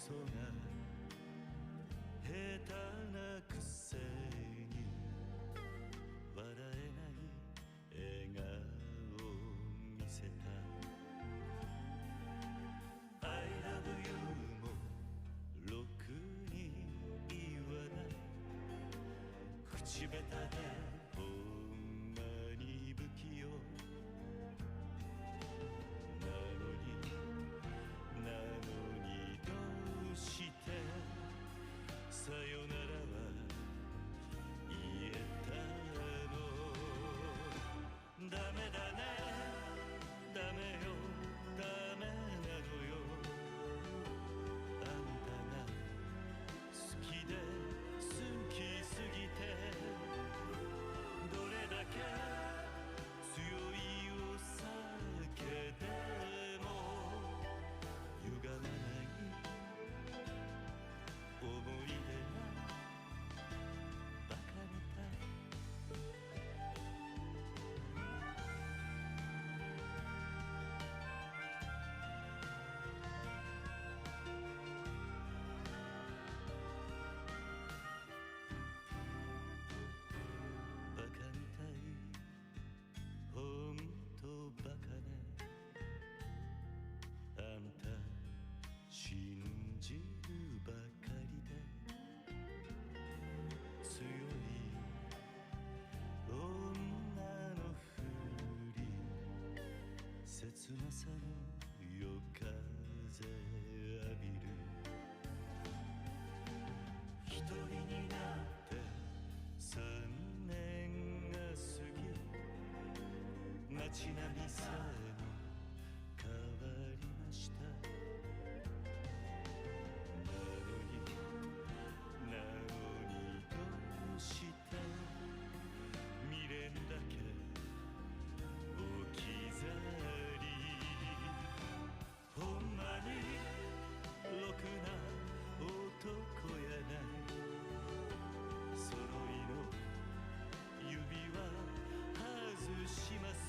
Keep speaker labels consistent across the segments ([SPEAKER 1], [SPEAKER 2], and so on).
[SPEAKER 1] 嘘が下手なくせに笑えない笑顔を見せた I love you もろくに言わない口下手でほんまに不器用なのにどうしてさよならは言えたのダメだねダメよダメなのよあんたが好きで好きすぎてどれだけ強いお酒でも歪まない思い出がバカみたいバカみたいほんとバカねあんた信じるばかりで強い女のふり切なさの夜風浴びる一人になって3年が過ぎ街並みさえも変わりましたなのにどうして未練だけ置き去りほんまにろくな男やない揃いの指輪外します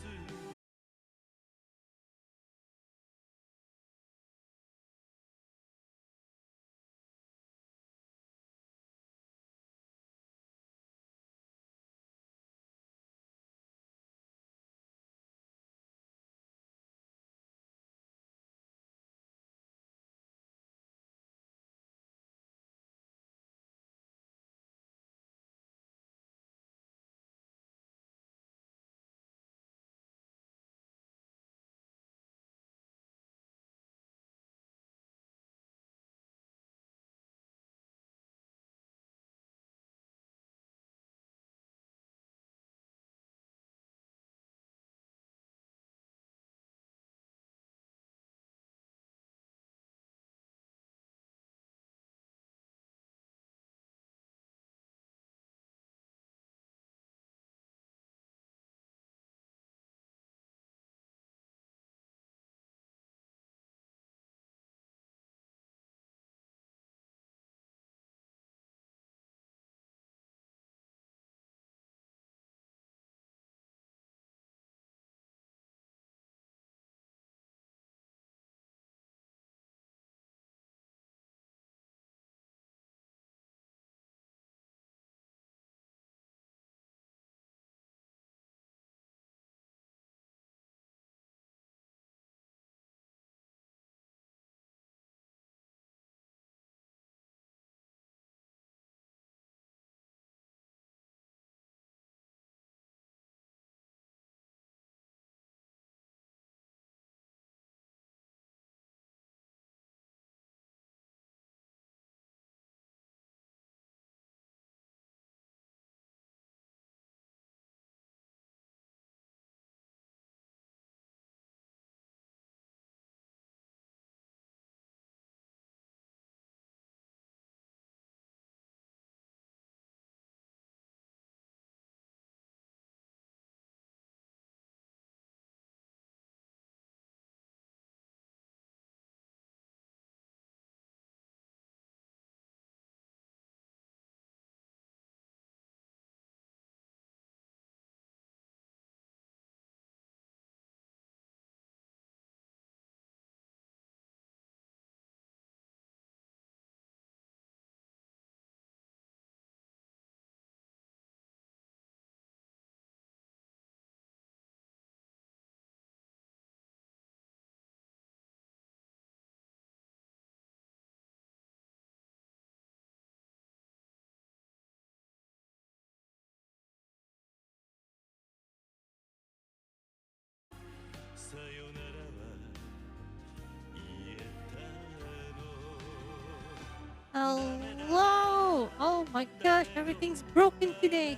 [SPEAKER 2] Hello! Oh my gosh, everything's broken today.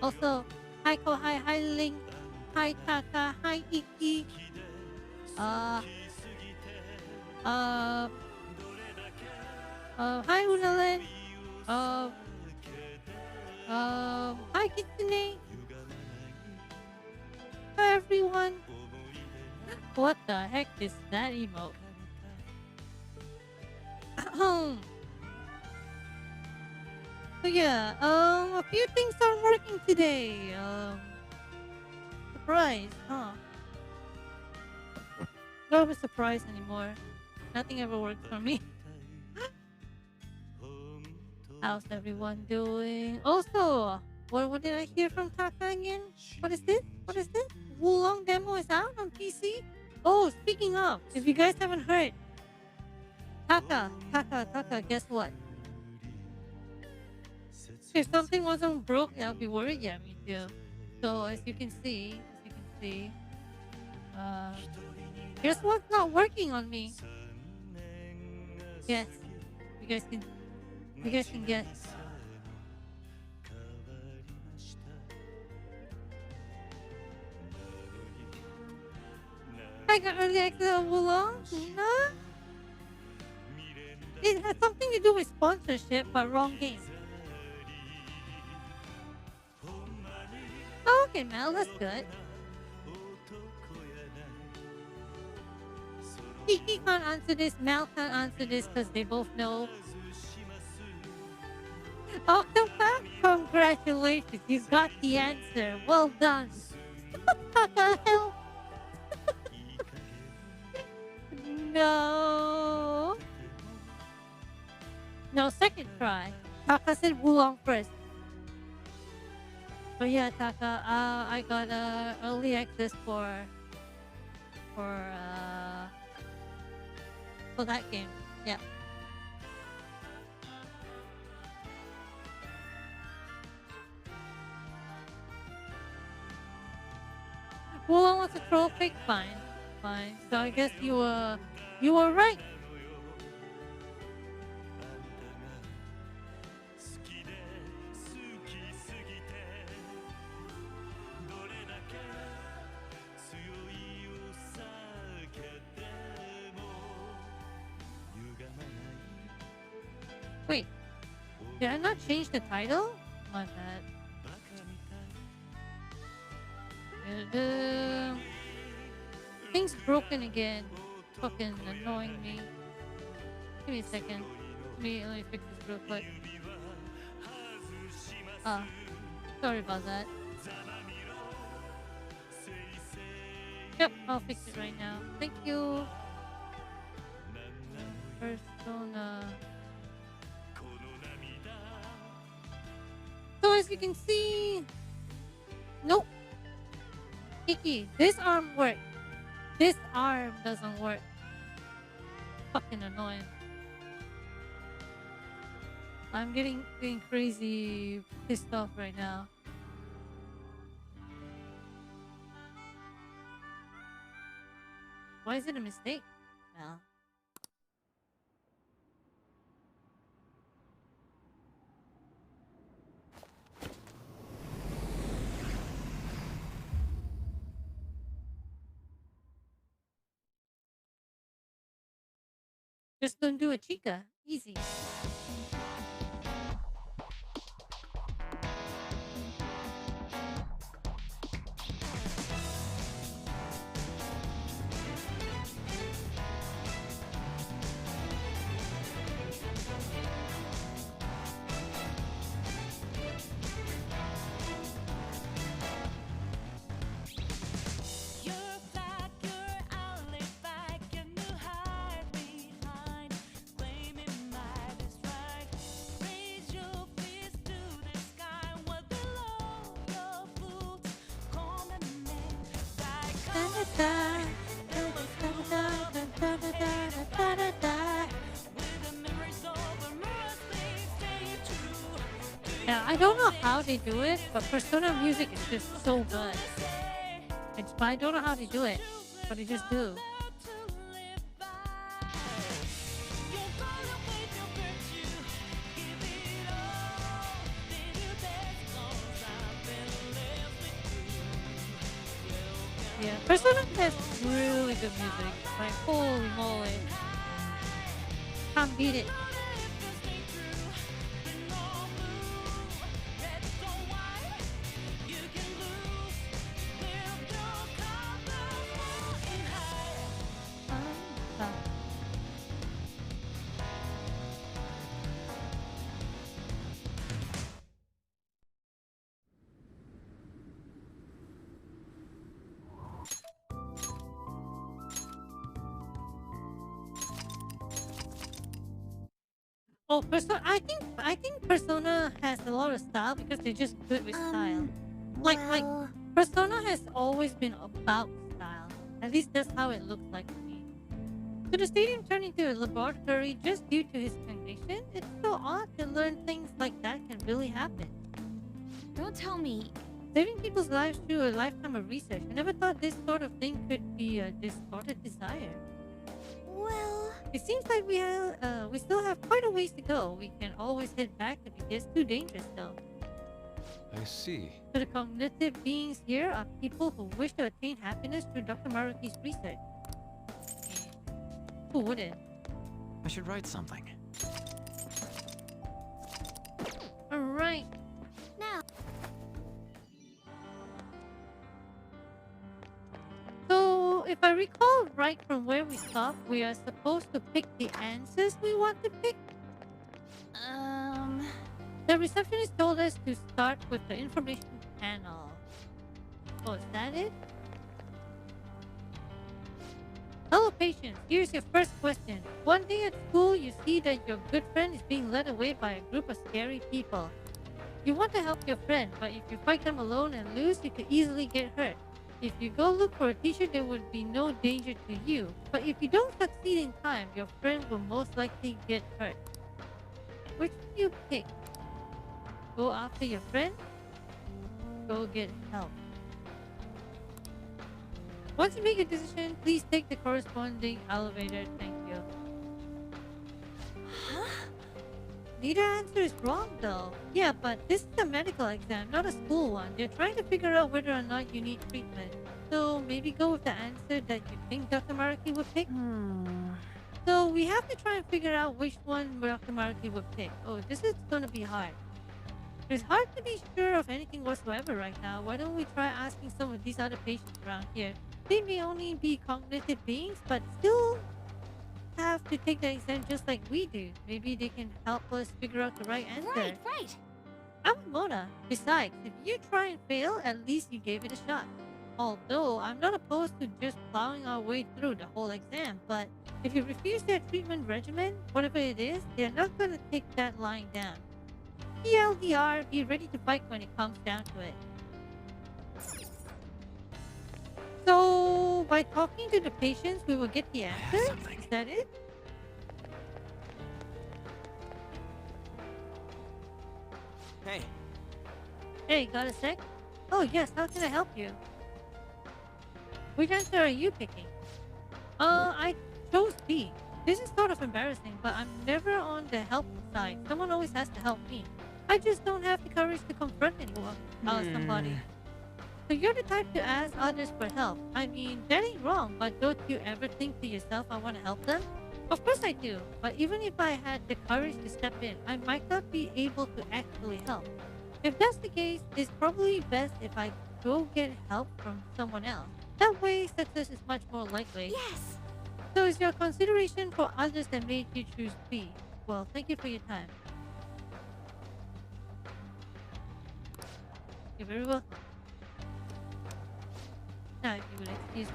[SPEAKER 2] Also, hi Ko, hi Ling, hi Taka, hi Iki. Uh, uh, hi Unalen. Um, hi Kitsune. Hi everyone. What the heck is that emote? So yeah, a few things aren't working today. Surprise, huh? Not a surprise anymore. Nothing ever works for me. How's everyone doing? Also, what did I hear from Taka again? What is this? What is this? Wulong demo is out on PC? Oh, speaking of, if you guys haven't heard, Taka, guess what? If something wasn't broke, I'll be worried. Yeah, me too. So as you can see, uh, here's what's not working on me. Yes, you guys can, you guys can guess. I got early access of Wulong. No, it has something to do with sponsorship, but wrong game. Oh, okay, Mel, that's good. Kiki can't answer this, Mel can't answer this because they both know. Octopath, congratulations, you got the answer. Well done. What the hell? No. No, second try. Taka said Wulong first. But yeah, Taka, I got early access for that game. Yeah. Wulong wants a troll pick, fine. Fine. So I guess you were right. Wait, did I not change the title? My bad. Thing's broken again. Fucking annoying me. Give me a second. Let me fix this real quick. Sorry about that. Yep, I'll fix it right now. Thank you. Persona. So as you can see, nope. Kiki, this arm works. This arm doesn't work. Fucking annoying. I'm getting crazy pissed off right now. Why is it a mistake? Well. Just don't do a chica. Easy. Yeah, I don't know how they do it, but Persona music is just so good. I don't know how they do it. What did you just do? Yeah, Persona has really good music. Like, holy moly. Can't beat it. Oh, Persona. I think Persona has a lot of style because they're just good with style. Like
[SPEAKER 3] Well,
[SPEAKER 2] Persona has always been about style. At least that's how it looks like to me. So the stadium turned into a laboratory just due to his condition. It's so odd to learn things like that can really happen.
[SPEAKER 3] don't tell me.
[SPEAKER 2] Saving people's lives through a lifetime of research. I never thought this sort of thing could be a distorted desire.
[SPEAKER 3] Well,
[SPEAKER 2] It seems like we still have quite a ways to go. We can always head back if it gets too dangerous, though.
[SPEAKER 4] I see.
[SPEAKER 2] So the cognitive beings here are people who wish to attain happiness through Dr. Maruki's research. Who wouldn't?
[SPEAKER 4] I should write something.
[SPEAKER 2] Alright.
[SPEAKER 3] now.
[SPEAKER 2] So, if I recall right from where we stopped, we are supposed to pick the answers we want to pick. The receptionist told us to start with the information panel. Oh, is that it? Hello, patients. Here's your first question. One day at school, you see that your good friend is being led away by a group of scary people. You want to help your friend, but if you fight them alone and lose, you could easily get hurt. If you go look for a teacher, there would be no danger to you. But if you don't succeed in time, your friend will most likely get hurt. Which do you pick? Go after your friend? Go get help. Once you make a decision, please take the corresponding elevator. Thank you.
[SPEAKER 3] Huh?
[SPEAKER 2] Neither answer is wrong though. Yeah, but this is a medical exam, not a school one. They're trying to figure out whether or not you need treatment. So maybe go with the answer that you think Dr. Maruki would pick. So we have to try and figure out which one Dr. Maruki would pick. Oh, this is gonna be hard. It's hard to be sure of anything whatsoever right now. Why don't we try asking some of these other patients around here? They may only be cognitive beings, but still have to take the exam just like we do. Maybe they can help us figure out the right answer.
[SPEAKER 3] Right.
[SPEAKER 2] I'm Mona. Besides, if you try and fail, at least you gave it a shot. Although, I'm not opposed to just plowing our way through the whole exam, but if you refuse their treatment regimen, whatever it is, they're not gonna take that lying down. TLDR, be ready to fight when it comes down to it. So, by talking to the patients, we will get the answer?
[SPEAKER 4] something.
[SPEAKER 2] Is that it?
[SPEAKER 4] Hey,
[SPEAKER 2] Hey, got a sec? Oh yes, how can I help you? Which answer are you picking? I chose B. This is sort of embarrassing, but I'm never on the help side. Someone always has to help me. I just don't have the courage to confront anyone, somebody. So you're the type to ask others for help. I mean, that ain't wrong, but don't you ever think to yourself, I want to help them? Of course I do, but even if I had the courage to step in, I might not be able to actually help. If that's the case, it's probably best if I go get help from someone else. That way, success is much more likely.
[SPEAKER 3] Yes.
[SPEAKER 2] So is your consideration for others that made you choose B? Well, thank you for your time. You're very welcome. Now, if you would excuse me.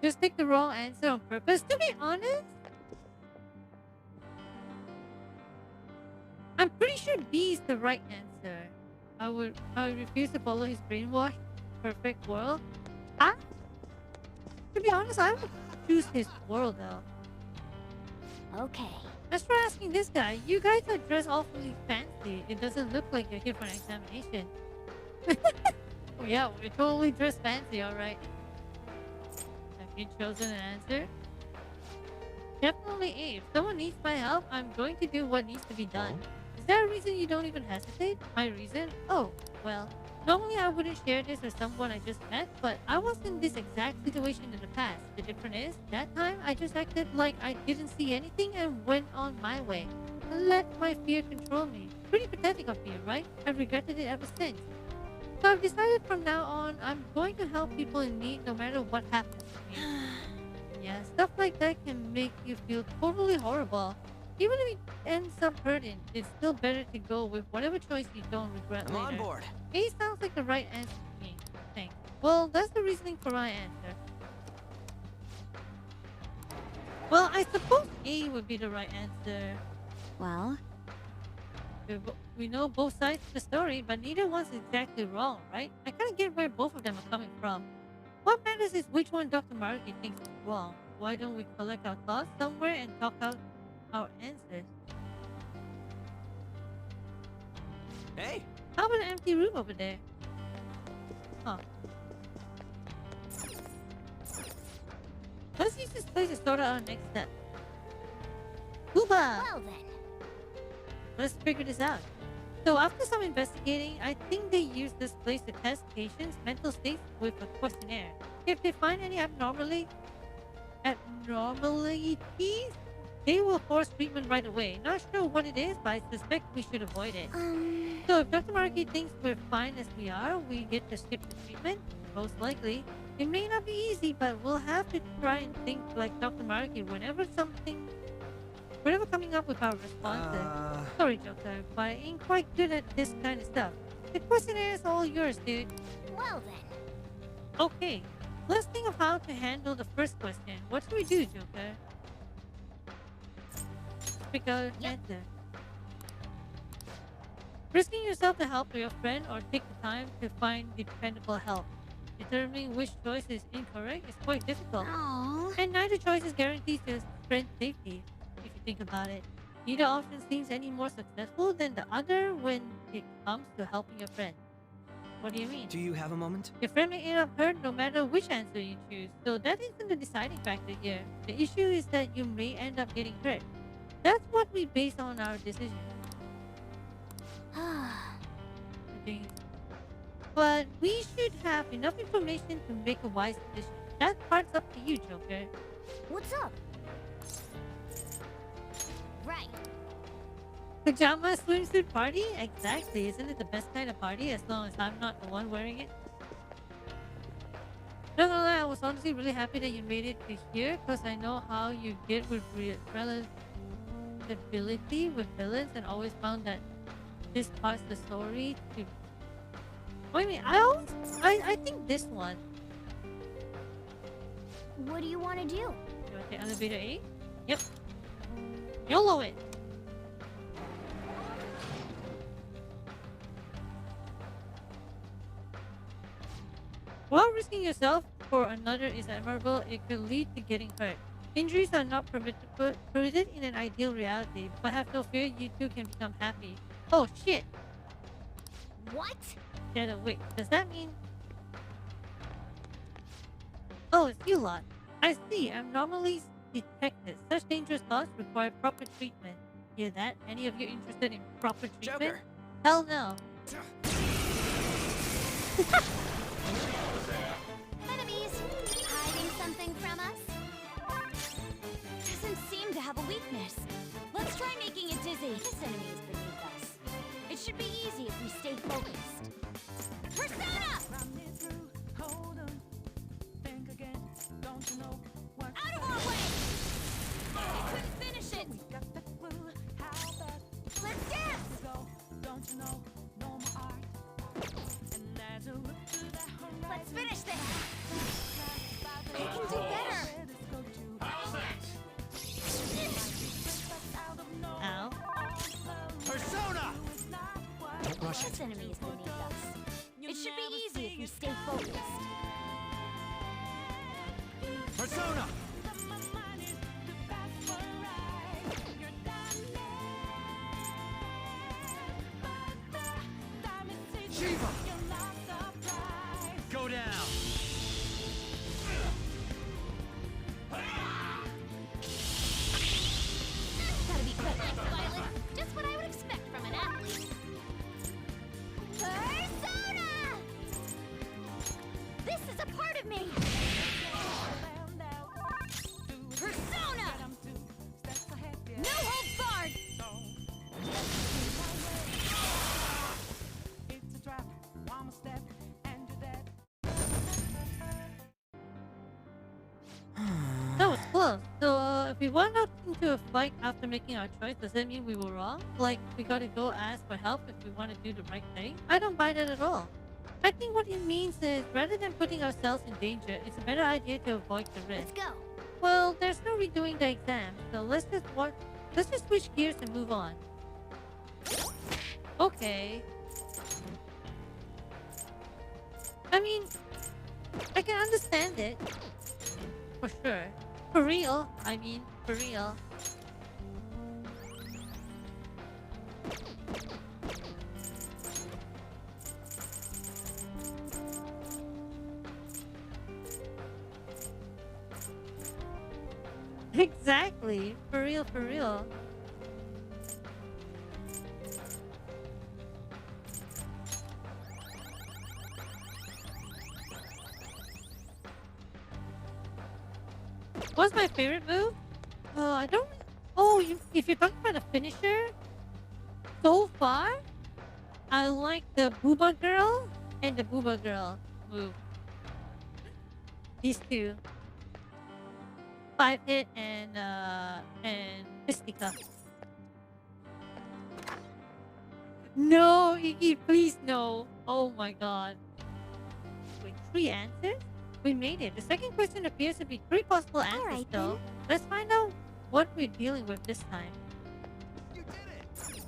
[SPEAKER 2] Just take the wrong answer on purpose. To be honest, I'm pretty sure B is the right answer. I would refuse to follow his brainwashed perfect world. To be honest, I would choose his world though.
[SPEAKER 3] Okay.
[SPEAKER 2] As for asking this guy, you guys are dressed awfully fancy. It doesn't look like you're here for an examination. Oh, yeah, we're totally dressed fancy, alright. Have you chosen an answer? Definitely A. If someone needs my help, I'm going to do what needs to be done. Is there a reason you don't even hesitate? My reason? Oh, well, normally I wouldn't share this with someone I just met, but I was in this exact situation in the past. The difference is, that time I just acted like I didn't see anything and went on my way. And let my fear control me. Pretty pathetic of you, right? I've regretted it ever since. So I've decided from now on, I'm going to help people in need no matter what happens to me. Yeah, stuff like that can make you feel totally horrible. Even if it ends up hurting, it's still better to go with whatever choice you don't regret
[SPEAKER 4] I'm
[SPEAKER 2] later.
[SPEAKER 4] on board.
[SPEAKER 2] A sounds like the right answer to me. Thanks. Well, that's the reasoning for my answer. Well, I suppose A would be the right answer.
[SPEAKER 3] Well,
[SPEAKER 2] We know both sides of the story, but neither one's exactly wrong, right? I kind of get where both of them are coming from. What matters is which one Dr. Maruki thinks is wrong. Why don't we collect our thoughts somewhere and talk out our answers?
[SPEAKER 4] Hey,
[SPEAKER 2] How about an empty room over there? Huh. Let's use this place to sort out our next step. Hooba!
[SPEAKER 3] well then.
[SPEAKER 2] Let's figure this out. So after some investigating, I think they use this place to test patients' mental states with a questionnaire. If they find any abnormalities, they will force treatment right away. Not sure what it is, but I suspect we should avoid it. So if Dr. Maruki thinks we're fine as we are, we get to skip the treatment? Most likely. It may not be easy, but we'll have to try and think like Dr. Maruki whenever coming up with our responses. Sorry, Joker, but I ain't quite good at this kind of stuff. The questionnaire is all yours, dude.
[SPEAKER 3] Well then.
[SPEAKER 2] Okay, let's think of how to handle the first question. What should we do, Joker? Pick an answer. Risking yourself to help your friend or take the time to find dependable help. Determining which choice is incorrect is quite difficult.
[SPEAKER 3] Oh.
[SPEAKER 2] And neither choice is guaranteed to friend safety, if you think about it. Neither option seems any more successful than the other when it comes to helping your friend. What do you mean?
[SPEAKER 4] do you have a moment?
[SPEAKER 2] Your friend may end up hurt no matter which answer you choose, so that isn't the deciding factor here. The issue is that you may end up getting hurt. That's what we base on our decision. But we should have enough information to make a wise decision. That part's up to you, Joker.
[SPEAKER 3] What's up? Right.
[SPEAKER 2] Pajama swimsuit party? Exactly. Isn't it the best kind of party as long as I'm not the one wearing it? Not gonna lie, I was honestly really happy that you made it to here because I know how you get with relatability with villains and always found that this parts the story to... Wait a minute, I think this one.
[SPEAKER 3] What do you want to do?
[SPEAKER 2] You want the elevator 8? Yep. YOLO it! While risking yourself for another is admirable, it could lead to getting hurt. Injuries are not permitted in an ideal reality, but have no fear, you too can become happy. Oh shit!
[SPEAKER 3] What?
[SPEAKER 2] Shadow, wait, does that mean... Oh, it's you lot. I see, I'm normally detected. Such dangerous thoughts require proper treatment. Hear that? Any of you interested in proper treatment?
[SPEAKER 4] Joker.
[SPEAKER 2] Hell no.
[SPEAKER 3] Enemies! Hiding something from us? Doesn't seem to have a weakness. Let's try making it dizzy. This enemy is beneath us. It should be easy if we stay focused. Persona! Out of our way! I couldn't finish it! Let's dance! Let's finish this! I can do better!
[SPEAKER 2] Ow.
[SPEAKER 4] Persona! Don't rush
[SPEAKER 3] This
[SPEAKER 4] it.
[SPEAKER 3] enemy is beneath us. It should be easy if we stay focused.
[SPEAKER 4] Persona! Shiva! Throwdown.
[SPEAKER 3] Gotta be quick, Violet. Just what I would expect from an athlete. Persona! This is a part of me. Persona! No holds barred!
[SPEAKER 2] That was close. So, if we went out into a fight after making our choice, does that mean we were wrong? Like, we gotta go ask for help if we want to do the right thing? I don't buy that at all. I think what it means is, rather than putting ourselves in danger, it's a better idea to avoid the
[SPEAKER 3] Let's
[SPEAKER 2] risk.
[SPEAKER 3] go.
[SPEAKER 2] Well, there's no redoing the exam, so let's just switch gears and move on. Okay. I mean, I can understand it. For sure. For real. I mean, for real. Exactly. For real, for real. What's my favorite move? I don't. Oh, if you're talking about a finisher, so far, I like the Booba Girl and the Booba Girl move. These two. 5-hit and Mystica. No, Iggy, please no. Oh my god. Wait, 3 answers? We made it. The second question appears to be 3 possible answers,
[SPEAKER 3] Alright,
[SPEAKER 2] though. Let's find out what we're dealing with this time.
[SPEAKER 4] You did it.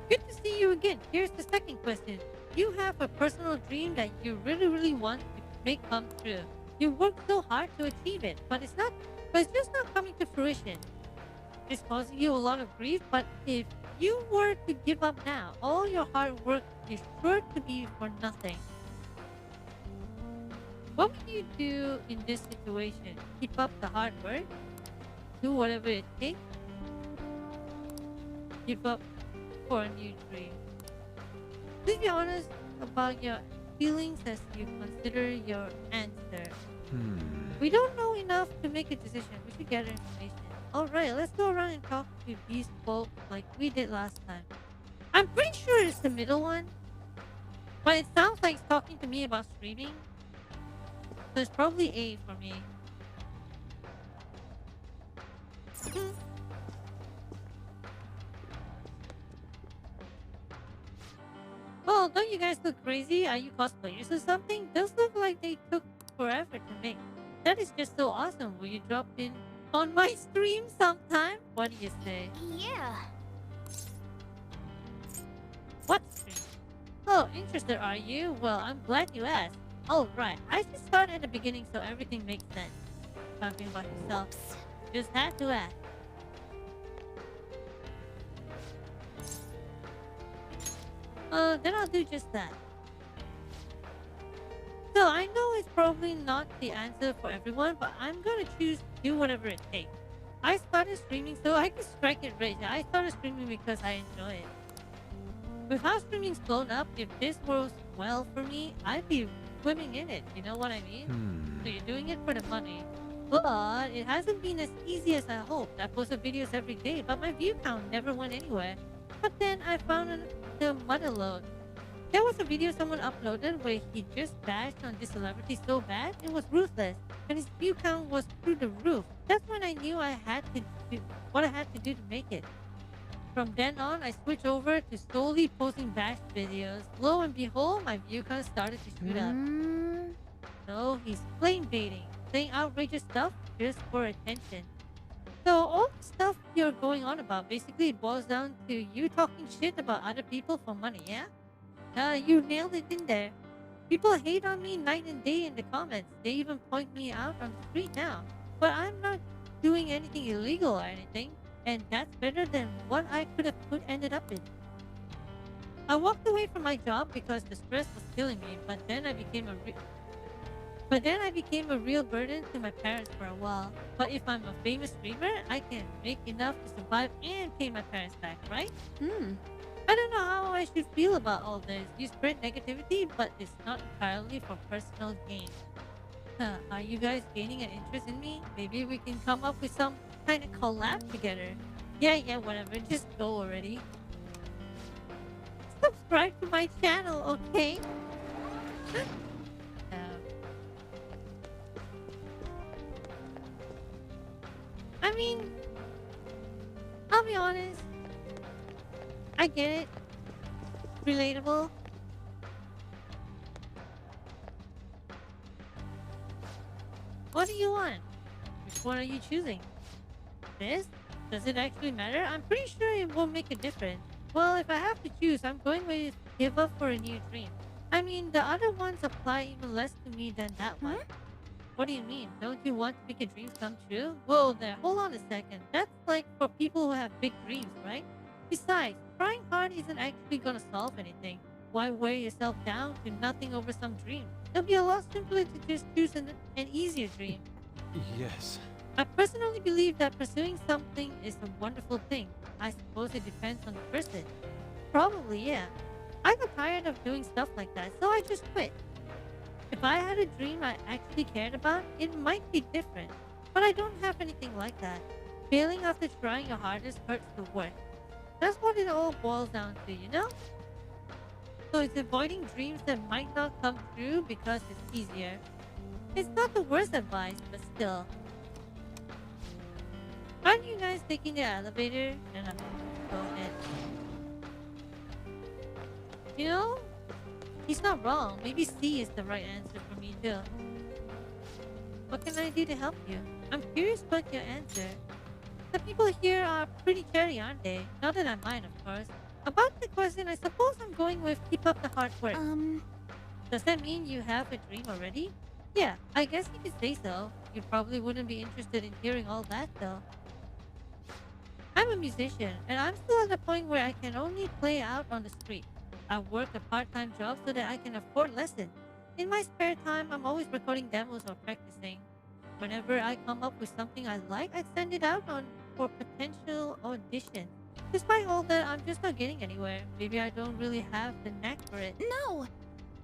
[SPEAKER 2] Good to see you again. Here's the second question. You have a personal dream that you really want to make come true. You worked so hard to achieve it, but it's just not coming to fruition. It's causing you a lot of grief, but if you were to give up now, all your hard work is sure to be for nothing. What would you do in this situation? Keep up the hard work? Do whatever it takes? Give up for a new dream? Please be honest about your feelings as you consider your answer. We don't know enough to make a decision. We should gather information. Alright, let's go around and talk to these folks like we did last time. I'm pretty sure it's the middle one. But it sounds like it's talking to me about streaming. So it's probably A for me. Oh, don't you guys look crazy? Are you cosplayers or something? Those look like they took forever to make. That is just so awesome. Will you drop in on my stream sometime? What do you say?
[SPEAKER 3] Yeah.
[SPEAKER 2] What stream? Oh, interested are you? Well, I'm glad you asked. Alright, I should start at the beginning so everything makes sense. Talking about yourself.
[SPEAKER 3] Oops.
[SPEAKER 2] Just had to ask. Then I'll do just that. So I know it's probably not the answer for everyone, but I'm gonna choose to do whatever it takes. I started streaming so I could strike it rich. I started streaming because I enjoy it. With how streaming's blown up, if this works well for me, I'd be swimming in it. You know what I mean? So you're doing it for the money. But it hasn't been as easy as I hoped. I posted videos every day, but my view count never went anywhere. But then I found the mother load. There was a video someone uploaded where he just bashed on this celebrity so bad, it was ruthless, and his view count was through the roof. That's when I knew I had to do what I had to do to make it. From then on, I switched over to solely posting bash videos. Lo and behold, my view count started to shoot up. So he's flame baiting, saying outrageous stuff just for attention. So all the stuff you're going on about basically boils down to you talking shit about other people for money, yeah? You nailed it in there. People hate on me night and day in the comments. They even point me out on the street now. But I'm not doing anything illegal or anything. And that's better than what I could have ended up in. I walked away from my job because the stress was killing me, but then I became a real burden to my parents for a while. But if I'm a famous streamer, I can make enough to survive and pay my parents back, right?
[SPEAKER 3] Hmm.
[SPEAKER 2] I don't know how I should feel about all this. You spread negativity, but it's not entirely for personal gain. Huh, are you guys gaining an interest in me? Maybe we can come up with some kind of collab together. Yeah, whatever. Just go already. Subscribe to my channel, okay? Um, I mean, I'll be honest. I get it. Relatable. What do you want? Which one are you choosing? This? Does it actually matter? I'm pretty sure it won't make a difference. Well, if I have to choose, I'm going with give up for a new dream. I mean, the other ones apply even less to me than that one. What do you mean? Don't you want to make your dreams come true? Whoa there, hold on a second. That's like for people who have big dreams, right? Besides, trying hard isn't actually gonna solve anything. Why wear yourself down to nothing over some dream? It'll be a lot simpler to just choose an easier dream.
[SPEAKER 5] Yes.
[SPEAKER 2] I personally believe that pursuing something is a wonderful thing. I suppose it depends on the person. Probably, yeah. I got tired of doing stuff like that, so I just quit. If I had a dream I actually cared about, it might be different. But I don't have anything like that. Failing after trying your hardest hurts the worst. That's what it all boils down to, you know? So it's avoiding dreams that might not come true because it's easier. It's not the worst advice, but still. Aren't you guys taking the elevator? No. Go ahead. You know, he's not wrong. Maybe C is the right answer for me too. What can I do to help you? I'm curious about your answer. The people here are pretty cherry, aren't they? Not that I mind, of course. About the question, I suppose I'm going with keep up the hard work. Does that mean you have a dream already? Yeah, I guess you could say so. You probably wouldn't be interested in hearing all that though. I'm a musician, and I'm still at the point where I can only play out on the street. I work a part-time job so that I can afford lessons. In my spare time, I'm always recording demos or practicing. Whenever I come up with something I like, I send it out on for potential audition. Despite all that, I'm just not getting anywhere. Maybe I don't really have the knack for it.
[SPEAKER 3] No!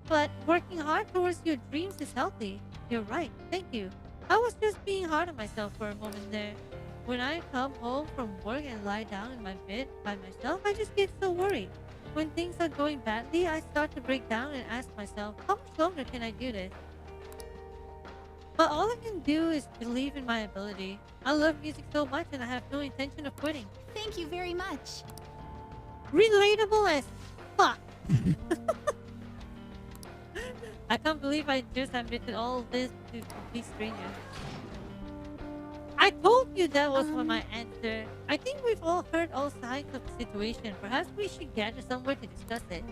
[SPEAKER 2] But working hard towards your dreams is healthy. You're right. Thank you. I was just being hard on myself for a moment there. When I come home from work and lie down in my bed by myself, I just get so worried. When things are going badly, I start to break down and ask myself, how much longer can I do this? But all I can do is believe in my ability. I love music so much and I have no intention of quitting.
[SPEAKER 3] Thank you very much.
[SPEAKER 2] Relatable as fuck. I can't believe I just admitted all this to complete strangers. I told you that was for my answer. I think we've all heard all sides of the situation. Perhaps we should gather somewhere to discuss it.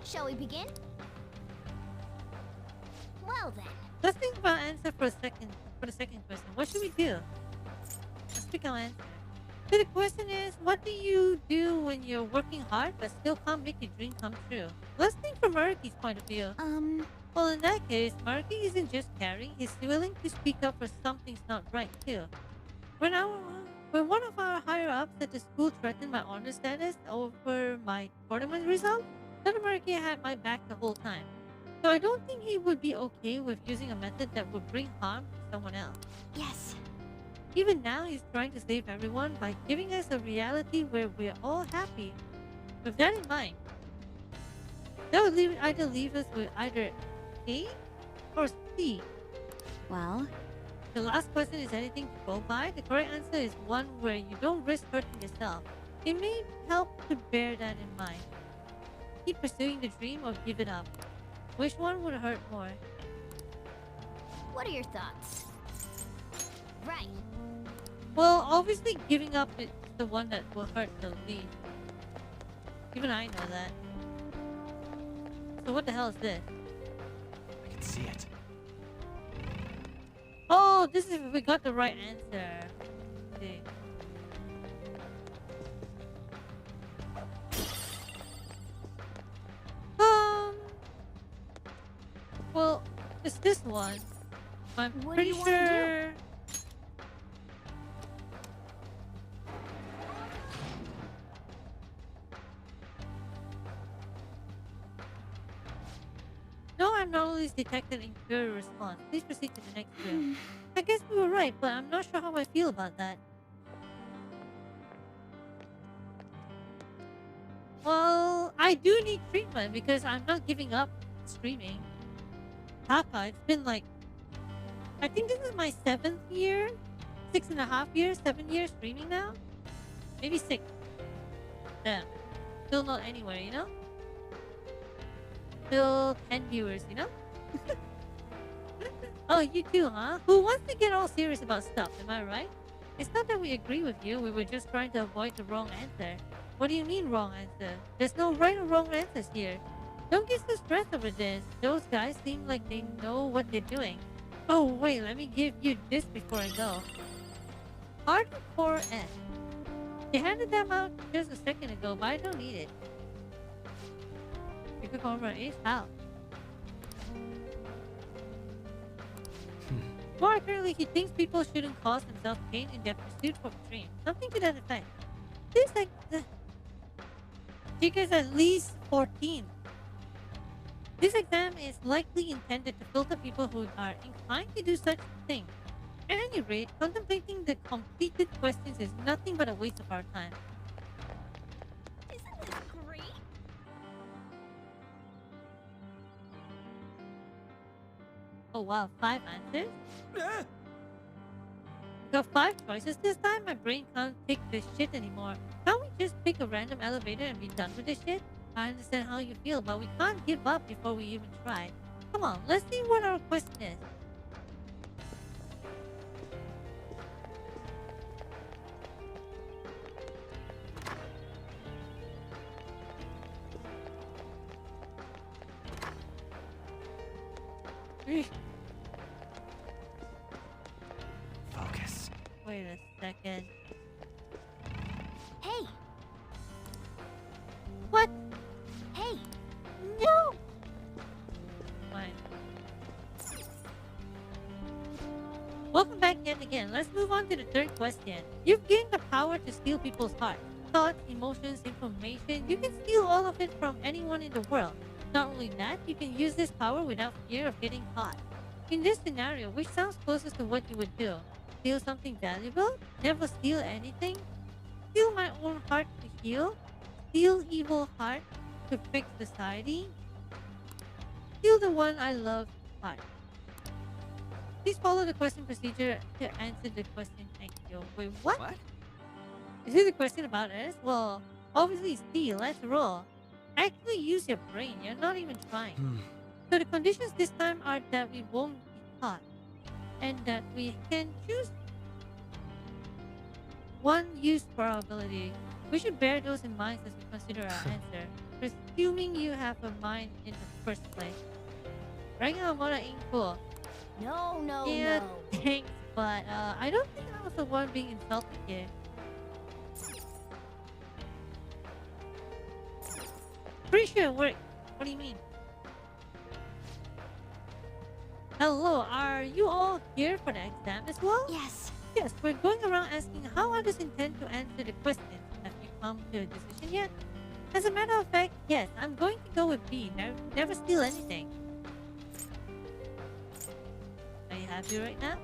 [SPEAKER 3] Shall we begin? Well then.
[SPEAKER 2] Let's think about answer for a second. For the second question, what should we do? Let's pick our answer. So the question is, what do you do when you're working hard but still can't make your dream come true? Let's think from Maruki's point of view. Well, in that case, Maruki isn't just caring, he's willing to speak up for something's not right too. When one of our higher-ups at the school threatened my honor status over my tournament result, Dr. Maruki had my back the whole time. So I don't think he would be okay with using a method that would bring harm to someone else.
[SPEAKER 3] Yes.
[SPEAKER 2] Even now, he's trying to save everyone by giving us a reality where we're all happy. With that in mind, that would either leave us with either A or C.
[SPEAKER 3] Well,
[SPEAKER 2] The last question is anything to go by. The correct answer is one where you don't risk hurting yourself. It may help to bear that in mind. Keep pursuing the dream or give it up. Which one would hurt more?
[SPEAKER 3] what are your thoughts? Right.
[SPEAKER 2] Well, obviously giving up is the one that will hurt the least. Even I know that. So what the hell is this?
[SPEAKER 5] I can see it.
[SPEAKER 2] Oh, this is if we got the right answer. Let's see. is this one? I'm
[SPEAKER 3] What do
[SPEAKER 2] pretty
[SPEAKER 3] you wanna do?
[SPEAKER 2] sure. No abnormalities detected in query response. Please proceed to the next room. I guess we were right, but I'm not sure how I feel about that. Well, I do need treatment because I'm not giving up streaming. Taka, it's been like, I think this is my 7th year, 6.5 years, 7 years streaming now. Maybe 6. Damn. Still not anywhere, you know? Still 10 viewers, you know? Oh, you too, huh? Who wants to get all serious about stuff, am I right? It's not that we agree with you, we were just trying to avoid the wrong answer. What do you mean wrong answer? There's no right or wrong answers here. Don't get so stressed over this. Those guys seem like they know what they're doing. Oh, wait, let me give you this before I go. Hardcore S. They handed them out just a second ago, but I don't need it. You could go over Ace out. More accurately, he thinks people shouldn't cause themselves pain in their pursuit for dream. Something to that effect. This like the Chica's at least 14. This exam is likely intended to filter people who are inclined to do such things. At any rate, contemplating the completed questions is nothing but a waste of our time.
[SPEAKER 3] Isn't this great?
[SPEAKER 2] Oh wow, 5 answers?
[SPEAKER 4] Eh?
[SPEAKER 2] Got 5 choices this time? My brain can't pick this shit anymore. Can't we just pick a random elevator and be done with this shit? I understand how you feel, but we can't give up before we even try. Come on, let's see what our question is. Eesh.
[SPEAKER 5] Focus.
[SPEAKER 2] Wait a second.
[SPEAKER 3] Hey,
[SPEAKER 2] What?
[SPEAKER 3] hey,
[SPEAKER 2] No! Fine. Welcome back yet again. Let's move on to the third question. You've gained the power to steal people's hearts. Thoughts, emotions, information. You can steal all of it from anyone in the world. Not only that, you can use this power without fear of getting caught. In this scenario, which sounds closest to what you would do? Steal something valuable? Never steal anything? Steal my own heart to heal? Steal evil heart to fix society? Steal the one I love heart. Please follow the question procedure to answer the question. Thank you. Wait, what?
[SPEAKER 4] What?
[SPEAKER 2] Is this a question about us? Well, obviously steal. Let's roll. Actually use your brain. You're not even trying. So the conditions this time are that we won't be caught. And that we can choose one use for our ability. We should bear those in mind as we consider our answer. Presuming you have a mind in the first place. Right now, Mona ain't cool.
[SPEAKER 3] no, no,
[SPEAKER 2] Yeah,
[SPEAKER 3] no.
[SPEAKER 2] thanks, but I don't think I was the one being insulted here. Pretty sure it worked. What do you mean? Hello, are you all here for the exam as well?
[SPEAKER 3] Yes.
[SPEAKER 2] Yes, we're going around asking how others intend to answer the questions. Have you come to a decision yet? As a matter of fact, yes, I'm going to go with B. Never steal anything. Are you happy right now?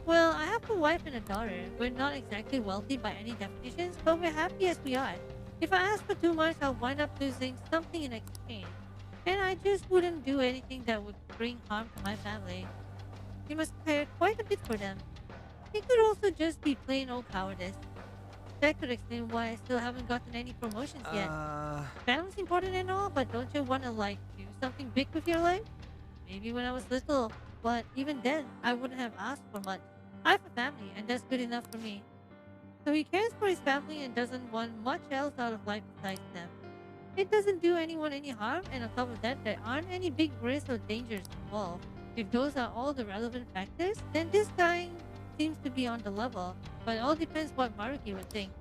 [SPEAKER 2] Well, I have a wife and a daughter. We're not exactly wealthy by any definitions, but we're happy as we are. If I ask for too much, I'll wind up losing something in exchange. And I just wouldn't do anything that would bring harm to my family. You must care quite a bit for them. It could also just be plain old cowardice. That could explain why I still haven't gotten any promotions yet. Family's important and all, but don't you want to, like, do something big with your life? Maybe when I was little, but even then, I wouldn't have asked for much. I have a family, and that's good enough for me. So he cares for his family and doesn't want much else out of life besides them. It doesn't do anyone any harm, and on top of that, there aren't any big risks or dangers involved. If those are all the relevant factors, then this guy seems to be on the level, but it all depends what Maruki would think.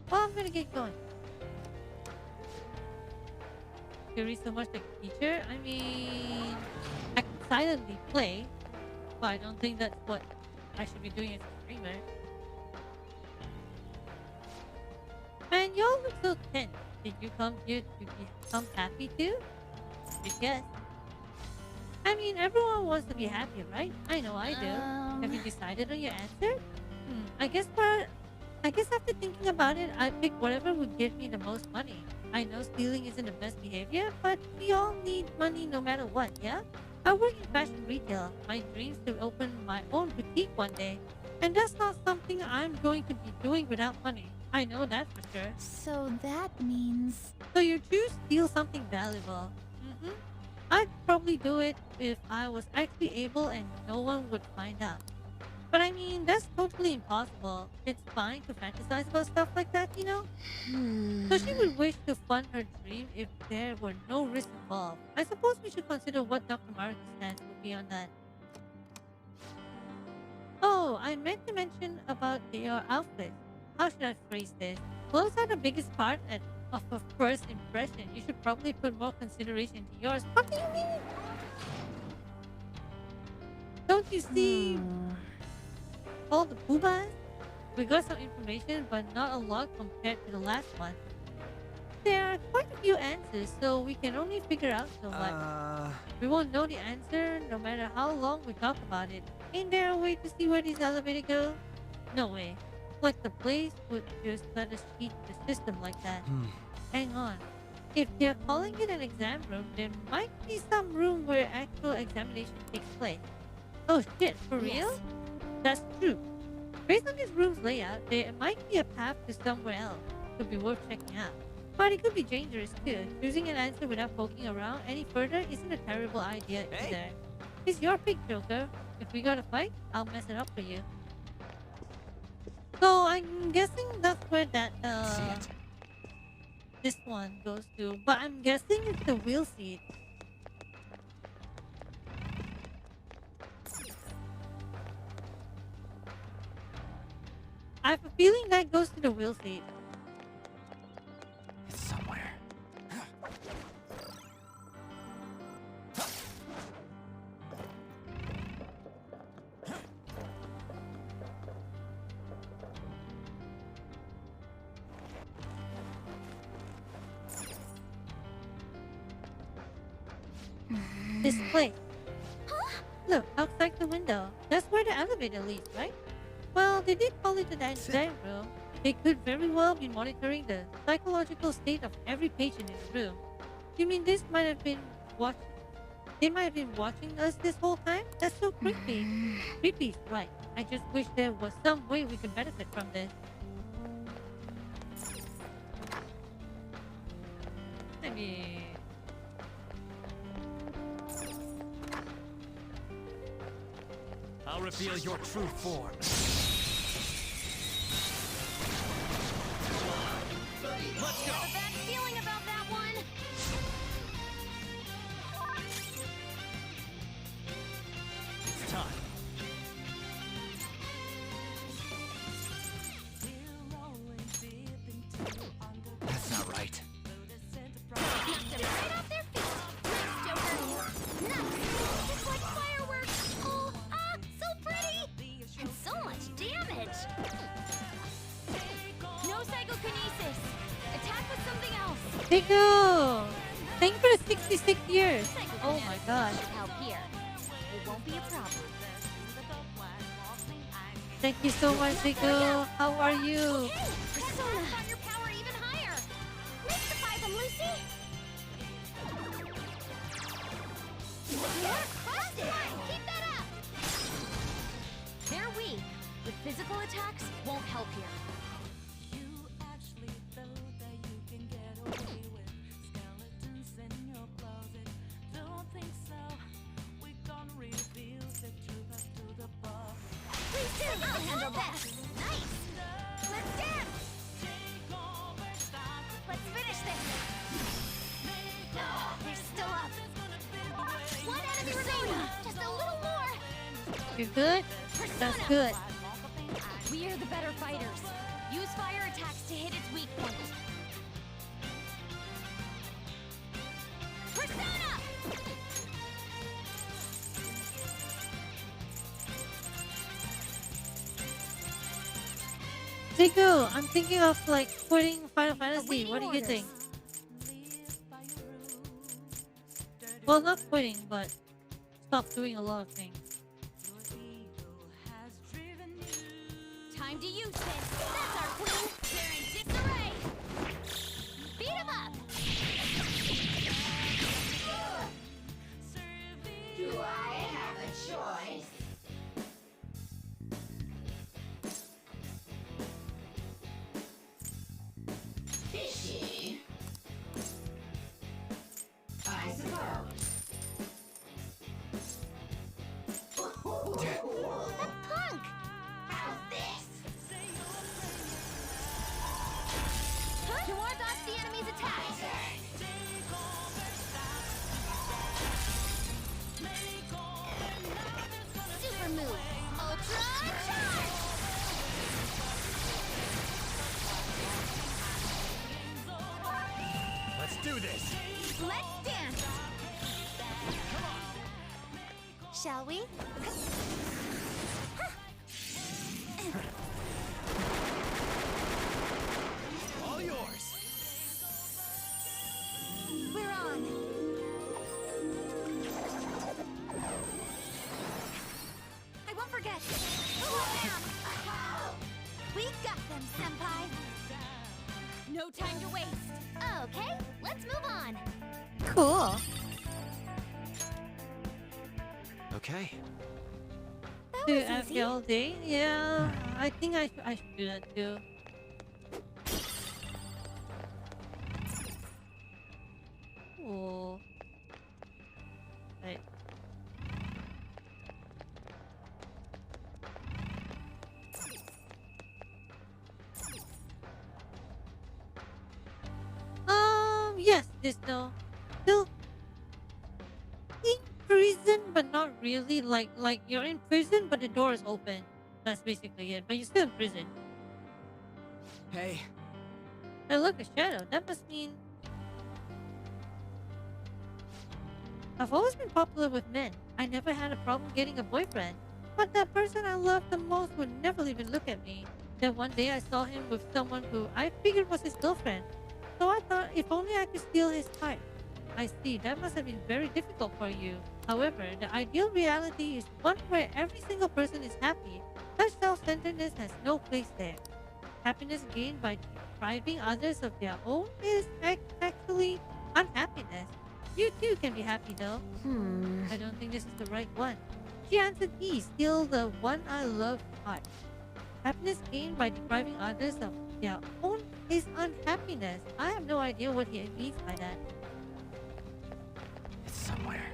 [SPEAKER 2] Well, I'm gonna get going. You read so much like a teacher? I mean, I can silently play, but I don't think that's what I should be doing as a streamer. Man, you all look so tense. Did you come here to become happy too? I guess. I mean, everyone wants to be happy, right? I know I do. Have you decided on your answer? I guess after thinking about it, I pick whatever would give me the most money. I know stealing isn't the best behavior, but we all need money no matter what, yeah? I work in fashion retail. My dream's to open my own boutique one day. And that's not something I'm going to be doing without money. I know that for sure.
[SPEAKER 3] So that means...
[SPEAKER 2] So you choose steal something valuable. Mm-hmm. I'd probably do it if I was actually able and no one would find out. But I mean, that's totally impossible. It's fine to fantasize about stuff like that, you know? So she would wish to fund her dream if there were no risk involved. I suppose we should consider what Dr. Mario's stance would be on that. Oh, I meant to mention about your outfit. How should I phrase this? Clothes are the biggest part of a first impression. You should probably put more consideration into yours. What do you mean? Don't you see all the poobahs? We got some information, but not a lot compared to the last one. There are quite a few answers, so we can only figure out so much. We won't know the answer no matter how long we talk about it. Ain't there a way to see where these elevators go? No way. Like the place would just let us cheat the system like that. Hang on. If they're calling it an exam room, there might be some room where actual examination takes place. Oh shit, for real? That's true. Based on this room's layout, there might be a path to somewhere else. Could be worth checking out. But it could be dangerous too. Choosing an answer without poking around any further isn't a terrible idea either. It's your pick, Joker. If we gotta fight, I'll mess it up for you. So I'm guessing that's where that this one goes to. But I'm guessing it's the wheel seat. I have a feeling that goes to the wheel seat.
[SPEAKER 5] It's somewhere.
[SPEAKER 2] This place. Look, outside the window. That's where the elevator leads, right? Well, they did call it the dining room. They could very well be monitoring the psychological state of every patient in the room. You mean this might have been they might have been watching us this whole time? That's so creepy. Creepy's right. I just wish there was some way we could benefit from this. I mean...
[SPEAKER 5] I'll reveal your true form. Let's go.
[SPEAKER 3] I have a bad feeling about that one.
[SPEAKER 5] It's time. That's not right.
[SPEAKER 3] Knocked them right off their feet. Nice, Joker. Nice. Just like fireworks. Oh, so pretty. And so much damage. No psychokinesis. Attack with something else.
[SPEAKER 2] Zico! Thank you for the 66 years. Oh my god.
[SPEAKER 3] Should help here. It won't be a problem.
[SPEAKER 2] Thank you so much, Zico. How are you?
[SPEAKER 3] Okay, Persona. Up your power even higher. Mystify them, Lucy. You're crushed. Keep that up. They're weak, but physical attacks won't help here. Please do. I'll handle this. Nice. Let's dance. Let's finish this. They're still up. One enemy remaining. Just a little more.
[SPEAKER 2] You good? That's good.
[SPEAKER 3] We are the better fighters. Use fire attacks to hit its weak point. Persona!
[SPEAKER 2] Bigo, I'm thinking of like quitting Final Fantasy.
[SPEAKER 3] Awaiting
[SPEAKER 2] What do you
[SPEAKER 3] orders.
[SPEAKER 2] think? Well, not quitting, but stop doing a lot of things.
[SPEAKER 3] Time to use this. That's our queen. They're in disarray. Beat 'em up.
[SPEAKER 6] Do I have a choice? Fishy. I suppose.
[SPEAKER 3] That punk.
[SPEAKER 6] How's this?
[SPEAKER 3] To ward off the enemy's attack. Super move. Ultra charge.
[SPEAKER 5] Let's do this.
[SPEAKER 3] Let's dance. Shall we?
[SPEAKER 5] All yours.
[SPEAKER 3] We're on. I won't forget. Bam! We got them, Senpai. No time to waste. Okay, let's move on.
[SPEAKER 2] Cool.
[SPEAKER 5] Okay.
[SPEAKER 3] That
[SPEAKER 2] Do
[SPEAKER 3] was
[SPEAKER 2] AFK
[SPEAKER 3] easy.
[SPEAKER 2] all day? Yeah, I think I should do that too. Cool. Right. Yes, this though. Still in prison, but not really. Like you're in prison, but the door is open. That's basically it. But you're still in prison.
[SPEAKER 5] Hey,
[SPEAKER 2] Hey, look, a shadow. That must mean I've always been popular with men. I never had a problem getting a boyfriend. But the person I loved the most would never even look at me. Then one day I saw him with someone who I figured was his girlfriend. So I thought if only I could steal his heart. I see, that must have been very difficult for you. However, the ideal reality is one where every single person is happy. Such self-centeredness has no place there. Happiness gained by depriving others of their own is actually unhappiness. You too can be happy though. I don't think this is the right one. She answered E, still the one I love heart. Happiness gained by depriving others of their own is unhappiness. I have no idea what he means by that.
[SPEAKER 5] it's somewhere.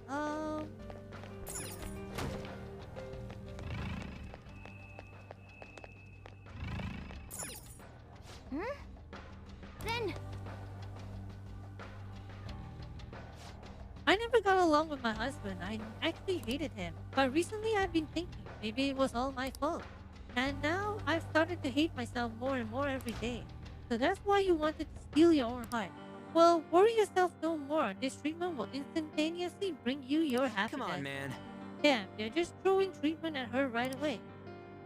[SPEAKER 2] Um...
[SPEAKER 3] Then
[SPEAKER 2] I never got along with my husband. I actually hated him. But recently I've been thinking maybe it was all my fault. And now I've started to hate myself more and more every day. So that's why you wanted to steal your own heart. Well, worry yourself no more. This treatment will instantaneously bring you your happiness.
[SPEAKER 5] Come on, man.
[SPEAKER 2] Yeah, they're just throwing treatment at her right away.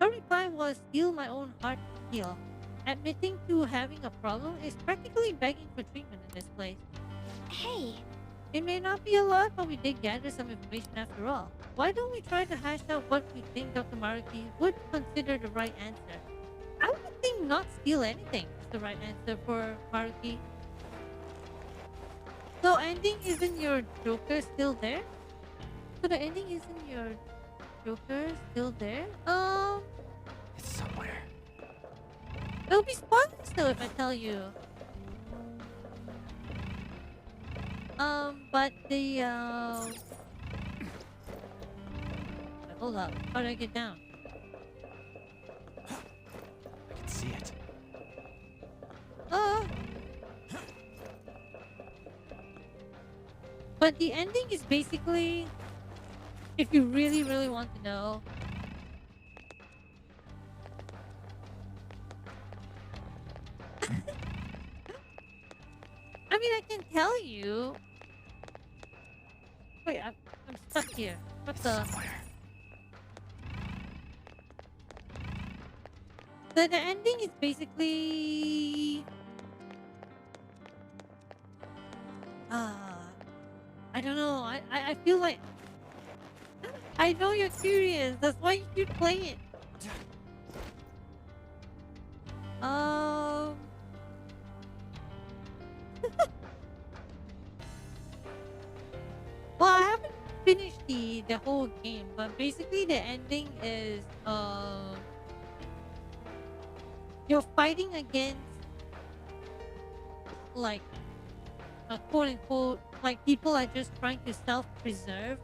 [SPEAKER 2] Her reply was, steal my own heart to heal. Admitting to having a problem is practically begging for treatment in this place.
[SPEAKER 3] hey,
[SPEAKER 2] It may not be a lot, but we did gather some information after all. Why don't we try to hash out what we think Dr. Maruki would consider the right answer? I would think not steal anything is the right answer for Maruki. So ending isn't your Joker still there? So the ending isn't your Joker still there?
[SPEAKER 5] It's somewhere.
[SPEAKER 2] It'll be spoilers though if I tell you. But the, wait, hold up. How do I get down?
[SPEAKER 5] I can see it.
[SPEAKER 2] But the ending is basically, if you really, really want to know, I mean, I can tell you. Wait, I'm stuck here. What
[SPEAKER 5] It's
[SPEAKER 2] the?
[SPEAKER 5] somewhere.
[SPEAKER 2] the ending is basically I don't know. I feel like I know you're curious. That's why you should play it. Um. Well, I haven't finished the whole game, but basically the ending is you're fighting against like a quote unquote like people are just trying to self-preserve,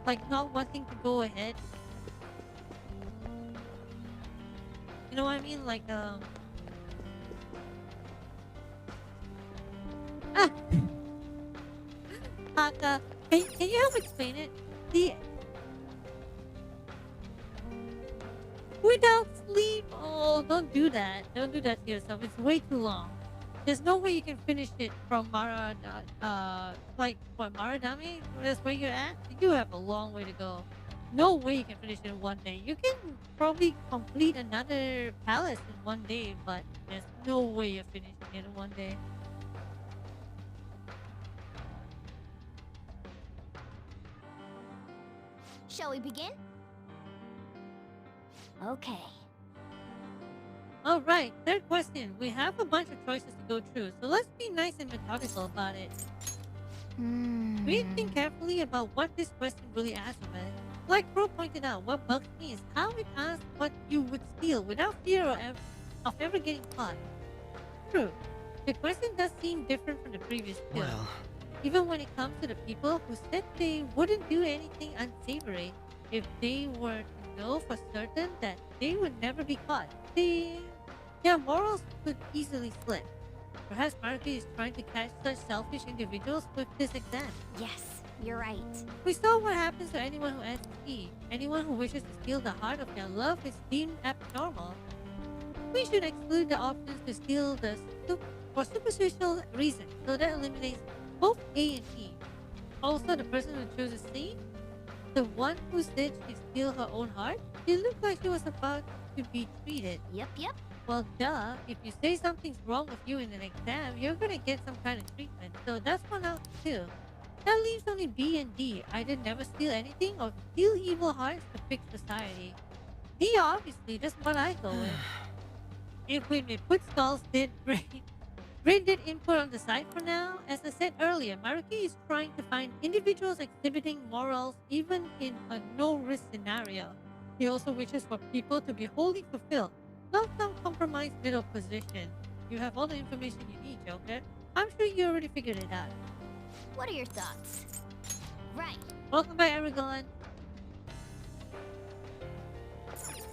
[SPEAKER 2] like not wanting to go ahead. You know what I mean? Like ah, Haka, can you help explain it? The without sleep. Oh, don't do that. Don't do that to yourself. It's way too long. There's no way you can finish it from like what Maradami? That's where you're at. You have a long way to go. No way you can finish it in one day. You can probably complete another palace in one day, but there's no way you're finishing it in one day.
[SPEAKER 3] Shall we begin? Okay.
[SPEAKER 2] All right, third question. We have a bunch of choices to go through, so let's be nice and methodical about it. We think carefully about what this question really asks of us. Like Crow pointed out, what bugs me is how it asks what you would steal without fear of ever getting caught. True. The question does seem different from the previous two.
[SPEAKER 5] Well,
[SPEAKER 2] Even when it comes to the people who said they wouldn't do anything unsavory if they were to know for certain that they would never be caught. Their morals could easily slip. Perhaps Maruki is trying to catch such selfish individuals with this exam.
[SPEAKER 3] Yes, you're right.
[SPEAKER 2] We saw what happens to anyone who adds E. Anyone who wishes to steal the heart of their love is deemed abnormal. We should exclude the options to steal for superficial reasons, so that eliminates both A and E. Also, the person who chose C, the one who said she'd steal her own heart, it looked like she was about to be treated.
[SPEAKER 3] Yep.
[SPEAKER 2] Well, duh. If you say something's wrong with you in an exam, you're gonna get some kind of treatment. So that's one out too. That leaves only B and D. Either never steal anything or steal evil hearts to fix society. D, obviously. That's what I go with. If we may put skulls, did Brain did input on the side for now. As I said earlier, Maruki is trying to find individuals exhibiting morals even in a no-risk scenario. He also wishes for people to be wholly fulfilled, not some compromised middle position. You have all the information you need, Joker. I'm sure you already figured it out.
[SPEAKER 3] What are your thoughts? Right.
[SPEAKER 2] Welcome back, Aragon.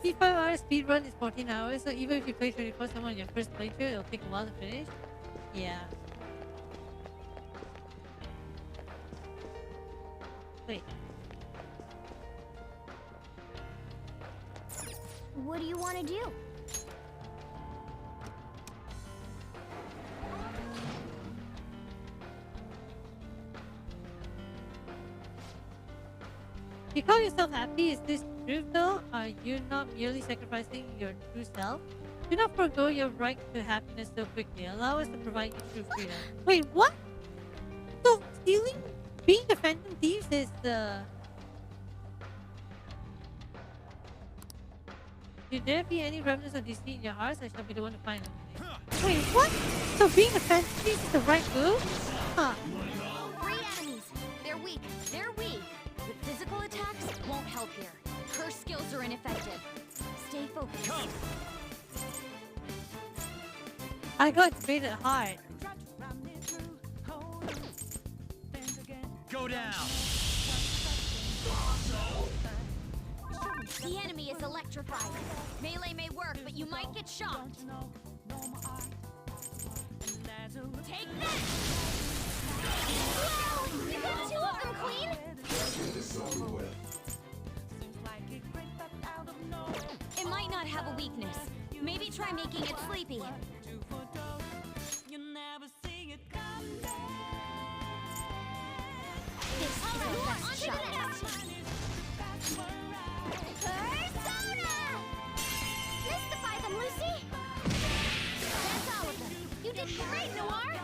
[SPEAKER 2] 5-hour speedrun is 14 hours, so even if you play 24/7 on your first playthrough, it'll take a while to finish. Yeah. Wait.
[SPEAKER 3] What do you want to do?
[SPEAKER 2] You call yourself happy? Is this true though? Are you not merely sacrificing your true self? Do not forego your right to happiness so quickly. Allow us to provide you true freedom. Wait, what? So stealing, being the Phantom Thieves is the... Should there be any remnants of deceit in your hearts, I shall be the one to find them. Wait, what? So being a Phantom Thief is the right move? Huh.
[SPEAKER 3] 3 enemies. They're weak. They're weak. With physical attacks, won't help here. Her skills are ineffective. Stay focused.
[SPEAKER 1] Come.
[SPEAKER 2] I got rated hard.
[SPEAKER 1] Go down.
[SPEAKER 3] The enemy is electrified. Melee may work, but you might get shocked. Take that! Whoa! You got 2 of them, Queen! It might not have a weakness. Maybe try making it sleepy. This is our best shot. Persona! Great, Noir!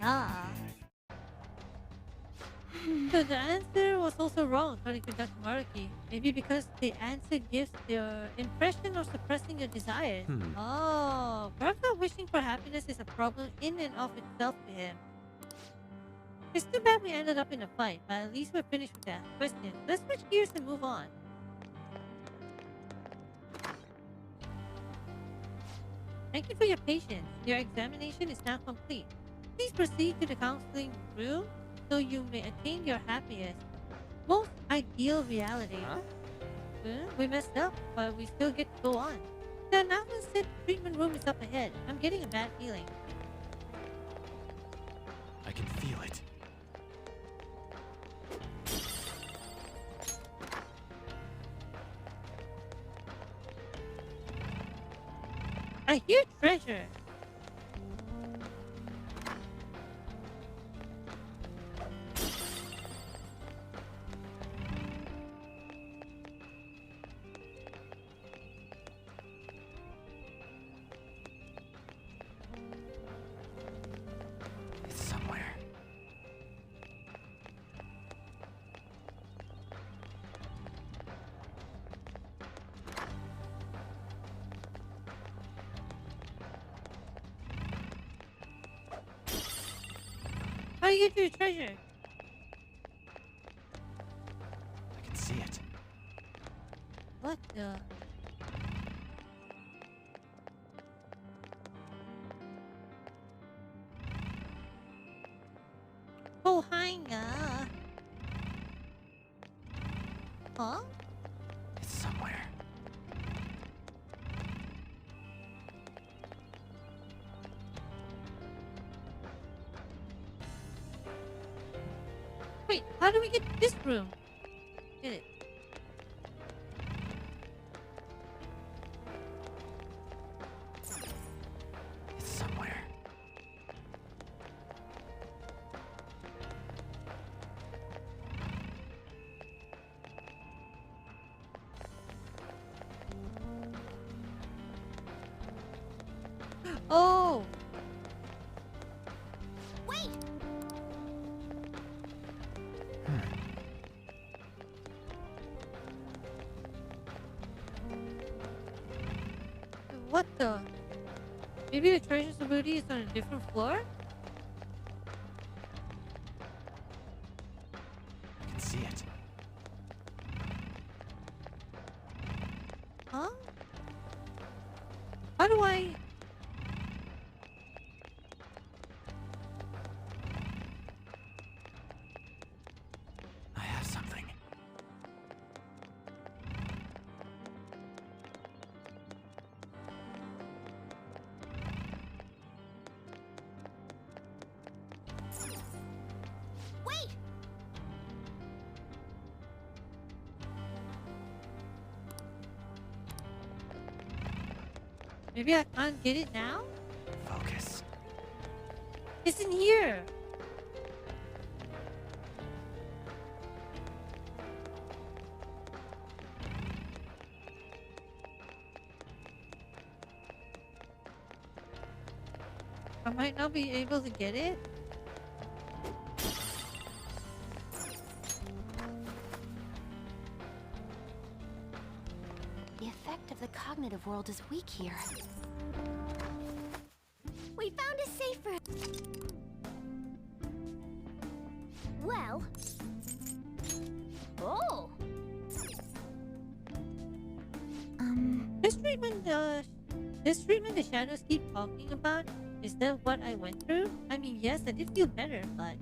[SPEAKER 2] Ah. So the answer was also wrong according to Dr. Maruki. Maybe because the answer gives the impression of suppressing your desires. Oh, perhaps not wishing for happiness is a problem in and of itself to him. It's too bad we ended up in a fight, but at least we're finished with that question. Let's switch gears and move on. Thank you for your patience. Your examination is now complete. Please proceed to the counseling room so you may attain your happiest, most ideal reality. Well, we messed up, but we still get to go on. The announcement said the treatment room is up ahead. I'm getting a bad feeling.
[SPEAKER 5] I can feel it.
[SPEAKER 2] I hear treasure.
[SPEAKER 5] It's somewhere.
[SPEAKER 2] How do you get to your treasure?
[SPEAKER 5] I can see it.
[SPEAKER 2] What the? Oh, hi, nga. Huh?
[SPEAKER 5] It's somewhere.
[SPEAKER 2] Wait, how do we get to this room? Get it.
[SPEAKER 5] It's somewhere.
[SPEAKER 2] Oh!
[SPEAKER 3] Wait!
[SPEAKER 2] What the? Maybe the treasure booty is on a different floor?
[SPEAKER 5] I can see it.
[SPEAKER 2] Huh? How do I...
[SPEAKER 5] I have something.
[SPEAKER 3] Wait!
[SPEAKER 2] Maybe I can't get it now?
[SPEAKER 5] Focus.
[SPEAKER 2] It's in here! I might not be able to get it.
[SPEAKER 3] The effect of the cognitive world is weak here. We found a safe room. Well. Oh.
[SPEAKER 2] This treatment the shadows keep talking about, is that what I went through? I mean, yes, I did feel better, but...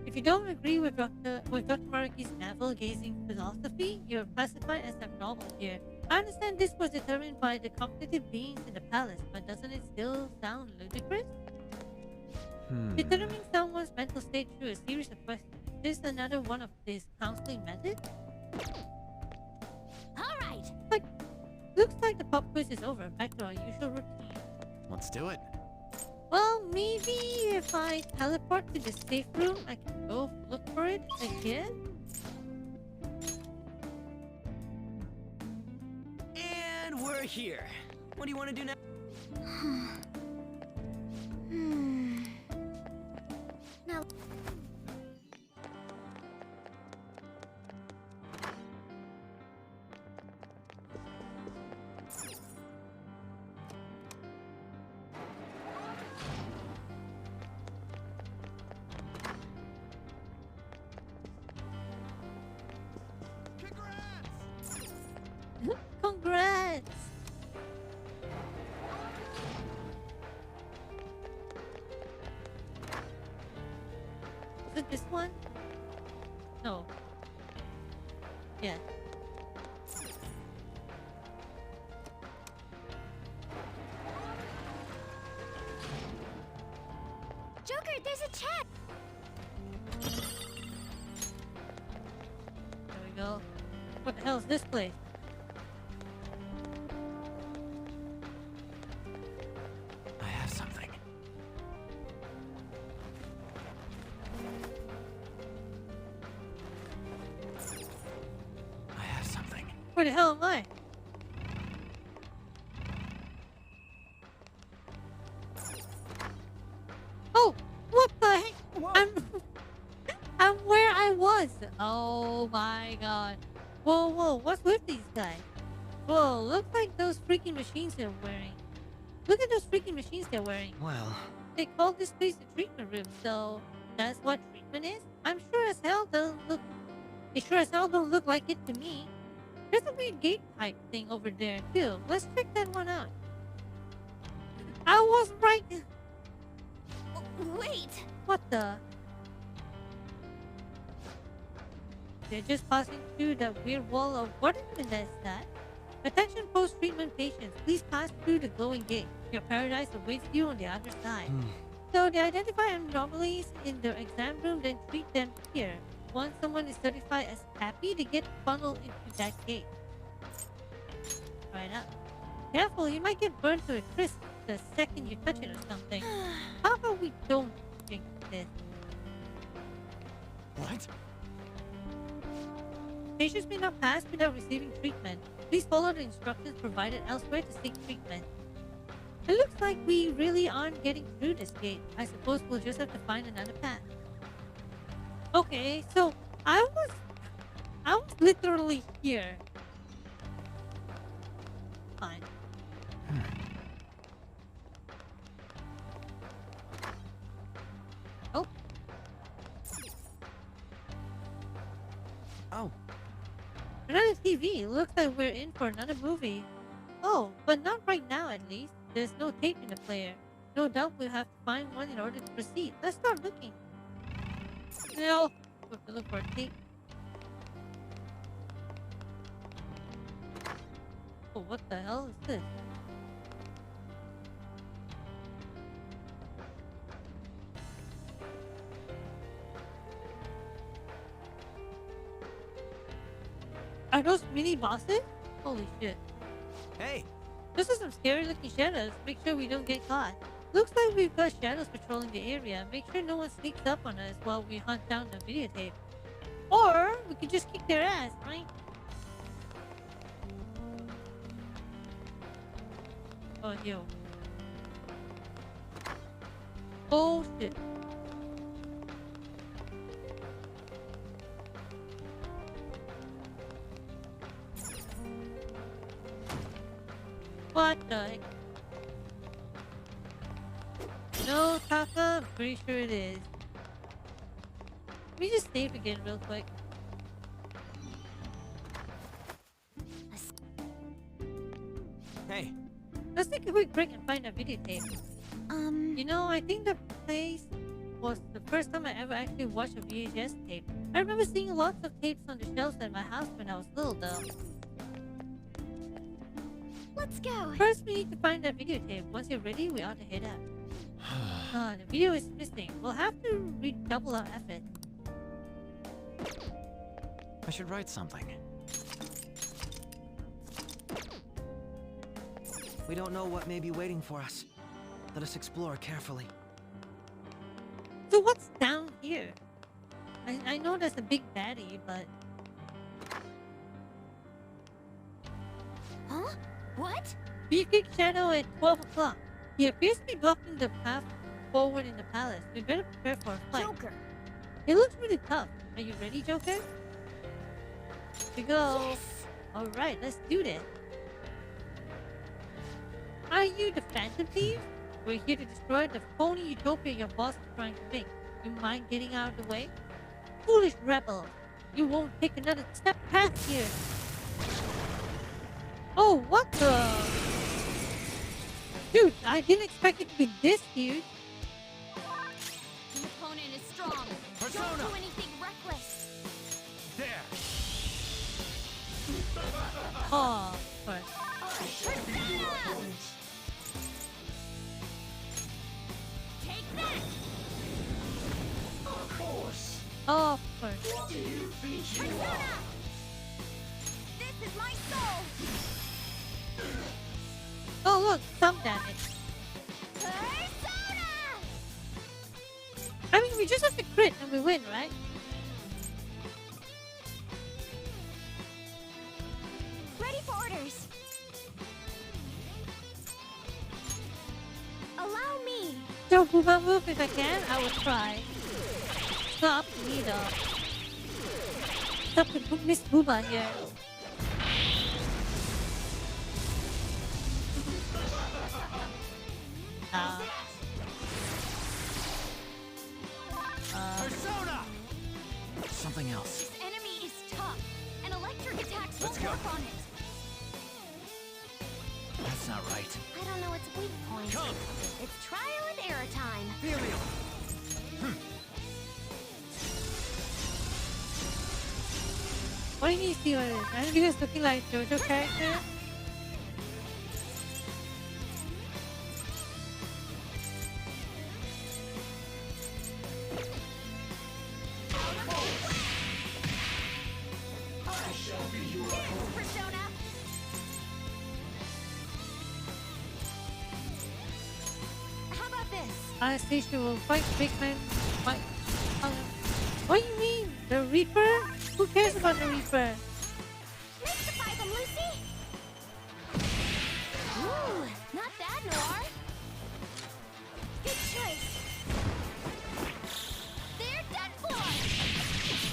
[SPEAKER 2] If you don't agree with Dr. Maruki's navel-gazing philosophy, you're classified as abnormal here. I understand this was determined by the cognitive beings in the palace, but doesn't it still sound ludicrous? Determining someone's mental state through a series of questions. Is this another one of these counseling methods?
[SPEAKER 3] Alright!
[SPEAKER 2] Looks like the pop quiz is over. Back to our usual routine.
[SPEAKER 5] Let's do it.
[SPEAKER 2] Well, maybe if I teleport to the safe room, I can go look for it again?
[SPEAKER 4] We're here. What do you want to do now?
[SPEAKER 3] Now,
[SPEAKER 4] Congrats!
[SPEAKER 2] Congrats! Is it this one? No. Yeah.
[SPEAKER 3] Joker, there's a check.
[SPEAKER 2] There we go. What the hell is this place?
[SPEAKER 5] I have something. I have something.
[SPEAKER 2] Where the hell am I? Oh, what the heck? I'm where I was. Oh my god. Whoa, whoa, what's with these guys? Whoa, looks like those freaking machines they're wearing. Look at those freaking machines they're wearing.
[SPEAKER 5] Well,
[SPEAKER 2] They call this place a treatment room, so that's what treatment is? I'm sure as hell doesn't look. It sure as hell don't look like it to me. There's a weird gate type thing over there too. Let's check that one out. I was right.
[SPEAKER 3] Wait.
[SPEAKER 2] What the? They're just passing through that weird wall of what even is that? Attention post-treatment patients, please pass through the glowing gate. Your paradise awaits you on the other side. So they identify anomalies in the exam room, then treat them here. Once someone is certified as happy, they get funneled into that gate. Right up. Careful, you might get burned to a crisp the second you touch it or something. How about we don't drink this?
[SPEAKER 5] what?
[SPEAKER 2] Patients may not pass without receiving treatment. Please follow the instructions provided elsewhere to seek treatment. It looks like we really aren't getting through this gate. I suppose we'll just have to find another path. Okay, so I was literally here. Fine. Oh,
[SPEAKER 5] Oh,
[SPEAKER 2] another TV. Looks like we're in for another movie. Oh, but not right now at least. There's no tape in the player. No doubt we'll have to find one in order to proceed. Let's start looking. No, we have to look for a tape. Oh, what the hell is this? Are those mini bosses? Holy shit.
[SPEAKER 4] Hey,
[SPEAKER 2] Those are some scary looking shadows. Make sure we don't get caught. Looks like we've got shadows patrolling the area. Make sure no one sneaks up on us while we hunt down the videotape. Or we could just kick their ass, right? Oh, yo. Oh, shit. What the heck? No, Taka? I'm pretty sure it is. Let me just save again real quick.
[SPEAKER 4] hey,
[SPEAKER 2] Let's take a quick break and find a videotape. You know, I think the place was the first time I ever actually watched a VHS tape. I remember seeing lots of tapes on the shelves at my house when I was little though.
[SPEAKER 3] Let's go.
[SPEAKER 2] First, we need to find that videotape. Once you're ready, we ought to head out. The video is missing. We'll have to redouble our effort.
[SPEAKER 5] I should write something.
[SPEAKER 4] we don't know what may be waiting for us. Let us explore carefully.
[SPEAKER 2] So what's down here? I know there's a big baddie, but...
[SPEAKER 3] Huh? What?
[SPEAKER 2] We kick Shadow at 12 o'clock. He appears to be blocking the path forward in the palace. We better prepare for a fight.
[SPEAKER 3] Joker.
[SPEAKER 2] It looks really tough. Are you ready, Joker? To go.
[SPEAKER 3] Yes.
[SPEAKER 2] Alright, let's do this. Are you the Phantom Thief? We're here to destroy the phony utopia your boss is trying to make. You mind getting out of the way? Foolish rebel! You won't take another step past here! Oh, what the? Dude, I didn't expect it to be this huge.
[SPEAKER 3] The opponent is strong.
[SPEAKER 1] Persona.
[SPEAKER 3] Don't do anything reckless.
[SPEAKER 1] There.
[SPEAKER 2] Oh, first.
[SPEAKER 3] Persona! Take that!
[SPEAKER 6] Of course.
[SPEAKER 2] Oh, first.
[SPEAKER 6] What do you think you
[SPEAKER 3] Persona!
[SPEAKER 6] are?
[SPEAKER 3] This is my soul!
[SPEAKER 2] Oh, look, some damage.
[SPEAKER 3] Persona!
[SPEAKER 2] I mean, we just have to crit and we win, right?
[SPEAKER 3] Ready for orders. Allow me.
[SPEAKER 2] So, Booba move if I can, I will try. It's not up to me though. It's up to Miss Booba here. Uh,
[SPEAKER 1] Persona.
[SPEAKER 5] Something else.
[SPEAKER 3] This enemy is tough, and electric attacks
[SPEAKER 1] Let's
[SPEAKER 3] won't
[SPEAKER 1] go.
[SPEAKER 3] work on it.
[SPEAKER 5] That's not right.
[SPEAKER 3] I don't know its weak point.
[SPEAKER 1] Come.
[SPEAKER 3] It's trial and error time.
[SPEAKER 1] Helium.
[SPEAKER 2] what do you see what it is? I think it's looking like JoJo character.
[SPEAKER 6] I shall be your
[SPEAKER 3] Dance, Persona! How about this?
[SPEAKER 2] Anastasia will fight big man. Fight. What do you mean? The Reaper? Who cares about the Reaper?
[SPEAKER 3] Mystify them, Lucy! Ooh, not bad, Noir. Good choice. They're done for!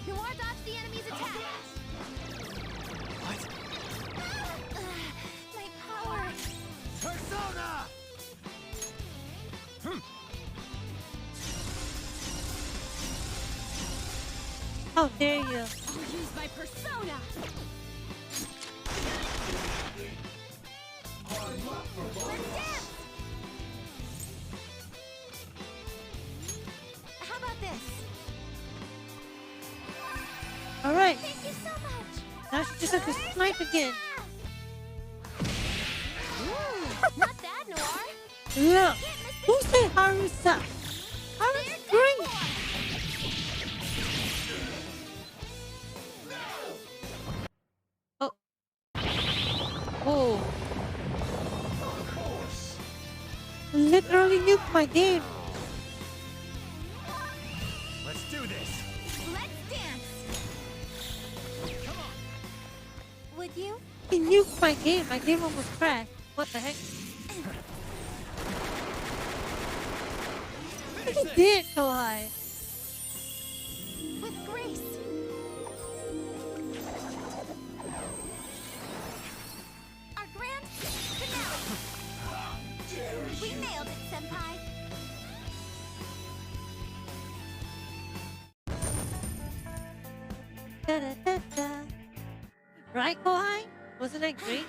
[SPEAKER 3] Noir dodged the enemy's attack.
[SPEAKER 5] What?
[SPEAKER 3] My power.
[SPEAKER 1] Persona.
[SPEAKER 2] How dare you?
[SPEAKER 3] I'll use my persona. Let's dance. How about this?
[SPEAKER 2] Alright,
[SPEAKER 3] Thank you so much.
[SPEAKER 2] now she just has to smite again.
[SPEAKER 3] Ooh, not bad, Noir.
[SPEAKER 2] Look,
[SPEAKER 3] Can't miss
[SPEAKER 2] who
[SPEAKER 3] this.
[SPEAKER 2] said Haru sucks? Haru's
[SPEAKER 3] They're done
[SPEAKER 2] great!
[SPEAKER 3] for.
[SPEAKER 2] Oh. Oh. Literally nuked my game.
[SPEAKER 1] Let's do this.
[SPEAKER 3] Let's dance.
[SPEAKER 1] Come on.
[SPEAKER 3] Would you?
[SPEAKER 2] He nuked my game. My game almost crashed. What the heck? What he did so high?
[SPEAKER 3] With grace. Our grand finale. We nailed it, Senpai.
[SPEAKER 2] Da, da, da, da. Right, Kohai? Wasn't that great?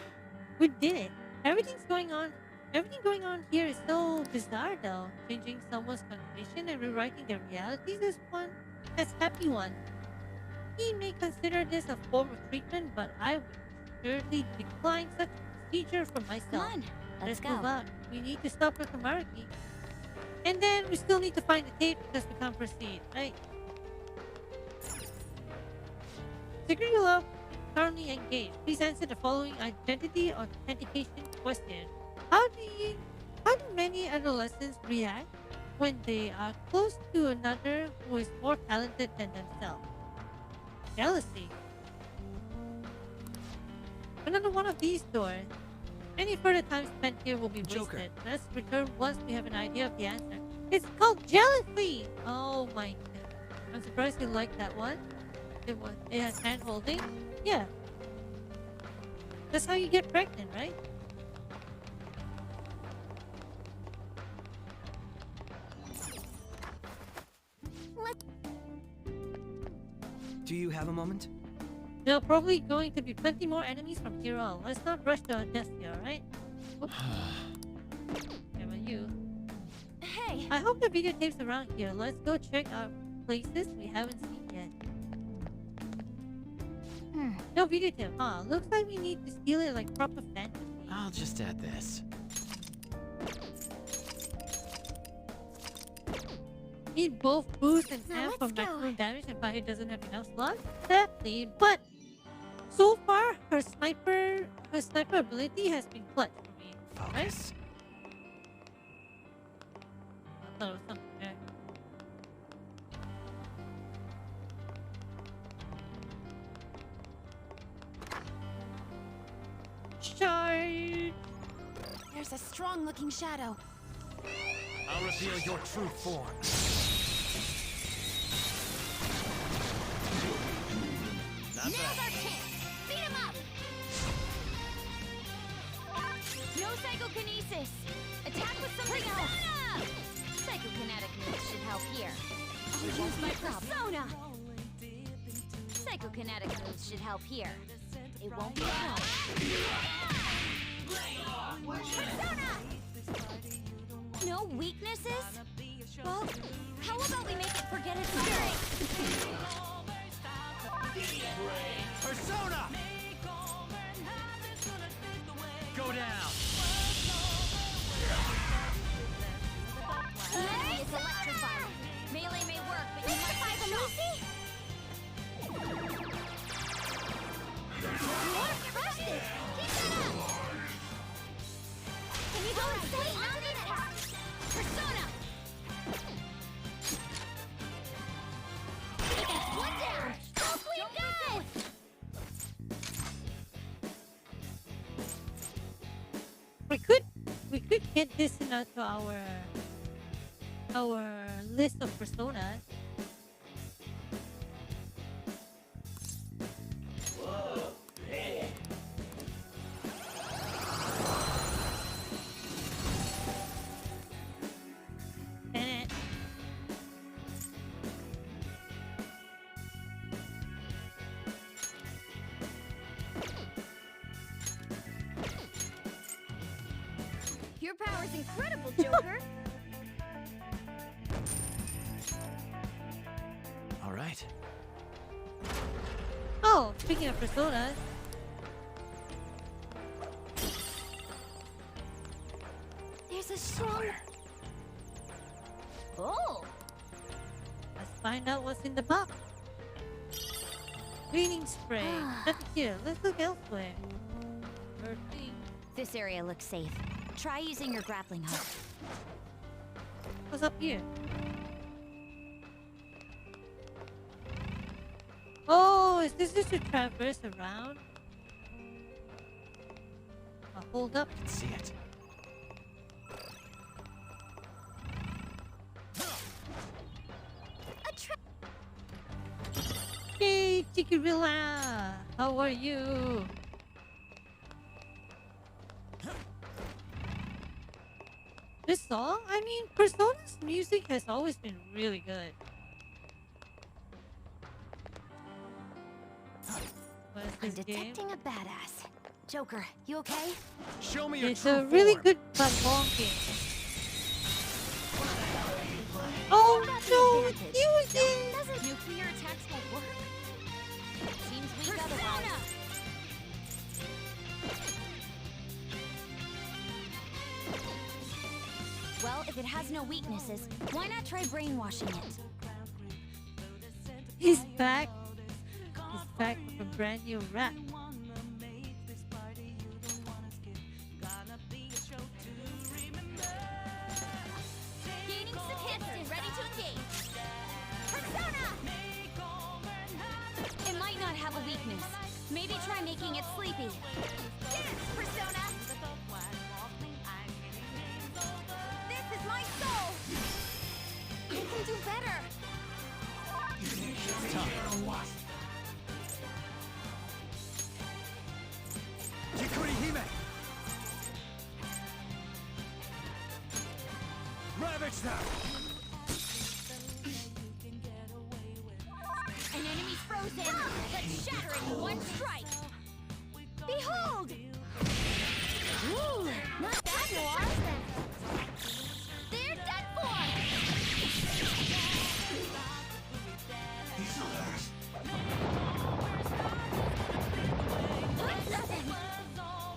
[SPEAKER 2] We did it. Everything going on here is so bizarre though. Changing someone's condition and rewriting their realities is one that's happy one. He may consider this a form of treatment, but I would surely decline such procedure for myself.
[SPEAKER 3] Come on, let's
[SPEAKER 2] Move
[SPEAKER 3] go.
[SPEAKER 2] out. We need to stop Rakamaraki. And then we still need to find the tape because we can't proceed, right? Degree Love currently engaged. Please answer the following identity authentication question. How do many adolescents react when they are close to another who is more talented than themselves? Jealousy. Another one of these doors. Any further time spent here will be
[SPEAKER 4] Joker.
[SPEAKER 2] wasted. Let's return once we have an idea of the answer. It's called jealousy! Oh my god. I'm surprised you liked that one. It has hand holding? Yeah. That's how you get pregnant, right?
[SPEAKER 4] Do you have a moment?
[SPEAKER 2] There are probably going to be plenty more enemies from here on. Let's not rush to our death here, alright? Oops. How about you?
[SPEAKER 3] Hey,
[SPEAKER 2] I hope the videotape's around here. Let's go check out places we haven't seen yet. No videotape, huh? Looks like we need to steal it like proper fantasy.
[SPEAKER 5] I'll just add this.
[SPEAKER 2] Need both boost and
[SPEAKER 3] Now
[SPEAKER 2] amp for
[SPEAKER 3] let's go.
[SPEAKER 2] maximum damage and Fire doesn't have enough slots? Sadly, but so far her sniper ability has been clutch for me. Right?
[SPEAKER 5] Focus.
[SPEAKER 2] I thought it was something there. Charge!
[SPEAKER 3] there's a strong-looking shadow.
[SPEAKER 4] I'll reveal your true form.
[SPEAKER 3] Now's our chance. Beat him up. No psychokinesis. Attack with something else. Psychokinetic moves should help here. I'll use my persona. Psychokinetic moves should help here. It won't be a problem. Persona! No weaknesses? Well, how about we make it forget its strength?
[SPEAKER 5] Persona! Go down!
[SPEAKER 3] Melee is electrifying. Melee may work, but you might find the Lucy? You want to crush this! Keep that up! Can you go insane on this? Persona! That's one down! All clean, go!
[SPEAKER 2] We could get this into our list of personas. Eh.
[SPEAKER 3] Your power's incredible, Joker!
[SPEAKER 5] All right.
[SPEAKER 2] Oh, speaking of personas,
[SPEAKER 3] There's a strong... Oh!
[SPEAKER 2] let's find out what's in the box. Cleaning spray. Nothing here. Let's look elsewhere. Earthing.
[SPEAKER 3] This area looks safe. Try using your grappling hook.
[SPEAKER 2] What's up here? Oh, is this just to traverse around? Oh, hold up.
[SPEAKER 5] I can see it.
[SPEAKER 3] A trap!
[SPEAKER 2] Hey, Chikirilla! How are you? This song? I mean, Persona's music has always been really good. What is
[SPEAKER 3] I'm
[SPEAKER 2] this game?
[SPEAKER 3] detecting a badass. Joker, you okay?
[SPEAKER 5] Show me your
[SPEAKER 2] It's
[SPEAKER 5] true
[SPEAKER 2] a really
[SPEAKER 5] form.
[SPEAKER 2] good but long game. Oh
[SPEAKER 3] That's
[SPEAKER 2] no,
[SPEAKER 3] an advantage.
[SPEAKER 2] use it!
[SPEAKER 3] Doesn't nuclear attacks won't work? Seems weak otherwise. Well, if it has no weaknesses, why not try brainwashing it?
[SPEAKER 2] He's back. He's back with a brand new rap.
[SPEAKER 3] Gaining some hits and ready to engage. Persona! It might Maybe try making it sleepy. Dance, Persona! This is my soul! I can do better!
[SPEAKER 5] Jikuri Hime! Ravage them!
[SPEAKER 3] An enemy's frozen! Let's shatter it in one strike! Behold! Ooh, not bad, Noir! They're dead for!
[SPEAKER 6] These others.
[SPEAKER 3] Nothing!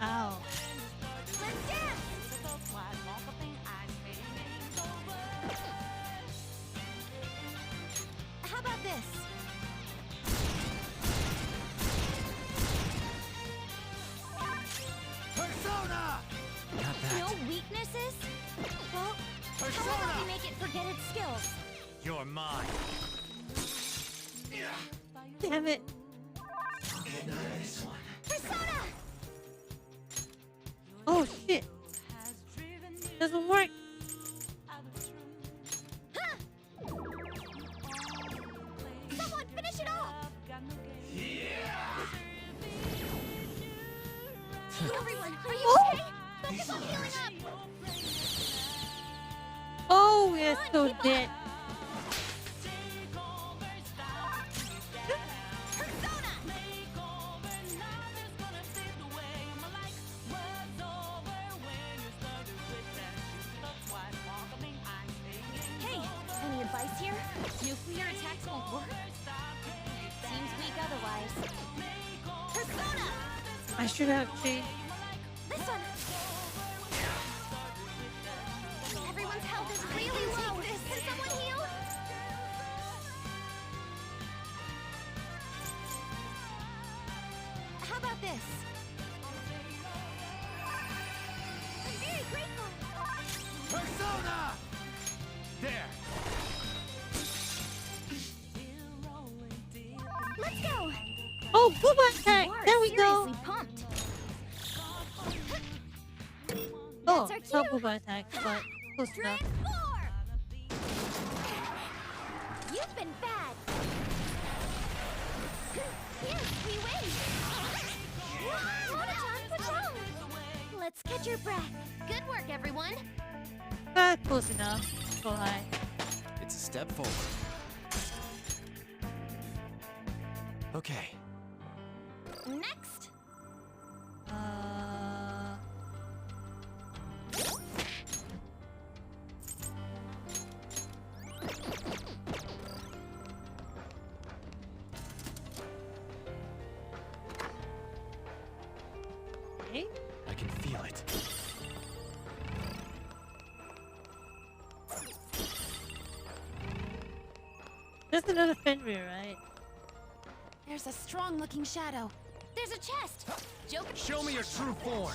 [SPEAKER 2] Ow.
[SPEAKER 3] Let's dance! How about this?
[SPEAKER 5] Persona!
[SPEAKER 4] Got that.
[SPEAKER 3] No weaknesses? Well, how about
[SPEAKER 5] Persona!
[SPEAKER 3] we make it forget its skills?
[SPEAKER 5] You're mine.
[SPEAKER 2] Damn it.
[SPEAKER 6] Okay, none of this one.
[SPEAKER 3] Persona!
[SPEAKER 2] Oh shit. Doesn't work.
[SPEAKER 3] Huh! Someone finish it off! Everyone, are you okay? Focus on healing up!
[SPEAKER 2] Oh, we're
[SPEAKER 3] Come on,
[SPEAKER 2] so
[SPEAKER 3] keep up.
[SPEAKER 2] dead.
[SPEAKER 3] Persona! Hey, any advice here? Nuclear attacks won't work? Seems weak otherwise. Persona!
[SPEAKER 2] I should have changed.
[SPEAKER 3] This one! Everyone's health is really low! Can someone heal? How about this? I'm very grateful!
[SPEAKER 5] Persona! There!
[SPEAKER 3] Let's go!
[SPEAKER 2] Oh, booba attack.
[SPEAKER 3] You are
[SPEAKER 2] There we go.
[SPEAKER 3] seriously pumped!
[SPEAKER 2] Oh,
[SPEAKER 3] That's our
[SPEAKER 2] not
[SPEAKER 3] cue.
[SPEAKER 2] booba attack, but close enough.
[SPEAKER 3] Transform! You've been bad! Yes, we win! Pachang, pachang! Let's catch your breath. Good work, everyone!
[SPEAKER 2] Ah, close enough. Go high.
[SPEAKER 5] It's a step forward. Okay.
[SPEAKER 3] Next!
[SPEAKER 2] Uh, okay.
[SPEAKER 5] I can feel it.
[SPEAKER 2] Just another Fenrir, right?
[SPEAKER 3] There's a strong-looking shadow. There's a chest! Joker...
[SPEAKER 5] Show me your true form.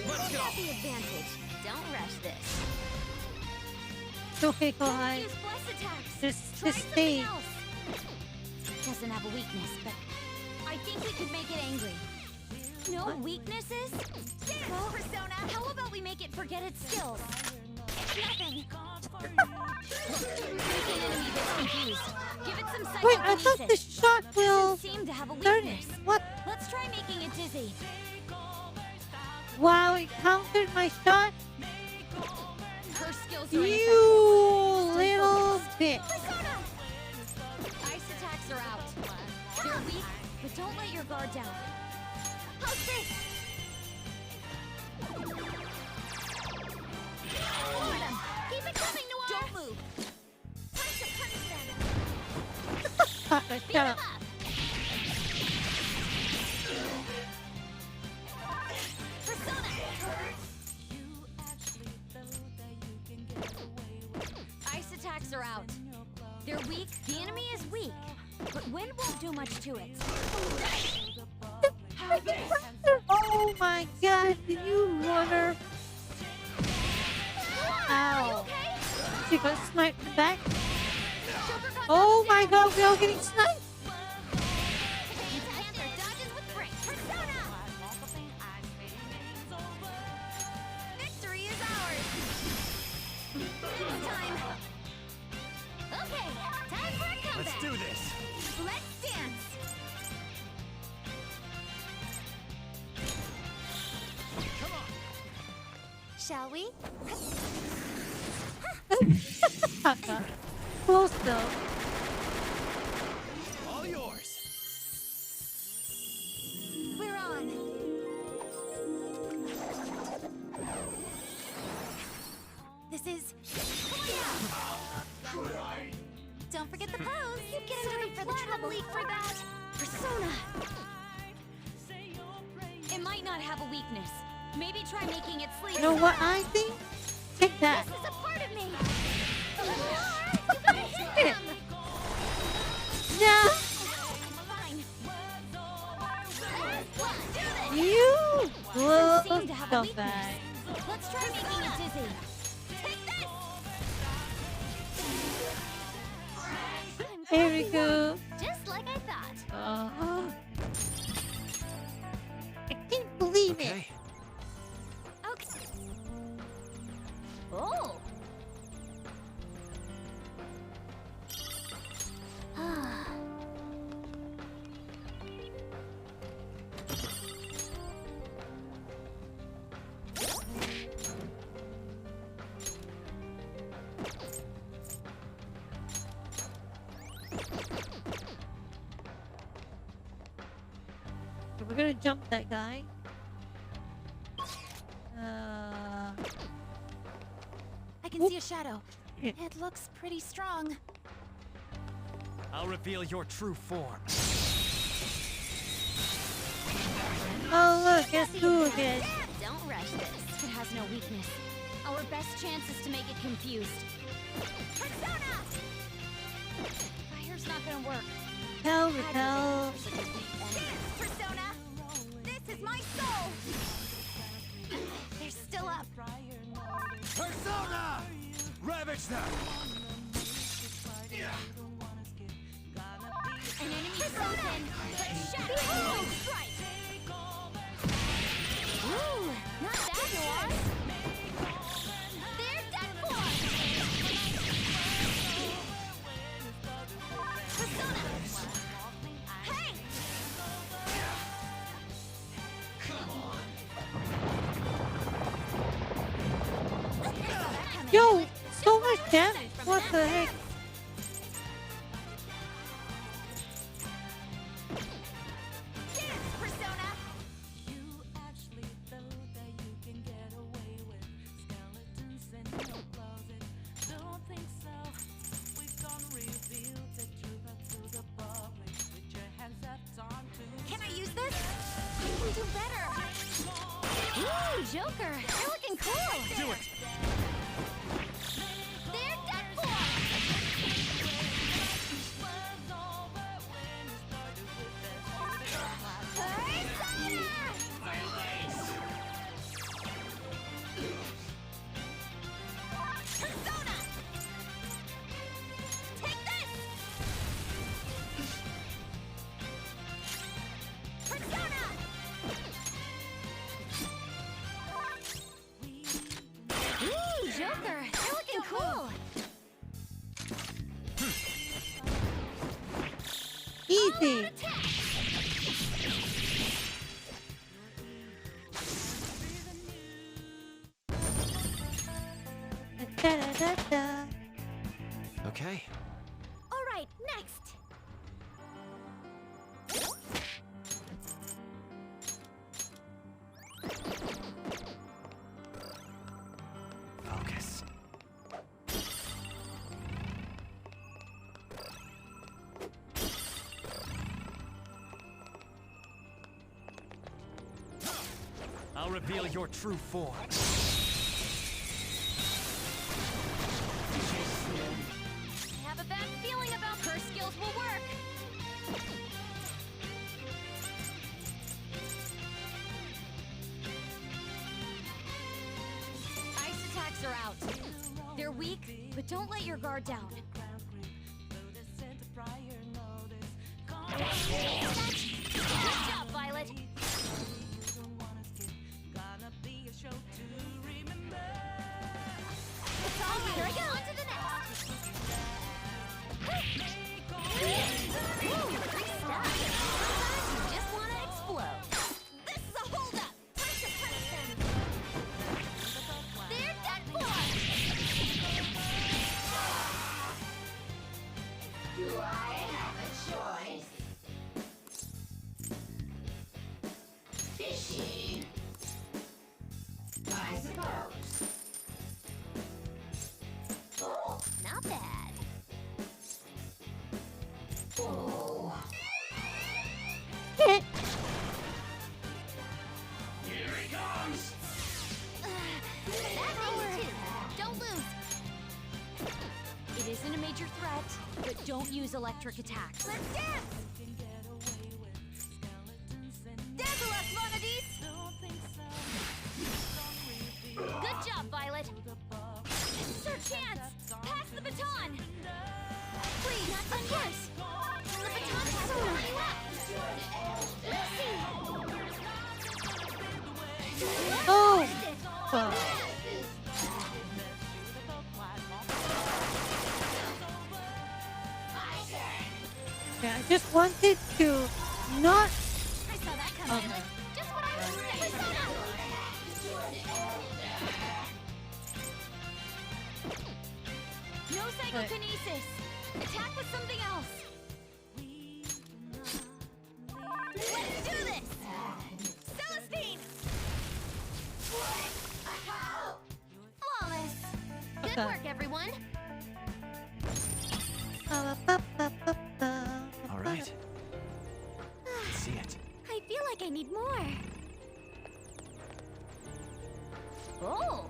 [SPEAKER 5] Let's go.
[SPEAKER 3] Get the advantage. Don't rush this.
[SPEAKER 2] It's okay, go high.
[SPEAKER 3] Use bless attacks.
[SPEAKER 2] Just
[SPEAKER 3] Try
[SPEAKER 2] stay.
[SPEAKER 3] something else. Doesn't have a weakness, but I think we could make it angry. No
[SPEAKER 2] What?
[SPEAKER 3] weaknesses? Well, Persona, how about we make it forget its skills? It's nothing. Make an enemy that's confused. Give it some
[SPEAKER 2] Wait, I thought the
[SPEAKER 3] psychokinesis.
[SPEAKER 2] shot will
[SPEAKER 3] Doesn't seem to have a
[SPEAKER 2] turn it.
[SPEAKER 3] weakness.
[SPEAKER 2] What?
[SPEAKER 3] Let's try making it dizzy.
[SPEAKER 2] Wow, it countered my shot?
[SPEAKER 3] Her skills are
[SPEAKER 2] You
[SPEAKER 3] ineffective.
[SPEAKER 2] little bitch.
[SPEAKER 3] Persona! Ice attacks are out. They're weak, but don't let your guard down. How's this? Lord, keep it coming, Noir! Don't move. Time to punish them.
[SPEAKER 2] Fucker,
[SPEAKER 3] Beat
[SPEAKER 2] shut
[SPEAKER 3] them
[SPEAKER 2] up.
[SPEAKER 3] up. Persona! Ice attacks are out. They're weak. The enemy is weak, but wind won't do much to it.
[SPEAKER 2] Oh my god, did you wonder?
[SPEAKER 3] Are you
[SPEAKER 2] Ow.
[SPEAKER 3] okay?
[SPEAKER 2] She got sniped back.
[SPEAKER 3] Joker
[SPEAKER 2] Oh my god, we're all getting sniped.
[SPEAKER 3] Panther dodges with brains. Persona! Victory is ours! It's time! Okay, time for a comeback!
[SPEAKER 5] Let's do this.
[SPEAKER 3] Let's dance!
[SPEAKER 5] Come on.
[SPEAKER 3] Shall we?
[SPEAKER 2] Close though.
[SPEAKER 5] All yours.
[SPEAKER 3] We're on! This is... Come on now! Don't forget the pose! You get sorry for the trouble for that! Persona!
[SPEAKER 7] It might not have a weakness. Maybe try making it sleep.
[SPEAKER 2] You know what I think? Take that.
[SPEAKER 3] This is a part of me! You gotta hit him!
[SPEAKER 2] Yeah.
[SPEAKER 3] Fine. Let's do this!
[SPEAKER 2] You
[SPEAKER 7] Doesn't seem
[SPEAKER 2] little
[SPEAKER 7] to have a weakness.
[SPEAKER 2] scumbag.
[SPEAKER 7] Let's try making it dizzy.
[SPEAKER 3] Take this!
[SPEAKER 2] Here we go.
[SPEAKER 3] Just like I thought.
[SPEAKER 2] I can't believe it.
[SPEAKER 5] Okay.
[SPEAKER 3] Okay. Oh.
[SPEAKER 2] So we're gonna jump that guy.
[SPEAKER 3] I can see a shadow.
[SPEAKER 2] Yeah.
[SPEAKER 3] It looks pretty strong.
[SPEAKER 5] I'll reveal your true form.
[SPEAKER 2] Oh look, guess who again?
[SPEAKER 3] Don't rush this.
[SPEAKER 7] It has no weakness. Our best chance is to make it confused.
[SPEAKER 3] Persona!
[SPEAKER 7] Fire's not gonna work.
[SPEAKER 2] Repel.
[SPEAKER 3] Persona! This is my soul! They're still up.
[SPEAKER 5] Persona! Ravage them!
[SPEAKER 3] An enemy frozen! Behold! Strike! Ooh, not that noise! They're done for! Persona! Hey!
[SPEAKER 2] Yo, so much damage. What the heck?
[SPEAKER 3] Dance, Persona! Can I use this? I can do better. Ooh, Joker, you're looking cool.
[SPEAKER 5] Do it!
[SPEAKER 3] They're done for. Persona! Take this! Persona! Ooh, Joker, you're looking cool.
[SPEAKER 2] Easy.
[SPEAKER 3] Attack!
[SPEAKER 2] Da, da, da, da.
[SPEAKER 5] Okay.
[SPEAKER 3] All right, next.
[SPEAKER 5] Focus. I'll reveal your true form.
[SPEAKER 3] I have a bad feeling about her skills will work.
[SPEAKER 7] Ice attacks are out. They're weak, but don't let your guard down.
[SPEAKER 3] Good job, Violet. It's all here I go. On to the next. Ooh, great stuff. Sometimes you just want to explode. This is a holdup. Time to punish them. They're done for.
[SPEAKER 8] Do I have a choice? Fishy. I suppose. Oh.
[SPEAKER 3] Not bad.
[SPEAKER 8] Oh.
[SPEAKER 2] Heh.
[SPEAKER 6] Here he comes!
[SPEAKER 3] That means two. Don't lose. It isn't a major threat, but don't use electric attacks. Let's dance! Dazzle us, Vanadis! Good job, Violet. This is our chance. Pass the baton. Please, of course. The baton has already left. Lucy!
[SPEAKER 2] Oh! Fuck. Yeah, I just wanted to not.
[SPEAKER 3] I saw that coming.
[SPEAKER 2] Okay.
[SPEAKER 3] Just what I was saying. No psychokinesis. Attack with something else. Let's do this. Celestine. Flawless. Good
[SPEAKER 2] Okay.
[SPEAKER 3] work, everyone.
[SPEAKER 5] All right. Let's see it.
[SPEAKER 3] I feel like I need more. Oh.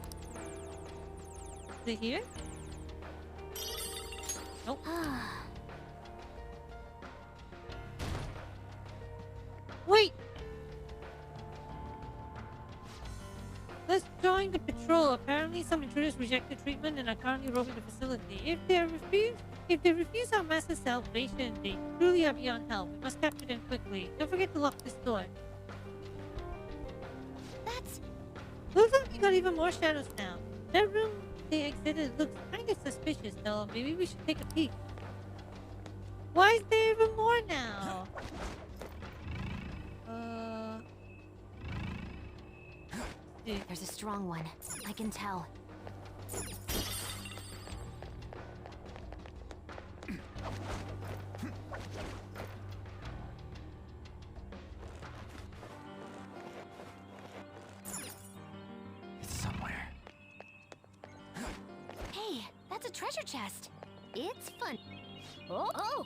[SPEAKER 2] Is it here? Nope. Wait! Let's join the patrol. Apparently some intruders rejected treatment and are currently roaming the facility. If they refuse our master's salvation, they truly are beyond help. We must capture them quickly. Don't forget to lock this door.
[SPEAKER 3] That's
[SPEAKER 2] Looks like we got even more shadows now. That room they exited looks kind of suspicious, though. Maybe we should take a peek. Why is there even more now? See.
[SPEAKER 3] There's a strong one. I can tell.
[SPEAKER 5] It's somewhere.
[SPEAKER 3] Hey, that's a treasure chest. It's fun. Oh!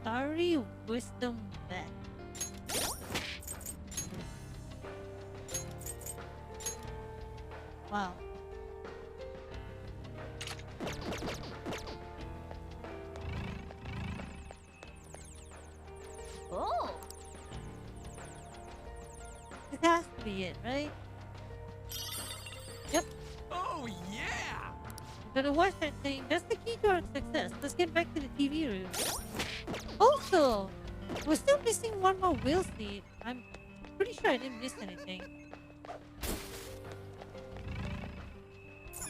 [SPEAKER 2] Sorry, wisdom vet. Wow.
[SPEAKER 3] Oh!
[SPEAKER 2] This has to be it, right? Yep.
[SPEAKER 5] Oh, yeah!
[SPEAKER 2] Gotta watch that thing. That's the key to our success. Let's get back to the TV room. Also, we're still missing one more wheel seat. I'm pretty sure I didn't miss anything.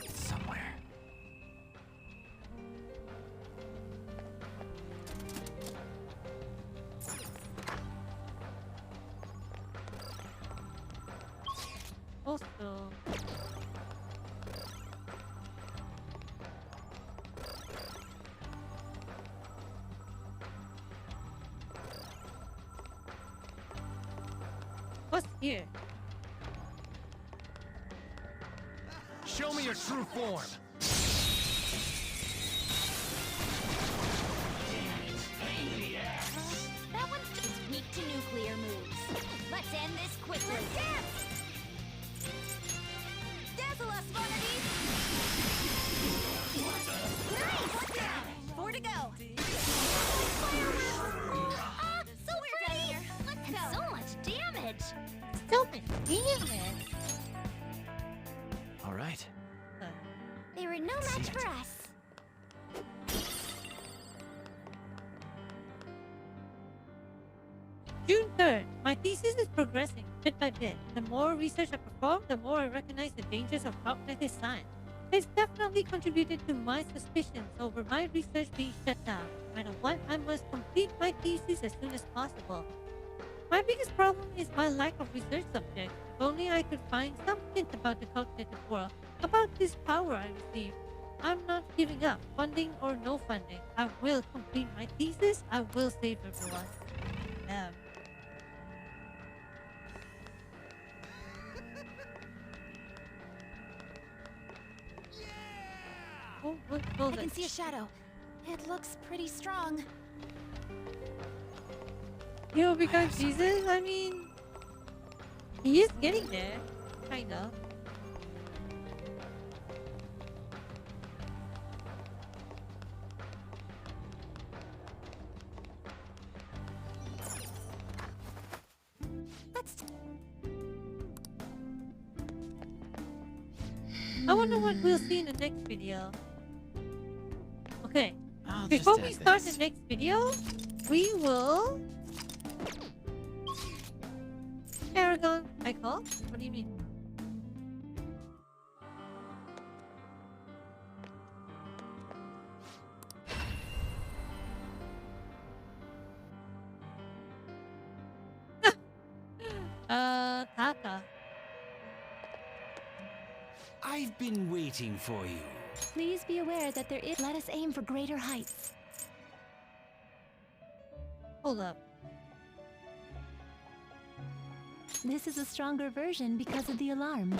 [SPEAKER 5] It's somewhere.
[SPEAKER 2] Also, what's here?
[SPEAKER 5] Show me your true form.
[SPEAKER 3] That one's just weak to nuclear moves. Let's end this quickly. Let's dance! Dazzle us, Vanadis! Nice! 4 to go. So pretty! Let's go. So much damage.
[SPEAKER 2] So much damage.
[SPEAKER 5] All right.
[SPEAKER 3] They were no match for us.
[SPEAKER 2] June 3rd. My thesis is progressing bit by bit. The more research I perform, the more I recognize the dangers of cognitive science. It's definitely contributed to my suspicions over my research being shut down. No matter what, I must complete my thesis as soon as possible. My biggest problem is my lack of research subjects. If only I could find some hint about the cognitive world, about this power I receive. I'm not giving up, funding or no funding. I will complete my thesis. I will save everyone. Damn. Oh, what
[SPEAKER 3] I
[SPEAKER 2] was
[SPEAKER 3] can
[SPEAKER 2] it?
[SPEAKER 3] see a shadow. It looks pretty strong.
[SPEAKER 2] You know, because Jesus, I mean, he is getting there, kind of. I wonder what we'll see in the next video. Okay,
[SPEAKER 5] I'll just
[SPEAKER 2] before we
[SPEAKER 5] add
[SPEAKER 2] start
[SPEAKER 5] this.
[SPEAKER 2] the next video, we will... Aragon, I call? What do you mean? Taka.
[SPEAKER 6] I've been waiting for you.
[SPEAKER 3] Please be aware that there is. Let us aim for greater heights.
[SPEAKER 2] Hold up.
[SPEAKER 3] This is a stronger version because of the alarm.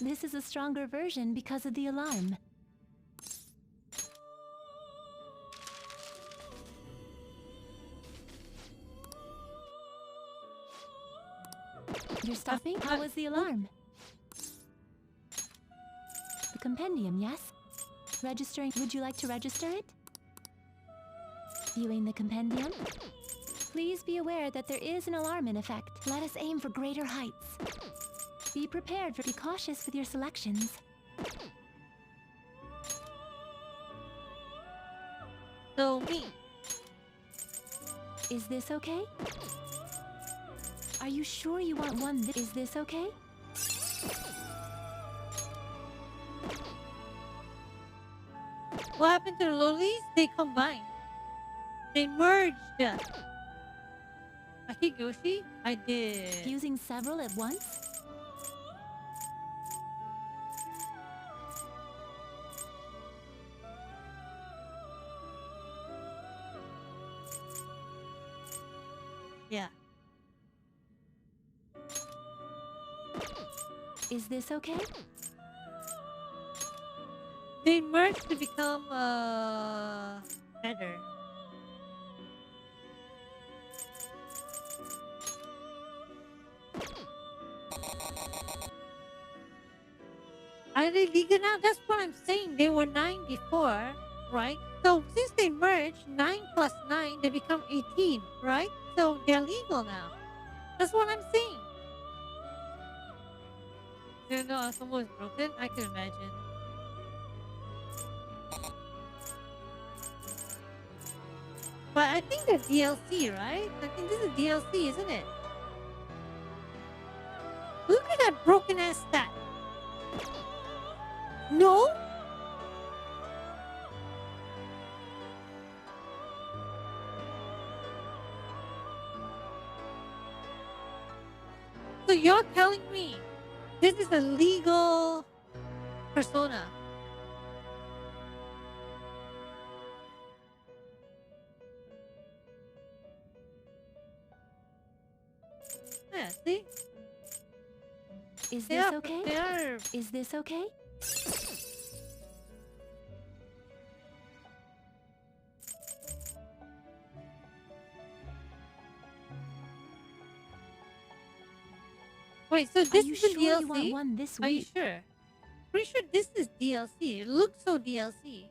[SPEAKER 3] This is a stronger version because of the alarm. You're stopping? How was the alarm? The compendium, yes? Registering. Would you like to register it? Viewing the compendium? Please be aware that there is an alarm in effect. Let us aim for greater heights. Be prepared for. Be cautious with your selections.
[SPEAKER 2] So, me.
[SPEAKER 3] Is this okay? Are you sure you want one? Is this okay?
[SPEAKER 2] What happened to the lollies? They combined. They merged. Akigoshi? I did.
[SPEAKER 3] Using several at once?
[SPEAKER 2] Yeah.
[SPEAKER 3] Is this okay?
[SPEAKER 2] They merged to become better. Are they legal now? That's what I'm saying. They were 9 before, right? So since they merged, 9 plus 9, they become 18, right? So they're legal now. That's what I'm saying. You know, Asumo is broken? I can imagine. But I think they're DLC, right? I think this is DLC, isn't it? Look at that broken ass stat. No? So you're telling me this is a legal persona? Yeah, see?
[SPEAKER 3] Is
[SPEAKER 2] They
[SPEAKER 3] this
[SPEAKER 2] are,
[SPEAKER 3] okay?
[SPEAKER 2] they are...
[SPEAKER 3] Is this okay?
[SPEAKER 2] Wait, so
[SPEAKER 3] Are
[SPEAKER 2] this
[SPEAKER 3] you
[SPEAKER 2] is a
[SPEAKER 3] sure
[SPEAKER 2] DLC?
[SPEAKER 3] you want one this
[SPEAKER 2] Are you
[SPEAKER 3] week?
[SPEAKER 2] sure? Pretty sure this is DLC. It looks so DLC.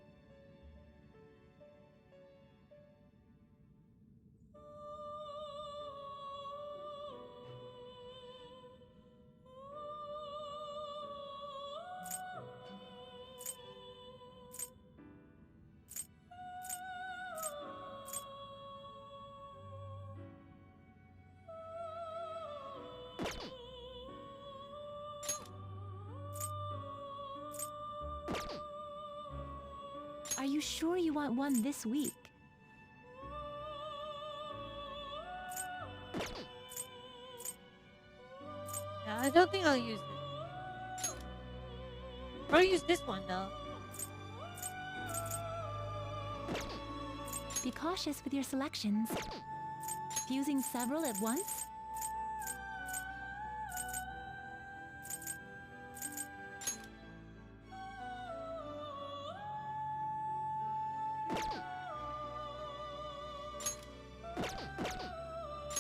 [SPEAKER 7] sure you want one this week?
[SPEAKER 2] Yeah, I don't think I'll use it. Or use this one though.
[SPEAKER 7] Be cautious with your selections. Fusing several at once?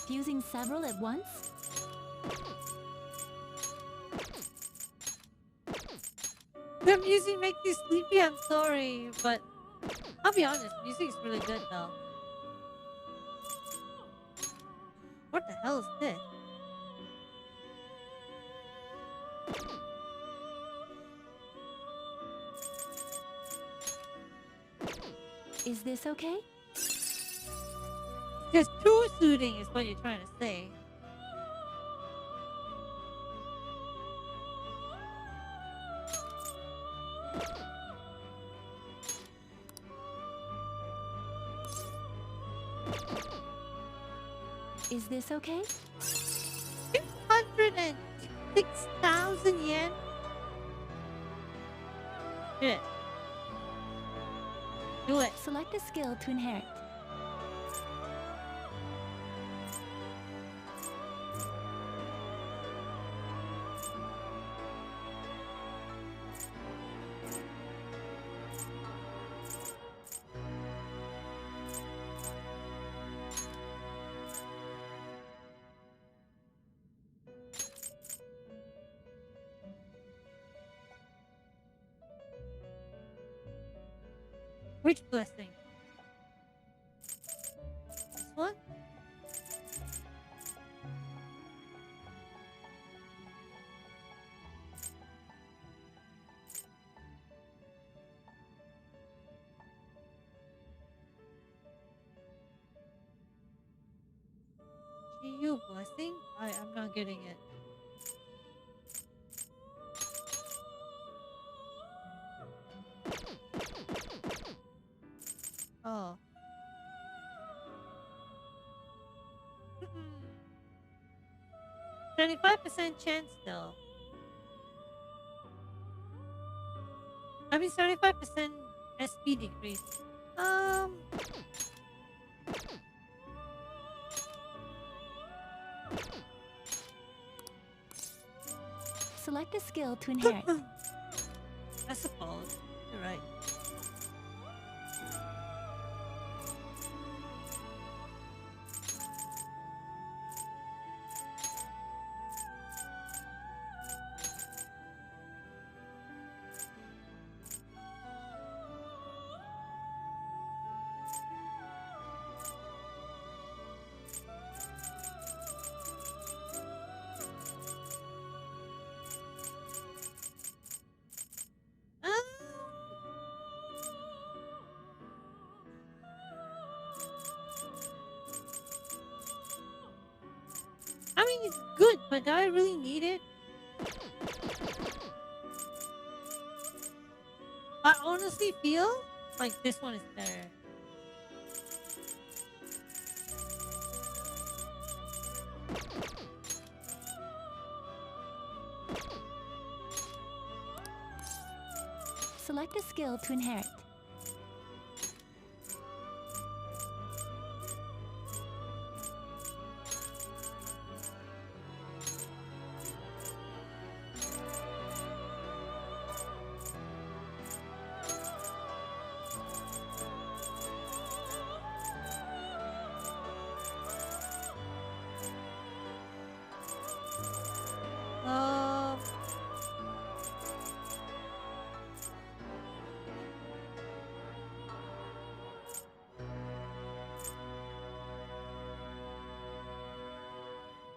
[SPEAKER 7] Fusing several at once?
[SPEAKER 2] The music makes you sleepy, I'm sorry, but I'll be honest, music is really good though. What the hell is this?
[SPEAKER 7] Is this okay?
[SPEAKER 2] Just too soothing is what you're trying to say.
[SPEAKER 7] Is this okay?
[SPEAKER 2] 206,000 yen? Shit. Do it.
[SPEAKER 7] Select a skill to inherit.
[SPEAKER 2] Which blessing? This one? GU blessing? I'm not getting it. Oh. 75% chance though. I mean 75% SP decrease.
[SPEAKER 7] Select a skill to inherit.
[SPEAKER 2] I suppose. You're right. I mean, it's good, but do I really need it? I honestly feel like this one is better.
[SPEAKER 7] Select a skill to inherit.
[SPEAKER 2] Um,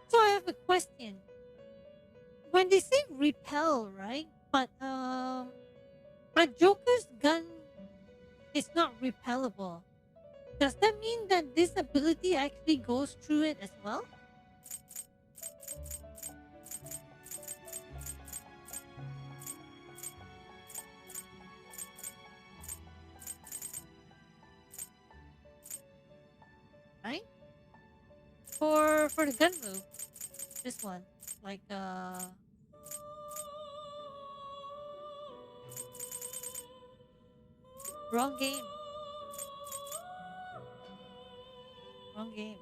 [SPEAKER 2] So I have a question. When they say repel, right? But a Joker's gun is not repellable. Does that mean that this ability actually goes through it as well? for the gun move. This one. Like wrong game. Wrong game.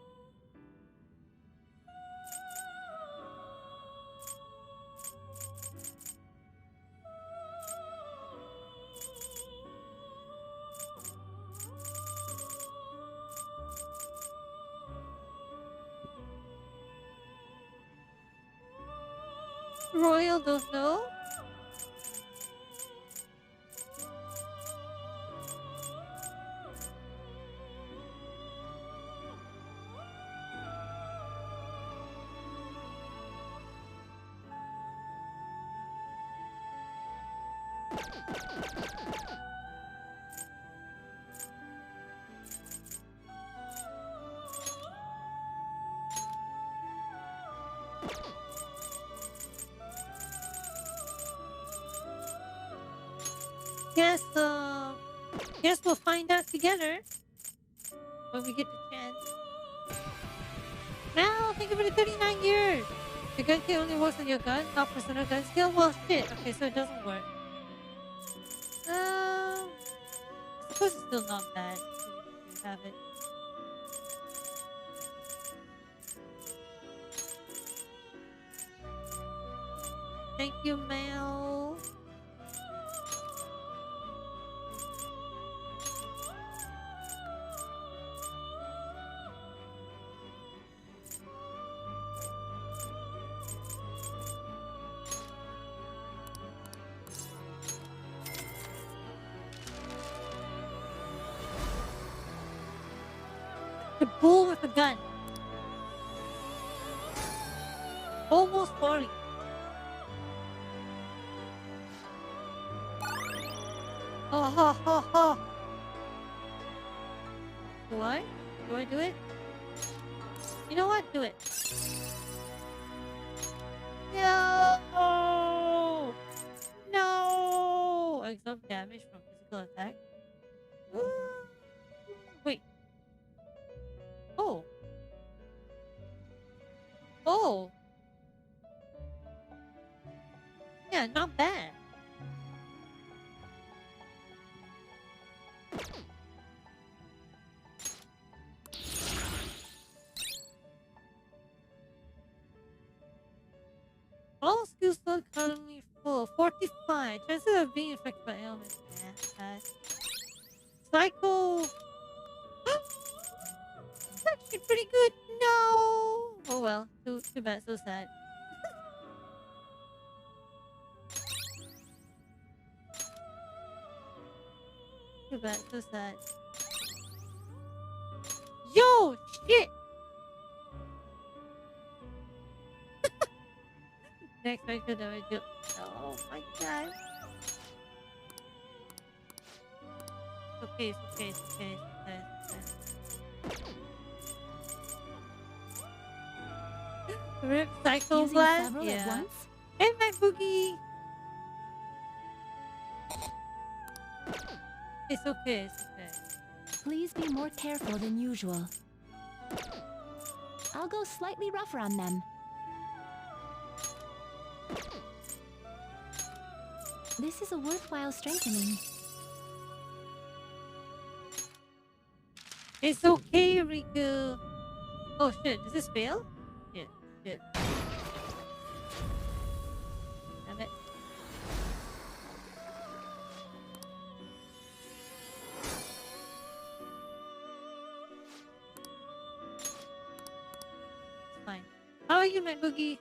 [SPEAKER 2] Royal don't know. Guess we'll find out together when we get the chance. Now, thank you for the 39 years. The gun kit only works on your gun, not personal gun skill. Well, shit. Okay, so it doesn't work. I suppose it's still not bad to have it. Thank you, Mel. The bull with a gun. Almost 40. Oh, ha, ha, ha. Do I? Do I do it? You know what? Do it. No! No! Absorb damage from physical attack. Wait. Oh. Oh. Yeah, not bad. All skill slots currently full. 45. Chances of being affected by ailments. Yeah, Psycho. It's actually pretty good. No. Oh well. Too bad. So sad. Too bad. So sad. Yo, shit. Next factor that I do. Oh my god. It's okay. Rip Cycle
[SPEAKER 7] Using
[SPEAKER 2] Blast?
[SPEAKER 7] several
[SPEAKER 2] Yeah.
[SPEAKER 7] at once?
[SPEAKER 2] And my boogie! It's okay.
[SPEAKER 7] Please be more careful than usual. I'll go slightly rougher on them. This is a worthwhile strengthening.
[SPEAKER 2] It's okay, Riku. Oh shit, does this fail? Shit. Damn it. It's fine. How are you, my boogie?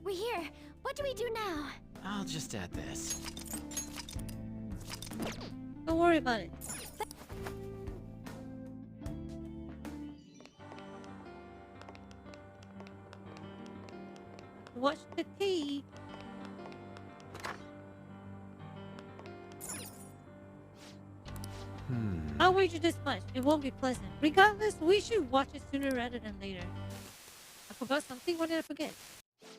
[SPEAKER 3] We're here. What do we do now?
[SPEAKER 5] I'll just add this.
[SPEAKER 2] Don't worry about it. Watch the tea. I'll wager this much. It won't be pleasant. Regardless, we should watch it sooner rather than later. I forgot something. What did I forget?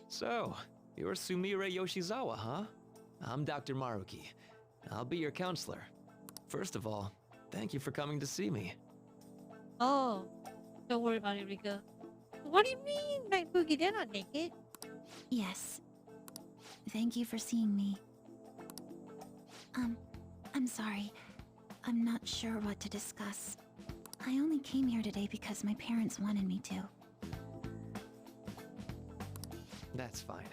[SPEAKER 9] So, you're Sumire Yoshizawa, huh? I'm Dr. Maruki.
[SPEAKER 5] I'll be your counselor. First of all, thank you for coming to see me.
[SPEAKER 2] Oh, don't worry about it, Rika. What do you mean, Night Boogie? They're not naked.
[SPEAKER 7] Yes. Thank you for seeing me. I'm sorry. I'm not sure what to discuss. I only came here today because my parents wanted me to.
[SPEAKER 5] That's fine.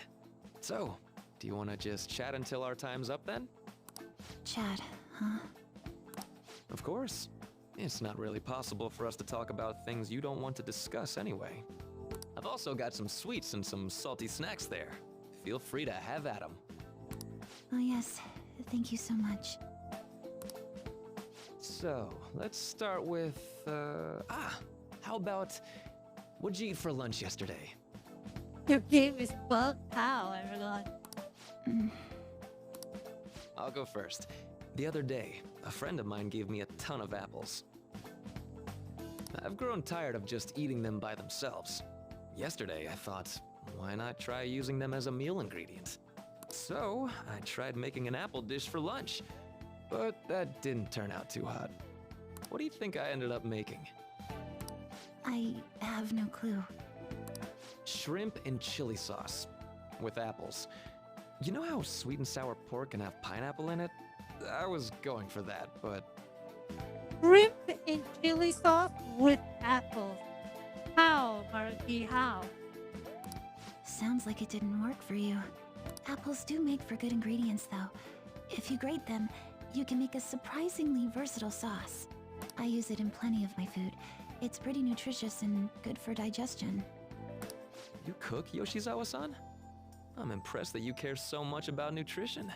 [SPEAKER 5] So, do you want to just chat until our time's up then?
[SPEAKER 7] Chad, huh?
[SPEAKER 5] Of course. It's not really possible for us to talk about things you don't want to discuss anyway. I've also got some sweets and some salty snacks there. Feel free to have at them.
[SPEAKER 7] Oh yes, thank you so much.
[SPEAKER 5] So, let's start with, how about, what'd you eat for lunch yesterday?
[SPEAKER 2] Your game is bugged out, I forgot.
[SPEAKER 5] I'll go first. The other day, a friend of mine gave me a ton of apples. I've grown tired of just eating them by themselves. Yesterday, I thought, why not try using them as a meal ingredient? So, I tried making an apple dish for lunch, but that didn't turn out too hot. What do you think I ended up making?
[SPEAKER 7] I have no clue.
[SPEAKER 5] Shrimp and chili sauce with apples. You know how sweet and sour pork can have pineapple in it? I was going for that, but
[SPEAKER 2] Shrimp and chili sauce with apples. How, Maruki? How?
[SPEAKER 7] Sounds like it didn't work for you. Apples do make for good ingredients, though. If you grate them, you can make a surprisingly versatile sauce. I use it in plenty of my food. It's pretty nutritious and good for digestion.
[SPEAKER 5] you cook, Yoshizawa-san? I'm impressed that you care so much about nutrition.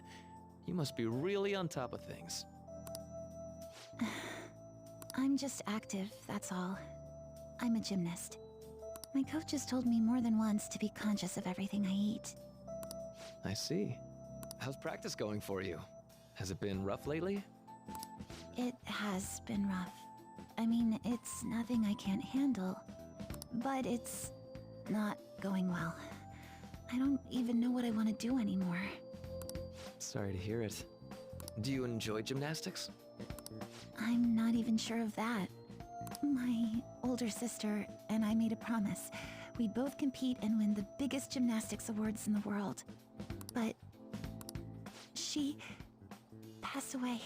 [SPEAKER 5] You must be really on top of things.
[SPEAKER 7] I'm just active, that's all. I'm a gymnast. My coach has told me more than once to be conscious of everything I eat.
[SPEAKER 5] I see. How's practice going for you? Has it been rough lately?
[SPEAKER 7] It has been rough. I mean, it's nothing I can't handle. But it's not going well. I don't even know what I want to do anymore.
[SPEAKER 5] Sorry to hear it. Do you enjoy gymnastics?
[SPEAKER 7] I'm not even sure of that. My older sister and I made a promise. We'd both compete and win the biggest gymnastics awards in the world. But she passed away.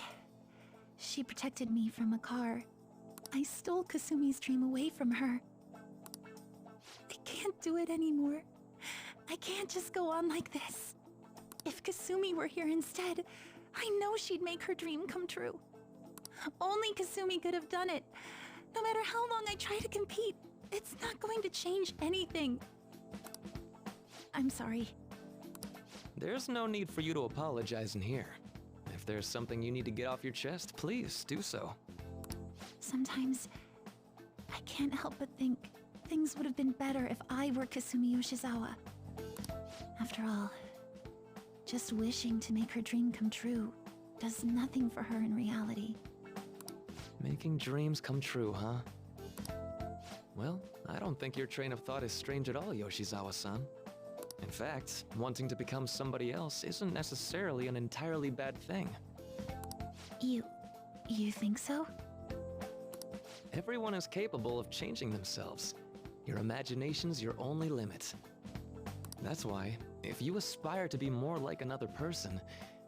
[SPEAKER 7] She protected me from a car. I stole Kasumi's dream away from her. I can't do it anymore. I can't just go on like this. If Kasumi were here instead, I know she'd make her dream come true. Only Kasumi could have done it. No matter how long I try to compete, it's not going to change anything. I'm sorry.
[SPEAKER 5] There's no need for you to apologize in here. If there's something you need to get off your chest, please do so.
[SPEAKER 7] Sometimes I can't help but think things would have been better if I were Kasumi Yoshizawa. After all, just wishing to make her dream come true does nothing for her in reality.
[SPEAKER 5] Making dreams come true, huh? Well, I don't think your train of thought is strange at all, Yoshizawa-san. In fact, wanting to become somebody else isn't necessarily an entirely bad thing.
[SPEAKER 7] You think so?
[SPEAKER 5] Everyone is capable of changing themselves. Your imagination's your only limit. That's why, if you aspire to be more like another person,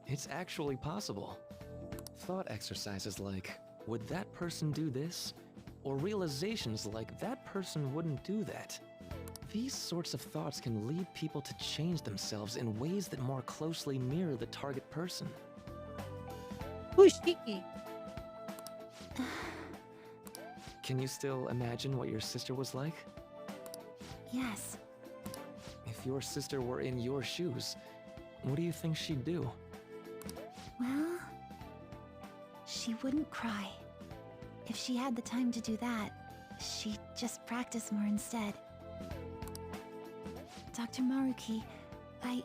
[SPEAKER 5] it's actually possible. Thought exercises like, would that person do this? Or realizations like, that person wouldn't do that. These sorts of thoughts can lead people to change themselves in ways that more closely mirror the target person.
[SPEAKER 2] Who's Kiki?
[SPEAKER 5] Can you still imagine what your sister was like?
[SPEAKER 7] Yes.
[SPEAKER 5] If your sister were in your shoes, what do you think she'd do?
[SPEAKER 7] Well, she wouldn't cry. If she had the time to do that, she'd just practice more instead. Dr. Maruki, I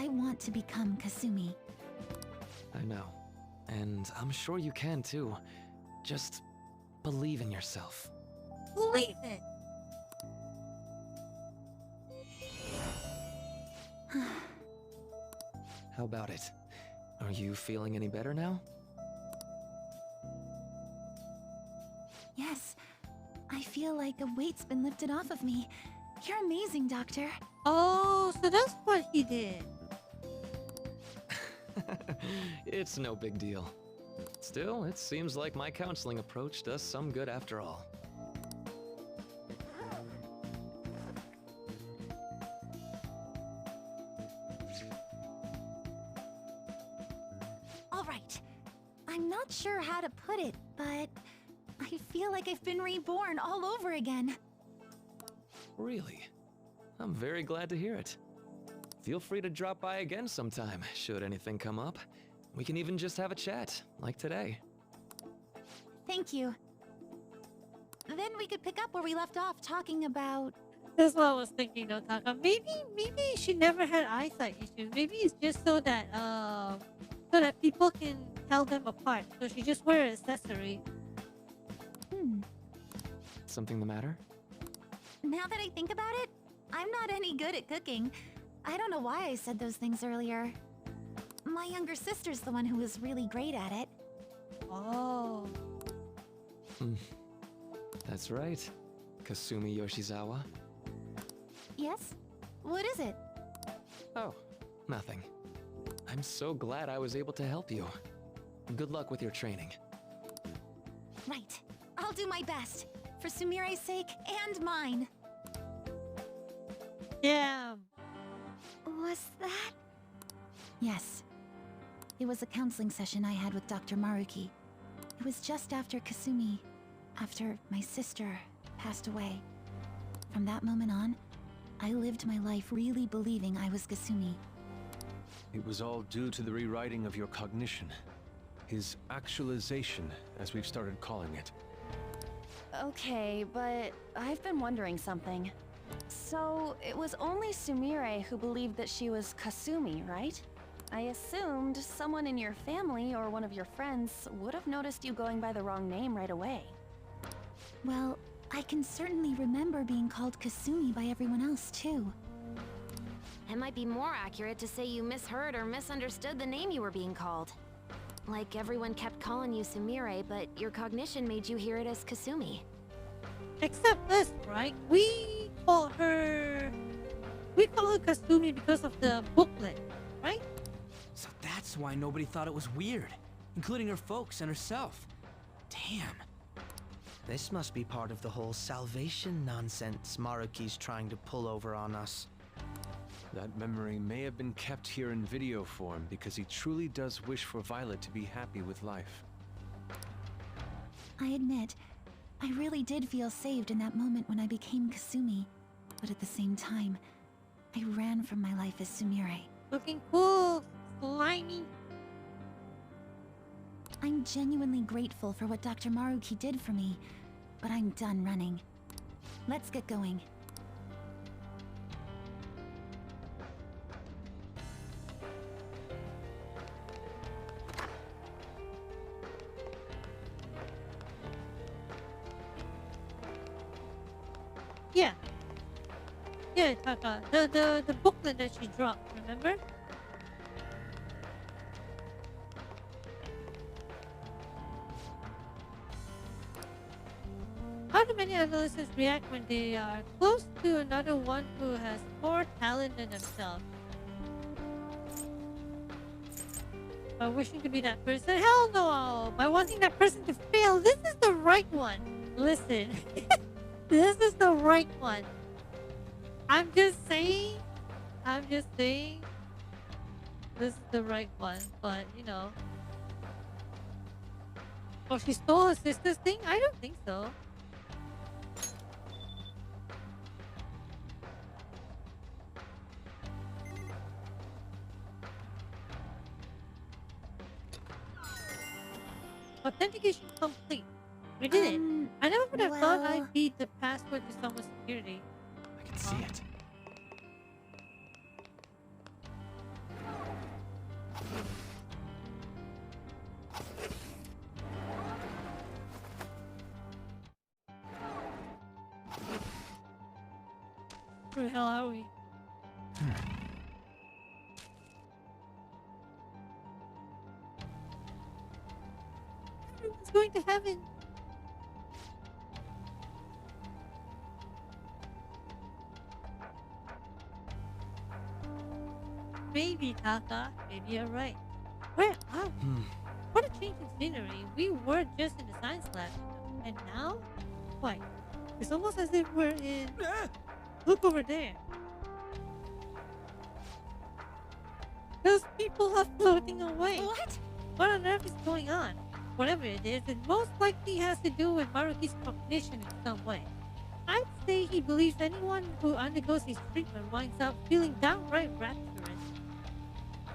[SPEAKER 7] want to become Kasumi.
[SPEAKER 5] I know. And I'm sure you can too. Just believe in yourself.
[SPEAKER 2] Believe it.
[SPEAKER 5] How about it? Are you feeling any better now?
[SPEAKER 7] Yes. I feel like a weight's been lifted off of me. You're amazing, Doctor.
[SPEAKER 2] Oh, so that's what he did.
[SPEAKER 5] It's no big deal. Still, it seems like my counseling approach does some good after all.
[SPEAKER 7] All right. I'm not sure how to put it, but I feel like I've been reborn all over again.
[SPEAKER 5] Really? I'm very glad to hear it. Feel free to drop by again sometime, should anything come up. We can even just have a chat, like today.
[SPEAKER 7] Thank you. Then we could pick up where we left off talking about...
[SPEAKER 2] That's what I was thinking, though, Taka. Maybe she never had eyesight issues. Maybe it's just so that people can tell them apart. So she just wear an accessory.
[SPEAKER 5] Something the matter?
[SPEAKER 7] Now that I think about it, I'm not any good at cooking. I don't know why I said those things earlier. My younger sister's the one who was really great at it.
[SPEAKER 2] Oh.
[SPEAKER 5] That's right. Kasumi Yoshizawa.
[SPEAKER 7] Yes? What is it?
[SPEAKER 5] Oh, nothing. I'm so glad I was able to help you. Good luck with your training.
[SPEAKER 7] Right. I'll do my best. For Sumire's sake and mine.
[SPEAKER 2] Damn.
[SPEAKER 7] Was that? Yes. It was a counseling session I had with Dr. Maruki. It was just after after my sister passed away. From that moment on, I lived my life really believing I was Kasumi.
[SPEAKER 9] It was all due to the rewriting of your cognition. His actualization, as we've started calling it.
[SPEAKER 10] Okay, but I've been wondering something. So, it was only Sumire who believed that she was Kasumi, right? I assumed someone in your family or one of your friends would have noticed you going by the wrong name right away.
[SPEAKER 7] Well, I can certainly remember being called Kasumi by everyone else, too.
[SPEAKER 3] It might be more accurate to say you misheard or misunderstood the name you were being called. Like everyone kept calling you Sumire, but your cognition made you hear it as Kasumi.
[SPEAKER 2] Except this, right? We call her Kasumi because of the booklet, right?
[SPEAKER 4] So that's why nobody thought it was weird, including her folks and herself. Damn. This must be part of the whole salvation nonsense Maruki's trying to pull over on us.
[SPEAKER 9] That memory may have been kept here in video form because he truly does wish for Violet to be happy with life.
[SPEAKER 7] I admit, I really did feel saved in that moment when I became Kasumi. But at the same time, I ran from my life as Sumire.
[SPEAKER 2] Looking cool, slimy.
[SPEAKER 7] I'm genuinely grateful for what Dr. Maruki did for me, but I'm done running. Let's get going.
[SPEAKER 2] Yeah. Yeah, Taka. The booklet that she dropped, remember? How do many adolescents react when they are close to another one who has more talent than themselves? By wishing to be that person? Hell no! By wanting that person to fail, this is the right one. Listen. This is the right one. I'm just saying. This is the right one, but you know. Oh, she stole her sister's thing? I don't think so. Authentication complete. We did it. I never would have thought
[SPEAKER 7] well-
[SPEAKER 2] I'd beat the password to someone's security.
[SPEAKER 5] I can see it.
[SPEAKER 2] Where the hell are we? everyone's going to heaven. Maybe, Taka. Maybe you're right. Where are we? What a change in scenery. We were just in the science lab. And now? Why? It's almost as if we're in... Look over there. Those people are floating away.
[SPEAKER 10] What?
[SPEAKER 2] What on earth is going on? Whatever it is, it most likely has to do with Maruki's cognition in some way. I'd say he believes anyone who undergoes his treatment winds up feeling downright rapturous.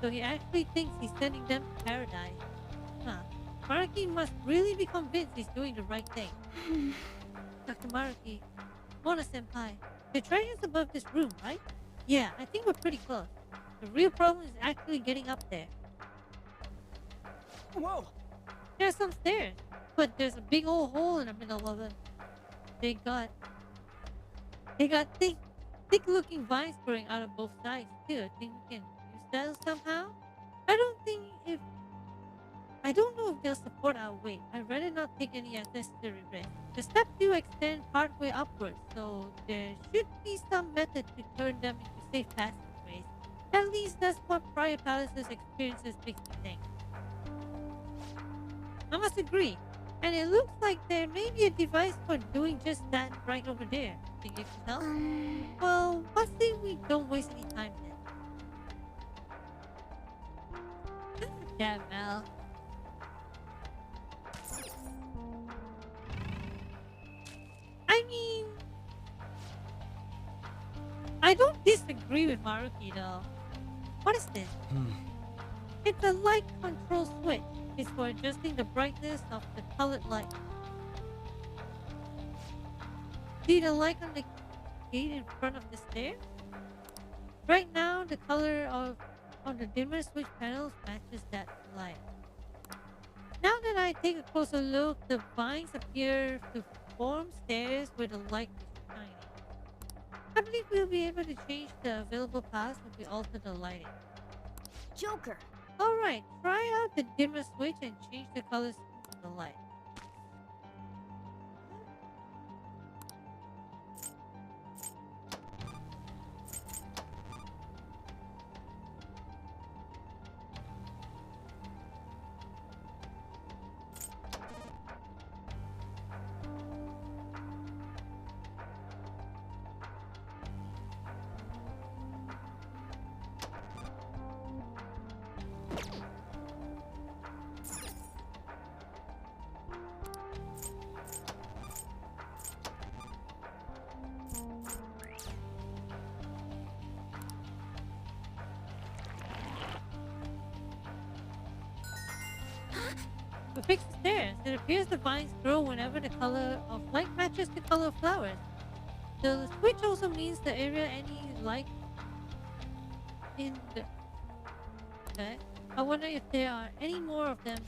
[SPEAKER 2] So he actually thinks he's sending them to paradise. Huh. Maruki must really be convinced he's doing the right thing. Dr. Maruki, Mona-senpai, the treasure's above this room, right? Yeah, I think we're pretty close. The real problem is actually getting up there.
[SPEAKER 4] Whoa!
[SPEAKER 2] There's some stairs, but there's a big old hole in the middle of them. They got thick-looking vines growing out of both sides too. I think we can use that somehow. I don't know if they'll support our weight. I'd rather not take any unnecessary risk. The steps do extend partway upwards, so there should be some method to turn them into safe passageways. At least that's what prior palaces' experiences makes me think. I must agree. And it looks like there may be a device for doing just that right over there. Think it could help? Well, let's say we don't waste any time then. Damn, Mel. I mean... I don't disagree with Maruki though. What is this? It's a light control switch. It's for adjusting the brightness of the colored light. See the light on the gate in front of the stairs? Right now, the color on the dimmer switch panels matches that light. Now that I take a closer look, the vines appear to form stairs where the light is shining. I believe we'll be able to change the available paths if we alter the lighting.
[SPEAKER 10] Joker.
[SPEAKER 2] Alright, try out the dimmer switch and change the colors of the light. To fix the stairs, it appears the vines grow whenever the color of light matches the color of flowers. The switch also means the area any light in the... Okay. I wonder if there are any more of them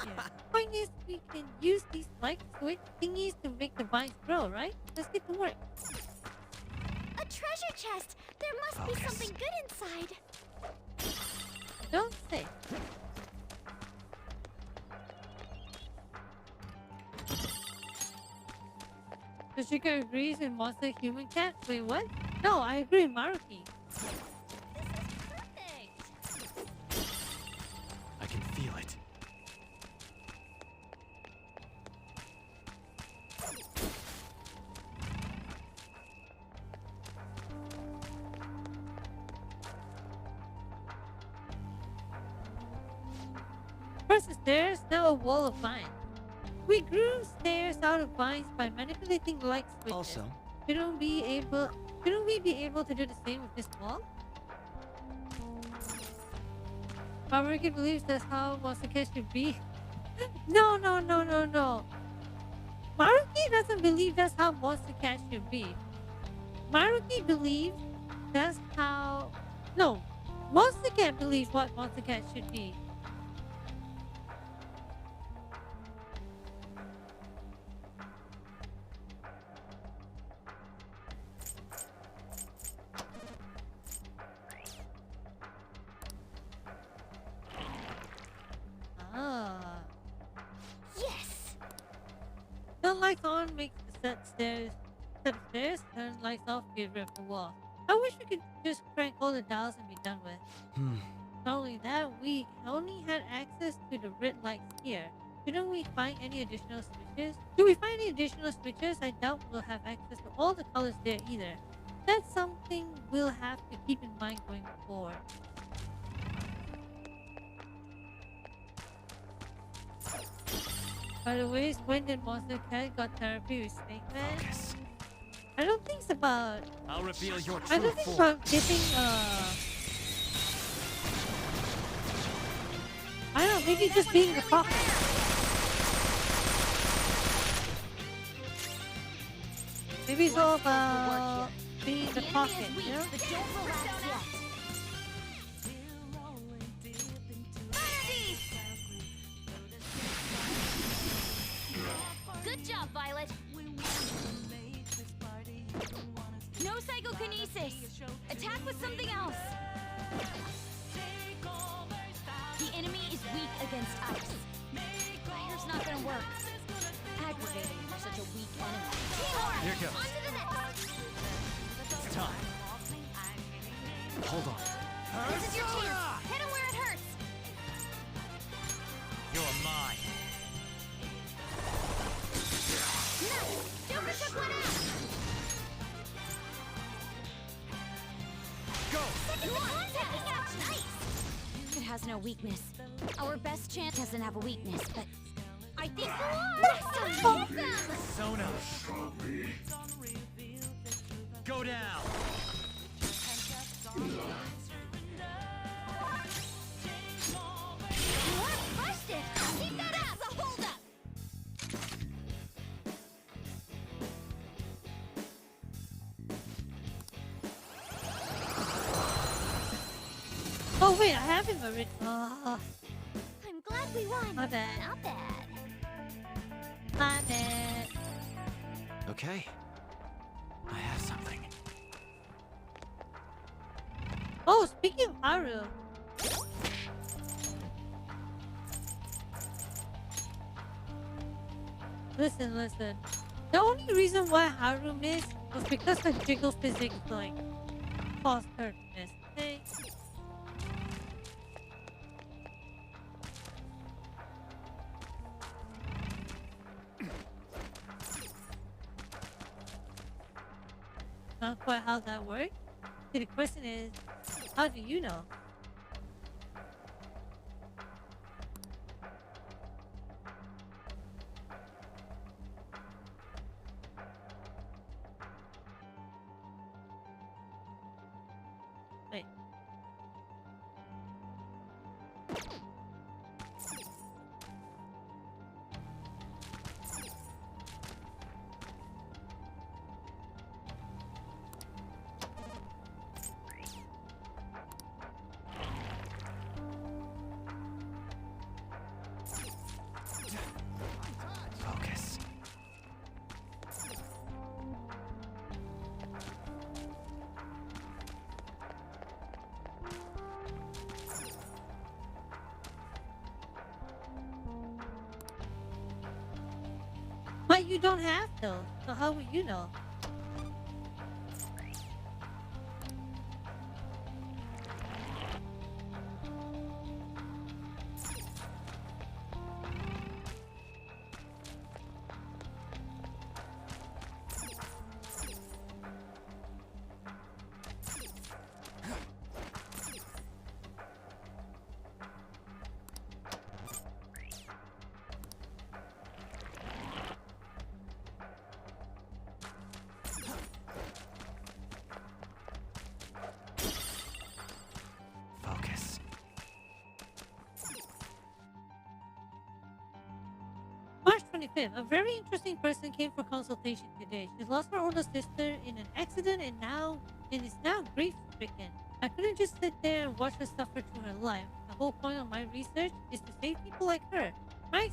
[SPEAKER 2] here. Point is, we can use these light switch thingies to make the vines grow, right? Let's get to work.
[SPEAKER 3] A treasure chest! There must be something good inside.
[SPEAKER 2] Don't say. Toshika agrees with Monster Human Cat. Wait, what? No, I agree with Maruki.
[SPEAKER 3] This is perfect!
[SPEAKER 9] I can feel it.
[SPEAKER 2] First the stairs, now a wall of vines. We grew stairs out of vines by manipulating light switches.
[SPEAKER 4] Also,
[SPEAKER 2] Shouldn't we be able to do the same with this wall? Maruki believes that's how Monster Cat should be. No. Maruki doesn't believe that's how Monster Cat should be. Maruki believes that's how... No, Monster Cat believes what Monster Cat should be.
[SPEAKER 3] Yes!
[SPEAKER 2] Turn lights on makes the set of stairs. Turn lights off gives red for walls. I wish we could just crank all the dials and be done with. Not only that, we only had access to the red lights here. Shouldn't we find any additional switches? Do we find any additional switches? I doubt we'll have access to all the colors there either. That's something we'll have to keep in mind going forward. By the way, when did Monster Cat got therapy with Snake Man? I don't think it's about.
[SPEAKER 1] I'll reveal your
[SPEAKER 2] I
[SPEAKER 1] true
[SPEAKER 2] don't think it's
[SPEAKER 1] form.
[SPEAKER 2] about getting I don't know, maybe just being the pocket. Maybe it's all about being the pocket, you know?
[SPEAKER 3] But don't relax yet. Good job, Violet. No psychokinesis. Attack with something else. The enemy is weak against ice. Fire's not gonna work. Aggravating for such a weak enemy.
[SPEAKER 1] Here goes.
[SPEAKER 3] On to the next.
[SPEAKER 1] It's time.
[SPEAKER 9] Hold on.
[SPEAKER 3] This is your chance. Hit him where it hurts.
[SPEAKER 1] You're mine.
[SPEAKER 3] Nice. Joker took one out.
[SPEAKER 1] Go.
[SPEAKER 3] Second contact. Nice. It has no weakness. Our best chance doesn't have a weakness, but I think next time hit them.
[SPEAKER 1] Sona. Go down.
[SPEAKER 3] You are busted. Keep that up. The hold up.
[SPEAKER 2] Oh wait, I have him already. Oh,
[SPEAKER 3] I'm glad we won.
[SPEAKER 2] my bad.
[SPEAKER 3] Not bad.
[SPEAKER 2] My bad.
[SPEAKER 4] Okay. I have something.
[SPEAKER 2] Oh, speaking of Haru. Listen. The only reason why Haru missed was because her jiggle physics like caused her to miss. Okay? Not quite how that works. See, the question is, how do you know? Wait.
[SPEAKER 4] Focus.
[SPEAKER 2] But you don't have to, so how would you know?
[SPEAKER 4] Focus.
[SPEAKER 2] March 25th, a very interesting person came for consultation today. She lost her older sister in an accident and is now grief-stricken. I couldn't just sit there and watch her suffer through her life. The whole point of my research is to save people like her. My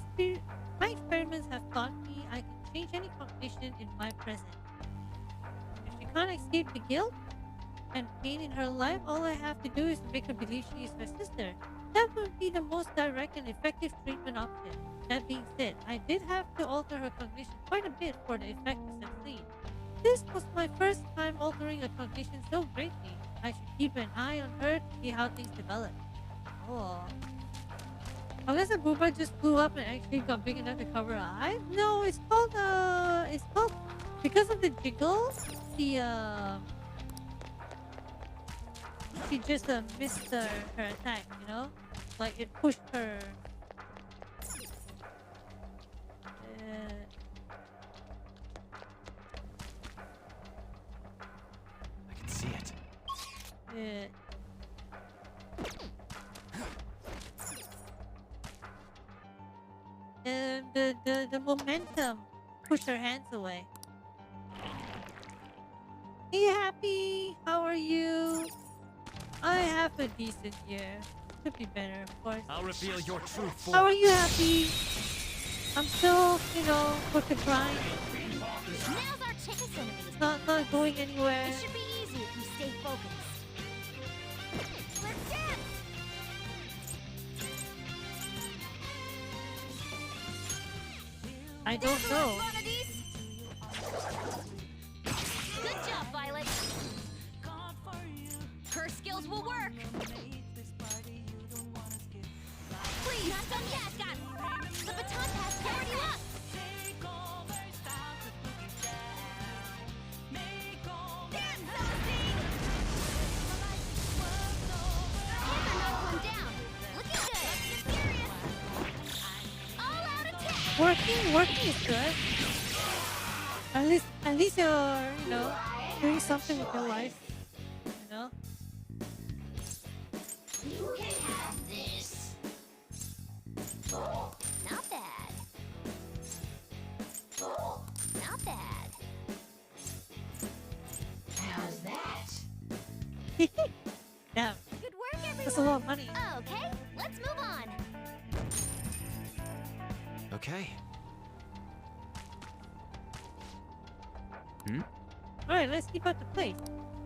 [SPEAKER 2] experiments have taught me I can change any condition in my present. If she can't escape the guilt and pain in her life, all I have to do is to make her believe she is her sister. That would be the most direct and effective treatment option. That That being said, I did have to alter her cognition quite a bit for the effect to succeed. This was my first time altering a cognition so greatly. I should keep an eye on her to see how things develop. Oh. Unless a booba just flew up and actually got big enough to cover her eyes? No, it's called, because of the jiggle, she just missed her attack, you know? Like it pushed her.
[SPEAKER 4] I can see it.
[SPEAKER 2] The momentum pushed her hands away. Hey, Happy, how are you? I have a decent year. Could be better, of course.
[SPEAKER 1] I'll reveal your true form.
[SPEAKER 2] How are you, Happy? I'm still, you know, with the grind.
[SPEAKER 3] Now's our chance.
[SPEAKER 2] It's not going anywhere.
[SPEAKER 3] It should be easy if you stay focused. Let's dance!
[SPEAKER 2] I don't know.
[SPEAKER 3] Good job, Violet. Her skills will work. Please, not done yet. Got it. The baton pass powered you up. Dance, Celestine! Hammer knocked one down. Looking good. Let's get serious. All out attack.
[SPEAKER 2] Working is good. At least you're, you know, doing something with your life. You know?
[SPEAKER 8] You can have this.
[SPEAKER 3] Not bad. Not bad.
[SPEAKER 8] How's that?
[SPEAKER 2] Yeah,
[SPEAKER 3] Good work, everyone.
[SPEAKER 2] that's a lot of money.
[SPEAKER 3] Okay, let's move on.
[SPEAKER 4] Okay.
[SPEAKER 2] Alright, let's keep up the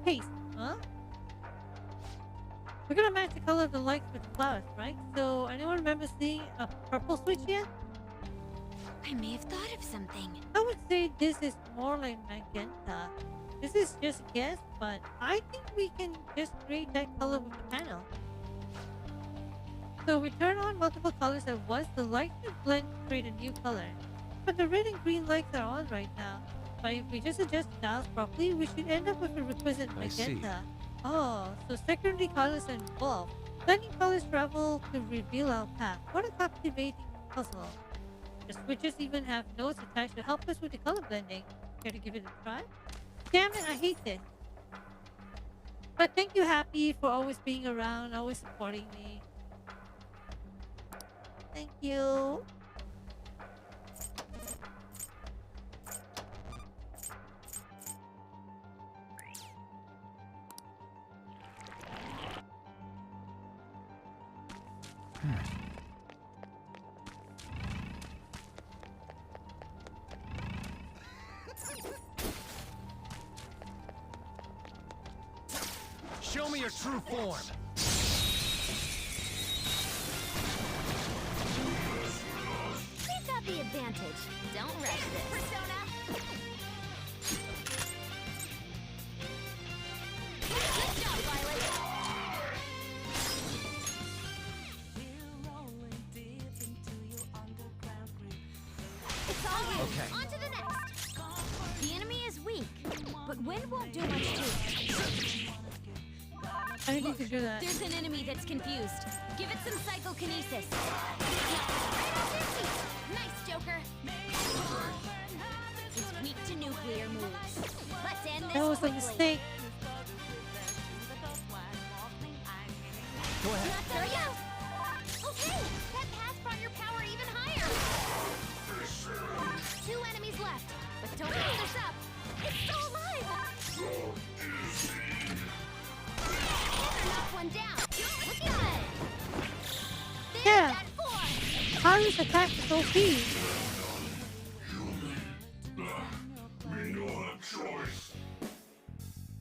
[SPEAKER 2] pace. Huh? We're gonna match the color of the lights with the flowers, right? So, anyone remember seeing a purple switch yet?
[SPEAKER 3] I may have thought of something.
[SPEAKER 2] I would say this is more like magenta. This is just a guess, but I think we can just create that color with the panel. So we turn on multiple colors at once, the light will blend to create a new color. But the red and green lights are on right now. But if we just adjust the dials properly, we should end up with a requisite
[SPEAKER 9] I see.
[SPEAKER 2] magenta. Oh, so secondary colors are involved. Blending colors travel to reveal our path. What a captivating puzzle. The switches even have notes attached to help us with the color blending. Care to give it a try? Damn it, I hate this. But thank you, Happy, for always being around, always supporting me. Thank you.
[SPEAKER 1] Show me your true form.
[SPEAKER 3] We've got the advantage. Don't rush this. Persona! Good job, Violet! It's all you.
[SPEAKER 4] Okay.
[SPEAKER 3] On to the next. The enemy is weak, but wind won't do much to it.
[SPEAKER 2] I didn't need to do that.
[SPEAKER 3] There's an enemy that's confused. Give it some psychokinesis. Right off their feet. Nice, Joker. It's weak to nuclear moves. Let's end this
[SPEAKER 2] That was a
[SPEAKER 3] quickly.
[SPEAKER 2] mistake.
[SPEAKER 4] Go ahead.
[SPEAKER 3] Not there yet. Okay, that pass brought your power even higher. 2 enemies left, but don't hold this up. It's still alive. Hammer knocked one down. Looking good. There's
[SPEAKER 2] Yeah.
[SPEAKER 3] that 4.
[SPEAKER 2] Harry's attack is OP.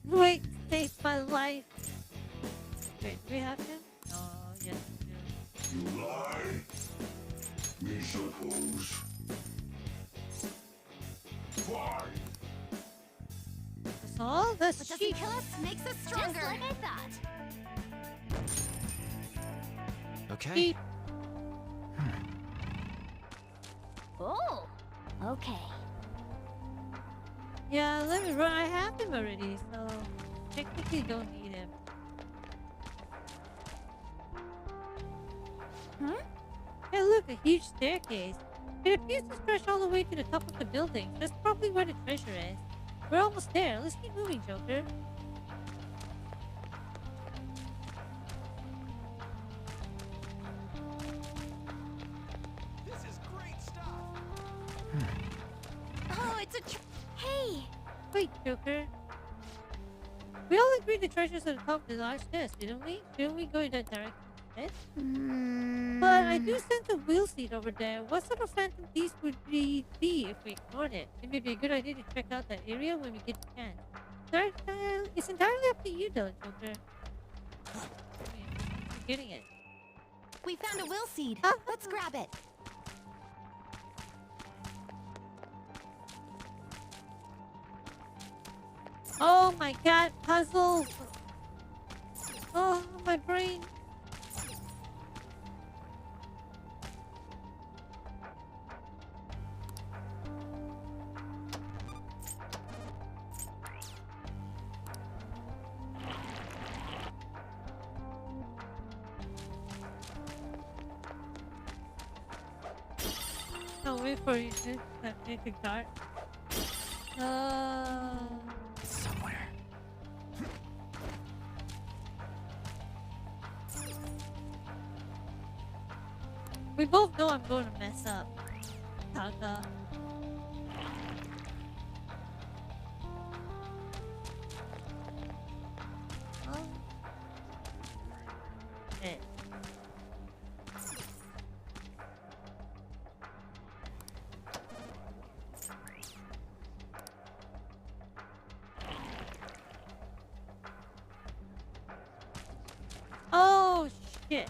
[SPEAKER 2] Wait, save my life. Wait, do we have him? Oh, yes, we do.
[SPEAKER 11] Me suppose. Why?
[SPEAKER 2] That's all? That's
[SPEAKER 10] What doesn't
[SPEAKER 2] cheap.
[SPEAKER 10] kill us makes us stronger.
[SPEAKER 3] Just like I thought.
[SPEAKER 4] Okay.
[SPEAKER 2] Cheap.
[SPEAKER 3] Oh, okay.
[SPEAKER 2] Yeah, let me run. I have him already, so technically don't need him.
[SPEAKER 10] Hmm?
[SPEAKER 2] Hey, look, a huge staircase. It appears to stretch all the way to the top of the building. That's probably where the treasure is. We're almost there. Let's keep moving, Joker.
[SPEAKER 4] This is great stuff.
[SPEAKER 10] Oh, it's a Hey!
[SPEAKER 2] Wait, Joker. We all agreed the treasure's at the top of the large nest, didn't we? Shouldn't we go in that direction instead? But I do sense a wheel seat over there. What sort of phantom beast would we be if we ignored it? It may be a good idea to check out that area when we get the chance. It's entirely up to you, though, Joker. You're getting it.
[SPEAKER 7] We found a will seed. Let's grab it.
[SPEAKER 2] Oh my god, puzzles! Oh, my brain. I'll wait for you to take the card.
[SPEAKER 4] It's somewhere.
[SPEAKER 2] We both know I'm going to mess up. Taka. Oh. Eh. Oh shit.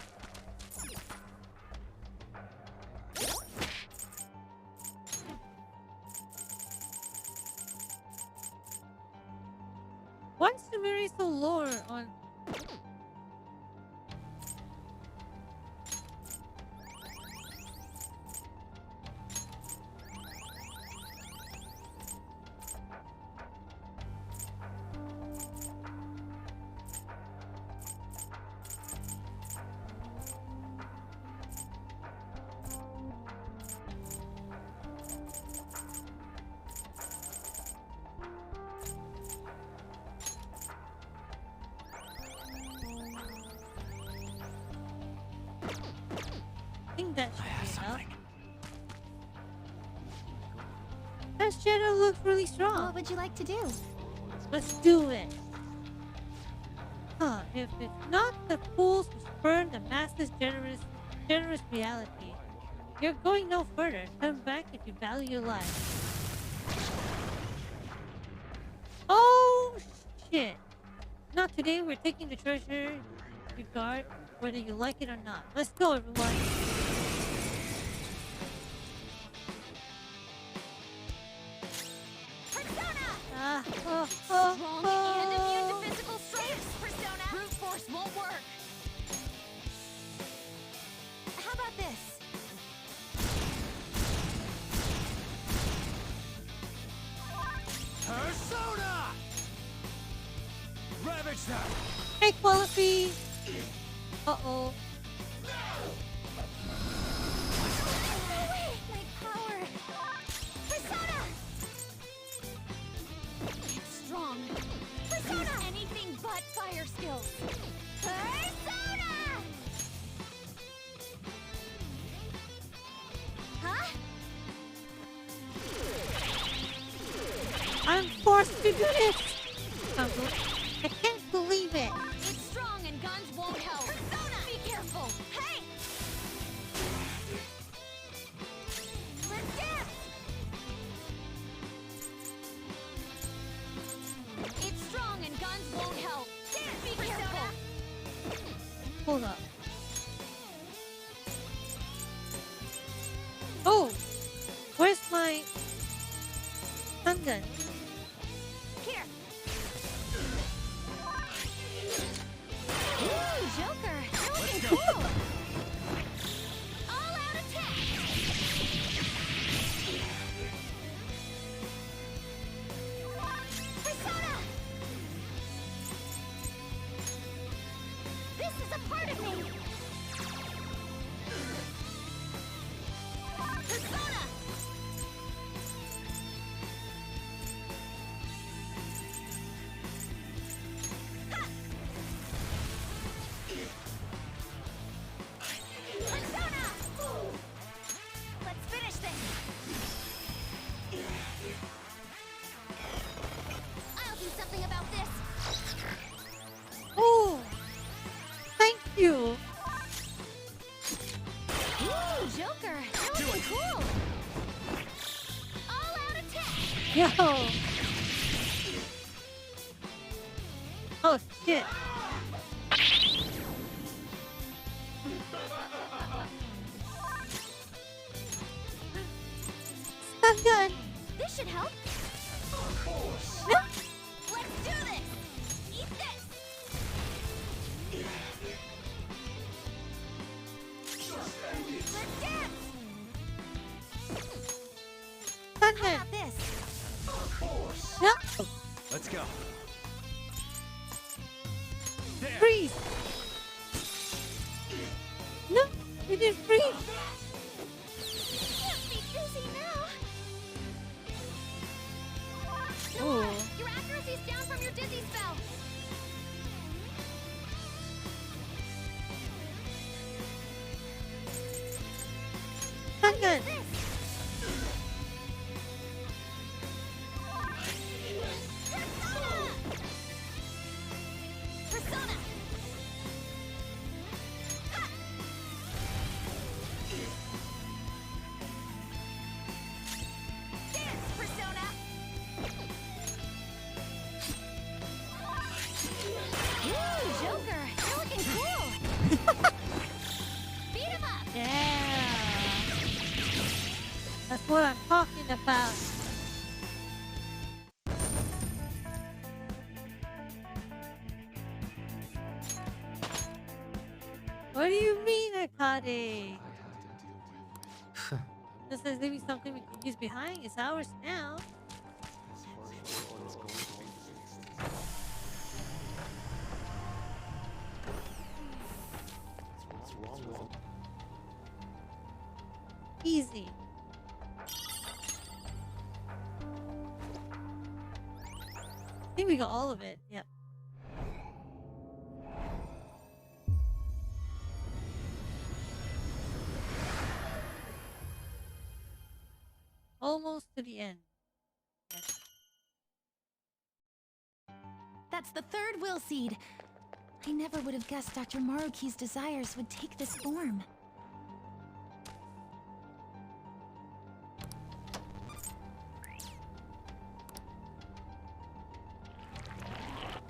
[SPEAKER 2] Why is Sumeri so low on? I think that should be enough. That shadow looks really strong.
[SPEAKER 7] What would you like to do?
[SPEAKER 2] Let's do it. Huh, if it's not the fools who spurn the master's generous reality, you're going no further. Turn back if you value your life. Oh, shit. Not today, we're taking the treasure regard, whether you like it or not. Let's go, everyone.
[SPEAKER 3] Strong and immune to physical strikes, Persona! Brute force won't work!
[SPEAKER 7] How about this?
[SPEAKER 6] Persona! Ravage them!
[SPEAKER 2] Hey, Quality! Uh-oh.
[SPEAKER 3] My power! Persona! It's strong. Persona! Anything but fire skills. Persona! Huh?
[SPEAKER 2] I'm forced to do this! I can't believe it!
[SPEAKER 3] It's strong and guns won't help. Persona! Be careful! Hey! Let's dance! It's strong and guns won't help. Dance! Be careful!
[SPEAKER 2] Hold up. gun.
[SPEAKER 3] Here. Ooh, Joker, you're looking cool. All out attack. Persona. This is a part of me. Persona. Persona! Let's finish this! I'll do something about this!
[SPEAKER 2] Oh, thank you.
[SPEAKER 3] Ooh, Joker! You're looking cool! All out attack!
[SPEAKER 2] Yo. Oh shit. Stun gun.
[SPEAKER 3] This should help!
[SPEAKER 2] No.
[SPEAKER 3] Let's do this! Eat this! Let's dance!
[SPEAKER 2] Stun
[SPEAKER 3] How
[SPEAKER 2] gun.
[SPEAKER 3] about this?
[SPEAKER 2] No.
[SPEAKER 9] Let's go.
[SPEAKER 2] Freeze. No, it didn't freeze.
[SPEAKER 3] Can't be dizzy now!
[SPEAKER 2] Ooh.
[SPEAKER 3] Your accuracy's down from your dizzy spell!
[SPEAKER 2] Stun gun.
[SPEAKER 3] This! Persona! Persona! Ha! Dance, Persona! Ooh, Joker! You're looking cool! Beat him up!
[SPEAKER 2] Yeah. That's what I'm talking about. What do you mean, Akade? This is maybe something we can use behind. It's ours now. Easy. I think we got all of it. Yep. Almost to the end. Yes.
[SPEAKER 7] That's the third will seed. I never would have guessed Dr. Maruki's desires would take this form.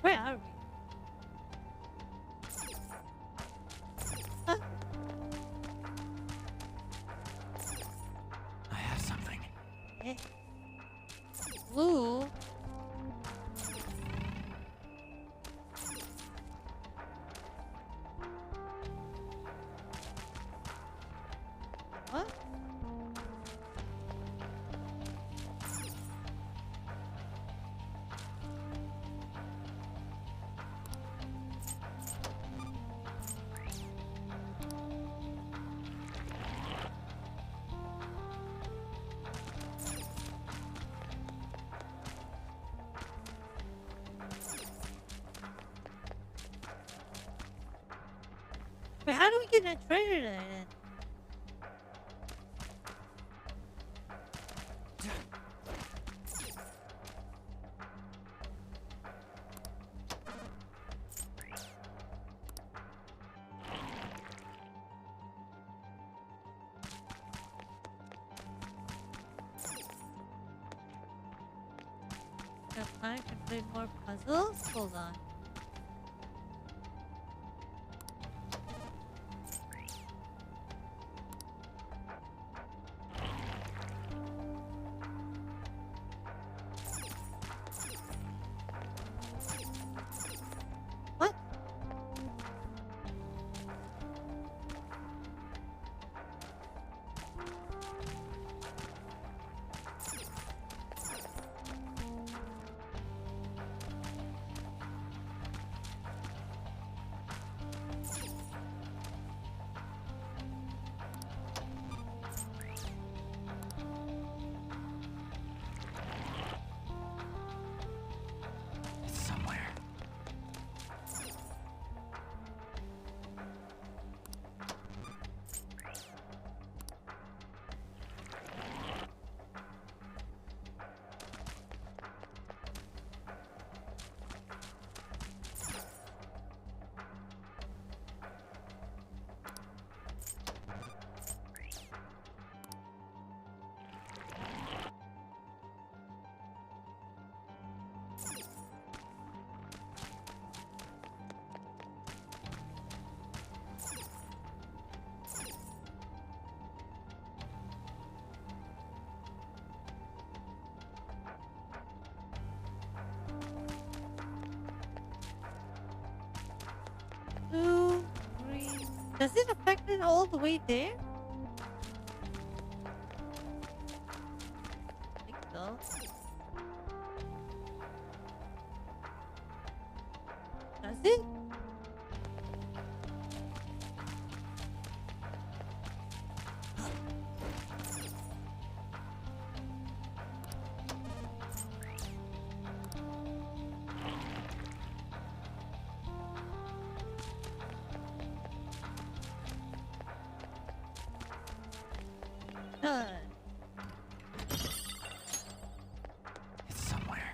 [SPEAKER 2] Where are we? Huh?
[SPEAKER 4] I have something.
[SPEAKER 2] Eh. Blue. What? Wait, how do we get that treasure there then? Got time to play more puzzles? Hold on. Does it affect it all the way there? I think so. Does it?
[SPEAKER 4] It's somewhere.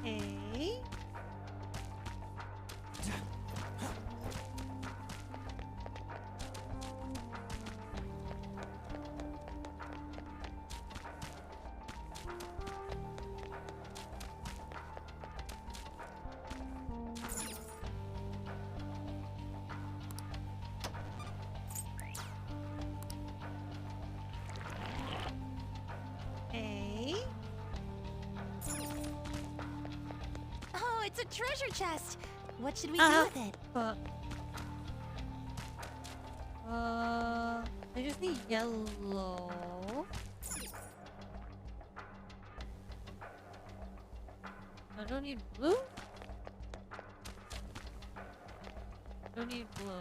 [SPEAKER 2] Okay. Okay.
[SPEAKER 7] Oh, it's a treasure chest. What should we
[SPEAKER 2] Uh-huh.
[SPEAKER 7] do with it?
[SPEAKER 2] Fuck. I just need yellow. I don't need blue? Don't need blue.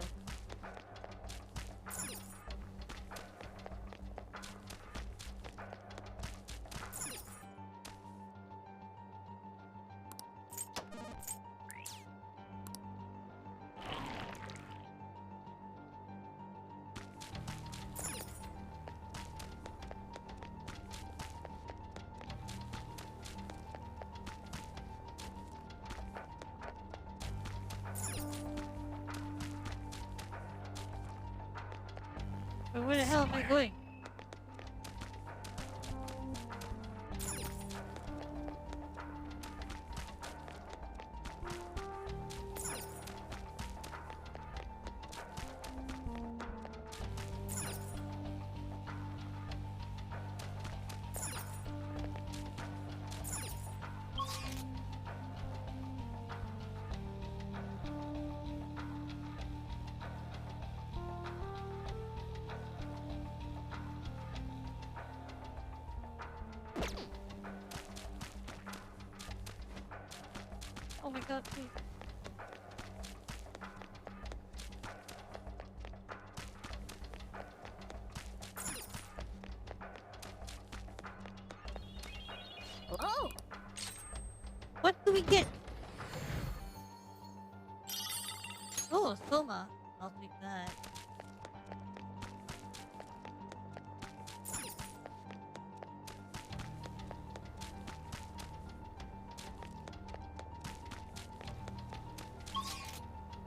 [SPEAKER 2] But where the hell am I going? Oh my god, please.
[SPEAKER 3] Oh!
[SPEAKER 2] What do we get? Oh, Soma. I'll take that.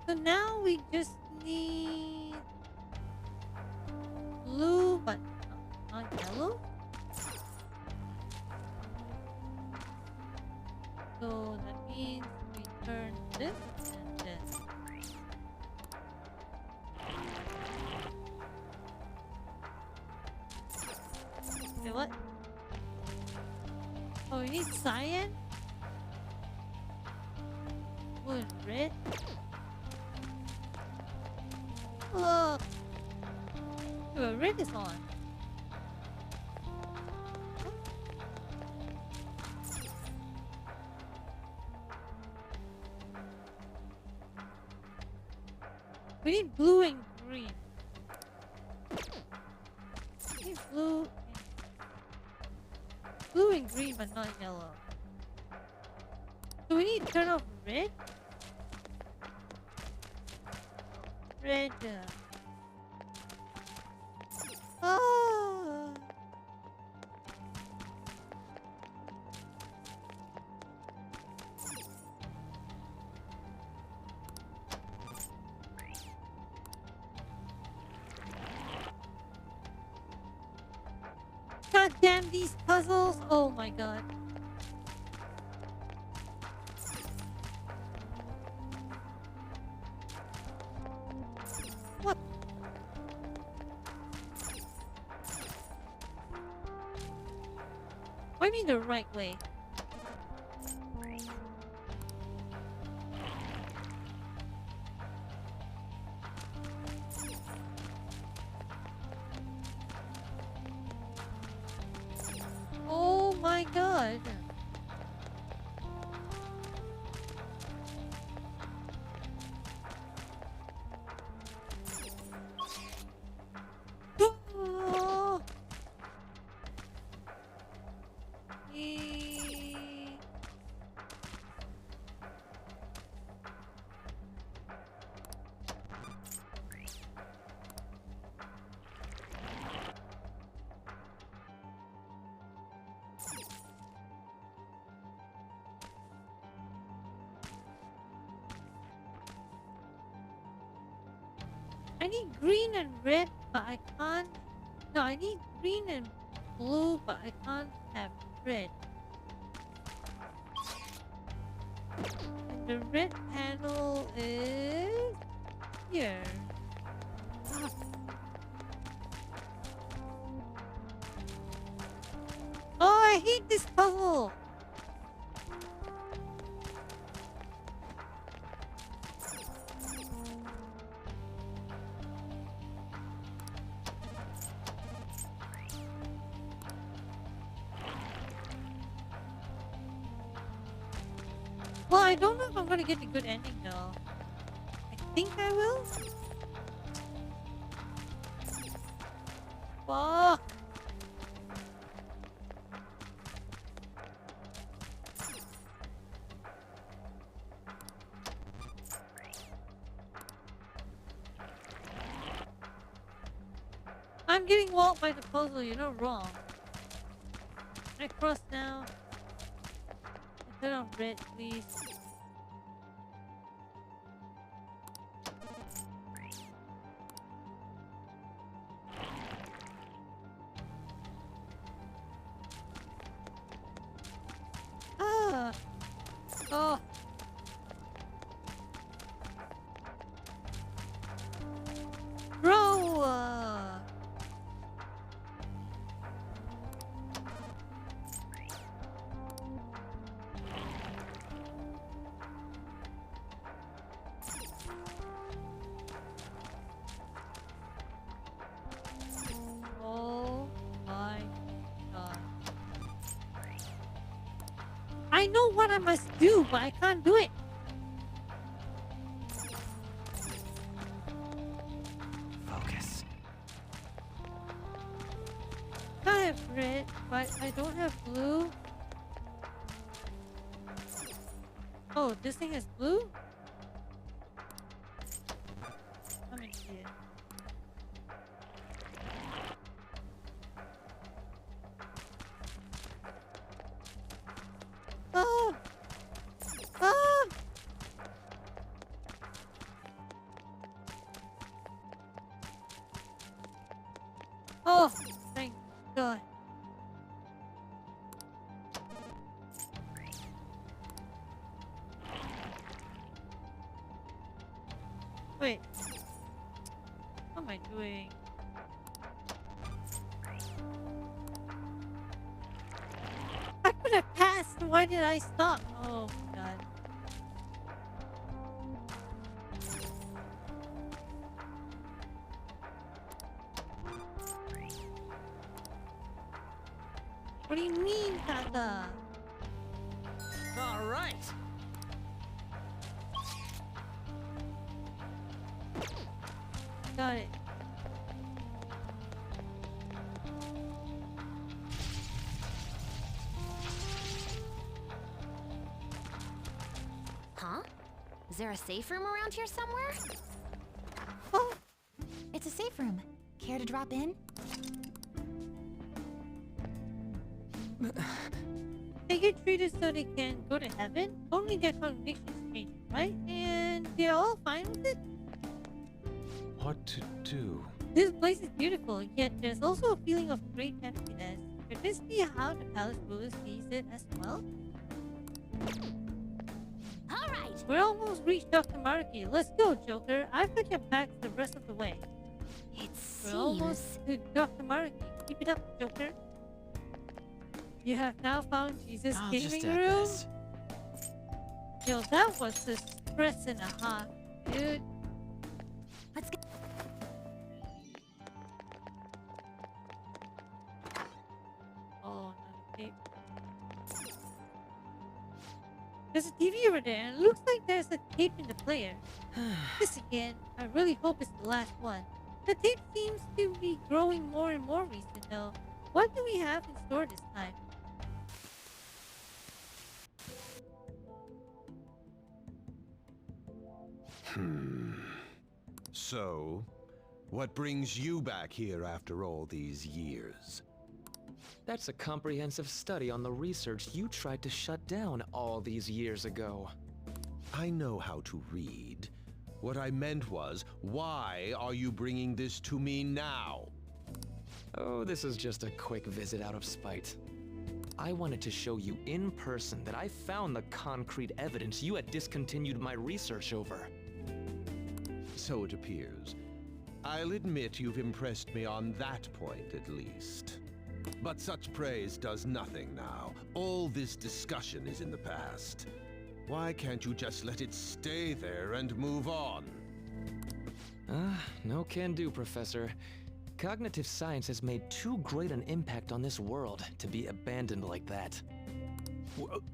[SPEAKER 2] So now we just need blue, but not yellow. So that means we turn this and this. Wait, what? Oh, we need cyan? Blue and red? Look! Oh, red is on. We need blue and green. We need blue and green, but not yellow. So we need to turn off red? Red. Oh. God damn these puzzles! Oh my god. What? What do you mean the right way? Oh my god. Oh. Eh. I need green and red, but I can't. No, I need green and blue, but I can't have red. And the red panel is here. Ah. Oh, I hate this puzzle. Well, I don't know if I'm gonna get the good ending though. I think I will. Fuck. I'm getting walled by the puzzle, you're not wrong. Can I cross now? Turn on red, please. Ah! Oh! Bro! Oh my god. I know what I must do, but I can't do it.
[SPEAKER 4] Focus.
[SPEAKER 2] I have red, but I don't have blue. Oh, this thing is blue? Let me see it. Oh! Oh! Oh, thank God. Wait. What am I doing? I could have passed. Why did I stop? Oh my god. What do you mean, Tata?
[SPEAKER 4] All right.
[SPEAKER 2] Got it.
[SPEAKER 3] Huh? Is there a safe room around here somewhere?
[SPEAKER 7] Oh, it's a safe room. Care to drop in?
[SPEAKER 2] They get treated so they can go to heaven. Only their congregations change, right? And they're all fine with it.
[SPEAKER 9] What to do?
[SPEAKER 2] This place is beautiful, yet there's also a feeling of great emptiness. Could this be how the palace ruler sees it as well?
[SPEAKER 3] All right.
[SPEAKER 2] We're almost reached Dr. Maruki. Let's go, Joker. I've got your back the rest of the way.
[SPEAKER 7] It
[SPEAKER 2] We're almost
[SPEAKER 7] seems...
[SPEAKER 2] to Dr. Maruki. Keep it up, Joker. You have now found Jesus'
[SPEAKER 4] I'll just
[SPEAKER 2] gaming
[SPEAKER 4] add
[SPEAKER 2] room.
[SPEAKER 4] this.
[SPEAKER 2] Yo, that was a stress and a half, dude.
[SPEAKER 7] Let's get...
[SPEAKER 2] Oh, no, tape. There's a TV over there, and it looks like there's a tape in the player. This again. I really hope it's the last one. The tape seems to be growing more and more recent, though. What do we have in store this time?
[SPEAKER 12] So, what brings you back here after all these years?
[SPEAKER 5] That's a comprehensive study on the research you tried to shut down all these years ago.
[SPEAKER 12] I know how to read. What I meant was, why are you bringing this to me now?
[SPEAKER 5] Oh, this is just a quick visit out of spite. I wanted to show you in person that I found the concrete evidence you had discontinued my research over.
[SPEAKER 12] So it appears. I'll admit you've impressed me on that point, at least. But such praise does nothing now. All this discussion is in the past. Why can't you just let it stay there and move on?
[SPEAKER 5] No can do, Professor. Cognitive science has made too great an impact on this world to be abandoned like that.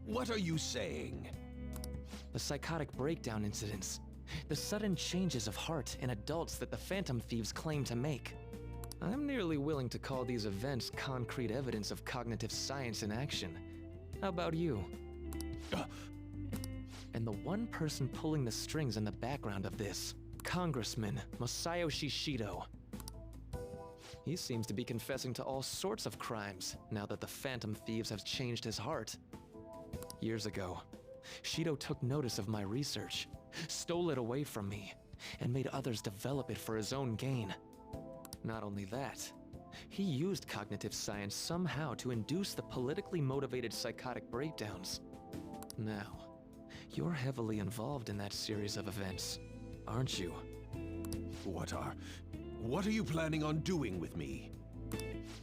[SPEAKER 12] What are you saying?
[SPEAKER 5] The psychotic breakdown incidents. The sudden changes of heart in adults that the Phantom Thieves claim to make. I'm nearly willing to call these events concrete evidence of cognitive science in action. How about you? And the one person pulling the strings in the background of this, Congressman Masayoshi Shido. He seems to be confessing to all sorts of crimes now that the Phantom Thieves have changed his heart. Years ago, Shido took notice of my research, stole it away from me, and made others develop it for his own gain. Not only that, he used cognitive science somehow to induce the politically motivated psychotic breakdowns. Now, you're heavily involved in that series of events, aren't you?
[SPEAKER 12] What are you planning on doing with me?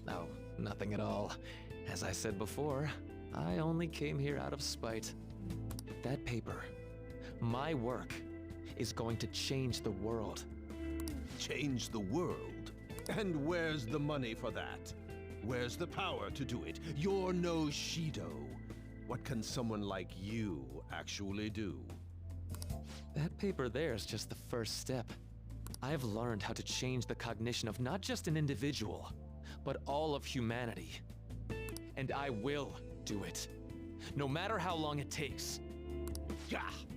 [SPEAKER 5] Oh, nothing at all. As I said before, I only came here out of spite. That paper, my work, is going to change the world.
[SPEAKER 12] Change the world? And where's the money for that? Where's the power to do it? You're no Shido. What can someone like you actually do?
[SPEAKER 5] That paper there is just the first step. I've learned how to change the cognition of not just an individual, but all of humanity. And I will do it. No matter how long it takes.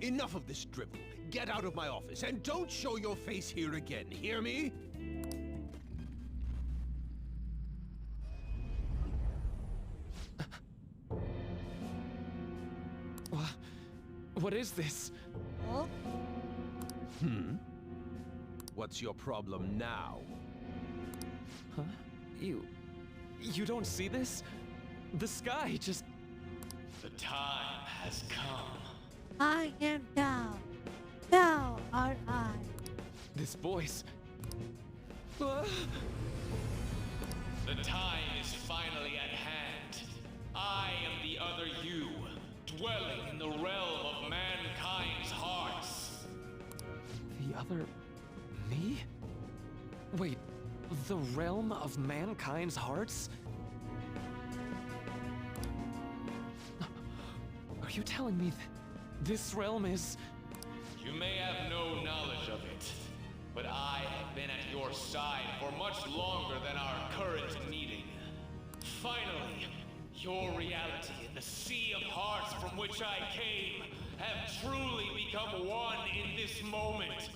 [SPEAKER 12] Enough of this drivel. Get out of my office and don't show your face here again, hear me?
[SPEAKER 5] What is this?
[SPEAKER 2] Oh?
[SPEAKER 12] What's your problem now?
[SPEAKER 5] Huh? You don't see this? The sky just...
[SPEAKER 1] The time has come.
[SPEAKER 2] I am thou. Thou art I.
[SPEAKER 5] This voice...
[SPEAKER 1] The time is finally at hand. I am the other you, dwelling in the realm of mankind's hearts.
[SPEAKER 5] The other... me? Wait, the realm of mankind's hearts? Are you telling me that this realm is...
[SPEAKER 1] You may have no knowledge of it, but I have been at your side for much longer than our current meeting. Finally, your reality and the sea of hearts from which I came have truly become one in this moment.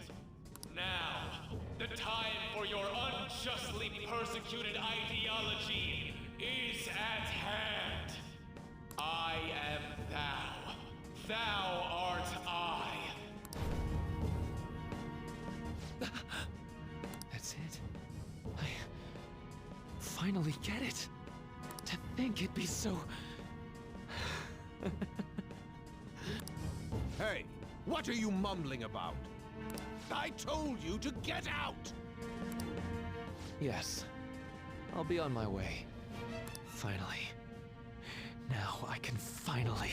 [SPEAKER 1] Now, the time for your unjustly persecuted ideology is at hand. I am thou. Thou art I.
[SPEAKER 5] That's it. I finally get it. To think it'd be so...
[SPEAKER 12] Hey, what are you mumbling about? I told you to get out!
[SPEAKER 5] Yes. I'll be on my way. Finally. Now I can finally...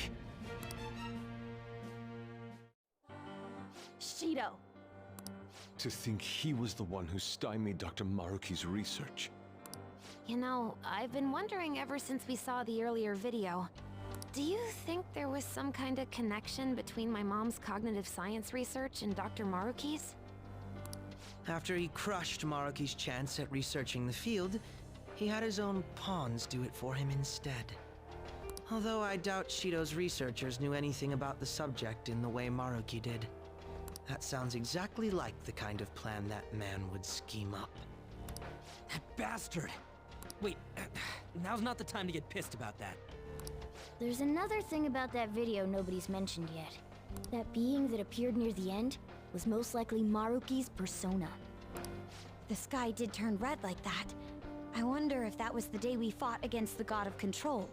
[SPEAKER 10] Shido.
[SPEAKER 9] To think he was the one who stymied Dr. Maruki's research.
[SPEAKER 3] You know, I've been wondering ever since we saw the earlier video. Do you think there was some kind of connection between my mom's cognitive science research and Dr. Maruki's?
[SPEAKER 4] After he crushed Maruki's chance at researching the field, he had his own pawns do it for him instead. Although I doubt Shido's researchers knew anything about the subject in the way Maruki did. That sounds exactly like the kind of plan that man would scheme up.
[SPEAKER 13] That bastard! Wait, now's not the time to get pissed about that.
[SPEAKER 3] There's another thing about that video nobody's mentioned yet. That being that appeared near the end was most likely Maruki's persona. The sky did turn red like that. I wonder if that was the day we fought against the God of Control.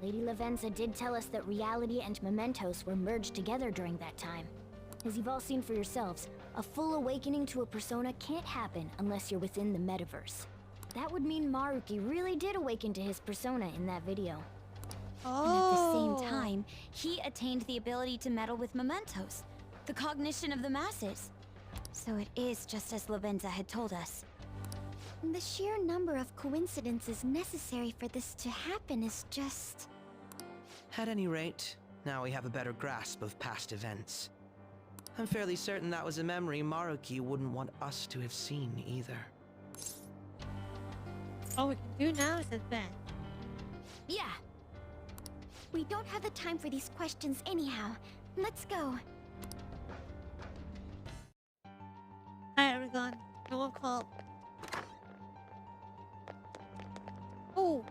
[SPEAKER 3] Lady Lavenza did tell us that reality and mementos were merged together during that time. As you've all seen for yourselves, a full awakening to a persona can't happen unless you're within the metaverse. That would mean Maruki really did awaken to his persona in that video.
[SPEAKER 10] And at the same time, he attained the ability to meddle with mementos, the cognition of the masses. So it is just as Lavenza had told us.
[SPEAKER 7] The sheer number of coincidences necessary for this to happen is just...
[SPEAKER 4] At any rate, now we have a better grasp of past events. I'm fairly certain that was a memory Maruki wouldn't want us to have seen either.
[SPEAKER 2] All we can do now is advance.
[SPEAKER 3] Yeah.
[SPEAKER 7] We don't have the time for these questions anyhow. Let's go.
[SPEAKER 2] Hi, Aragon. No one called. Oh!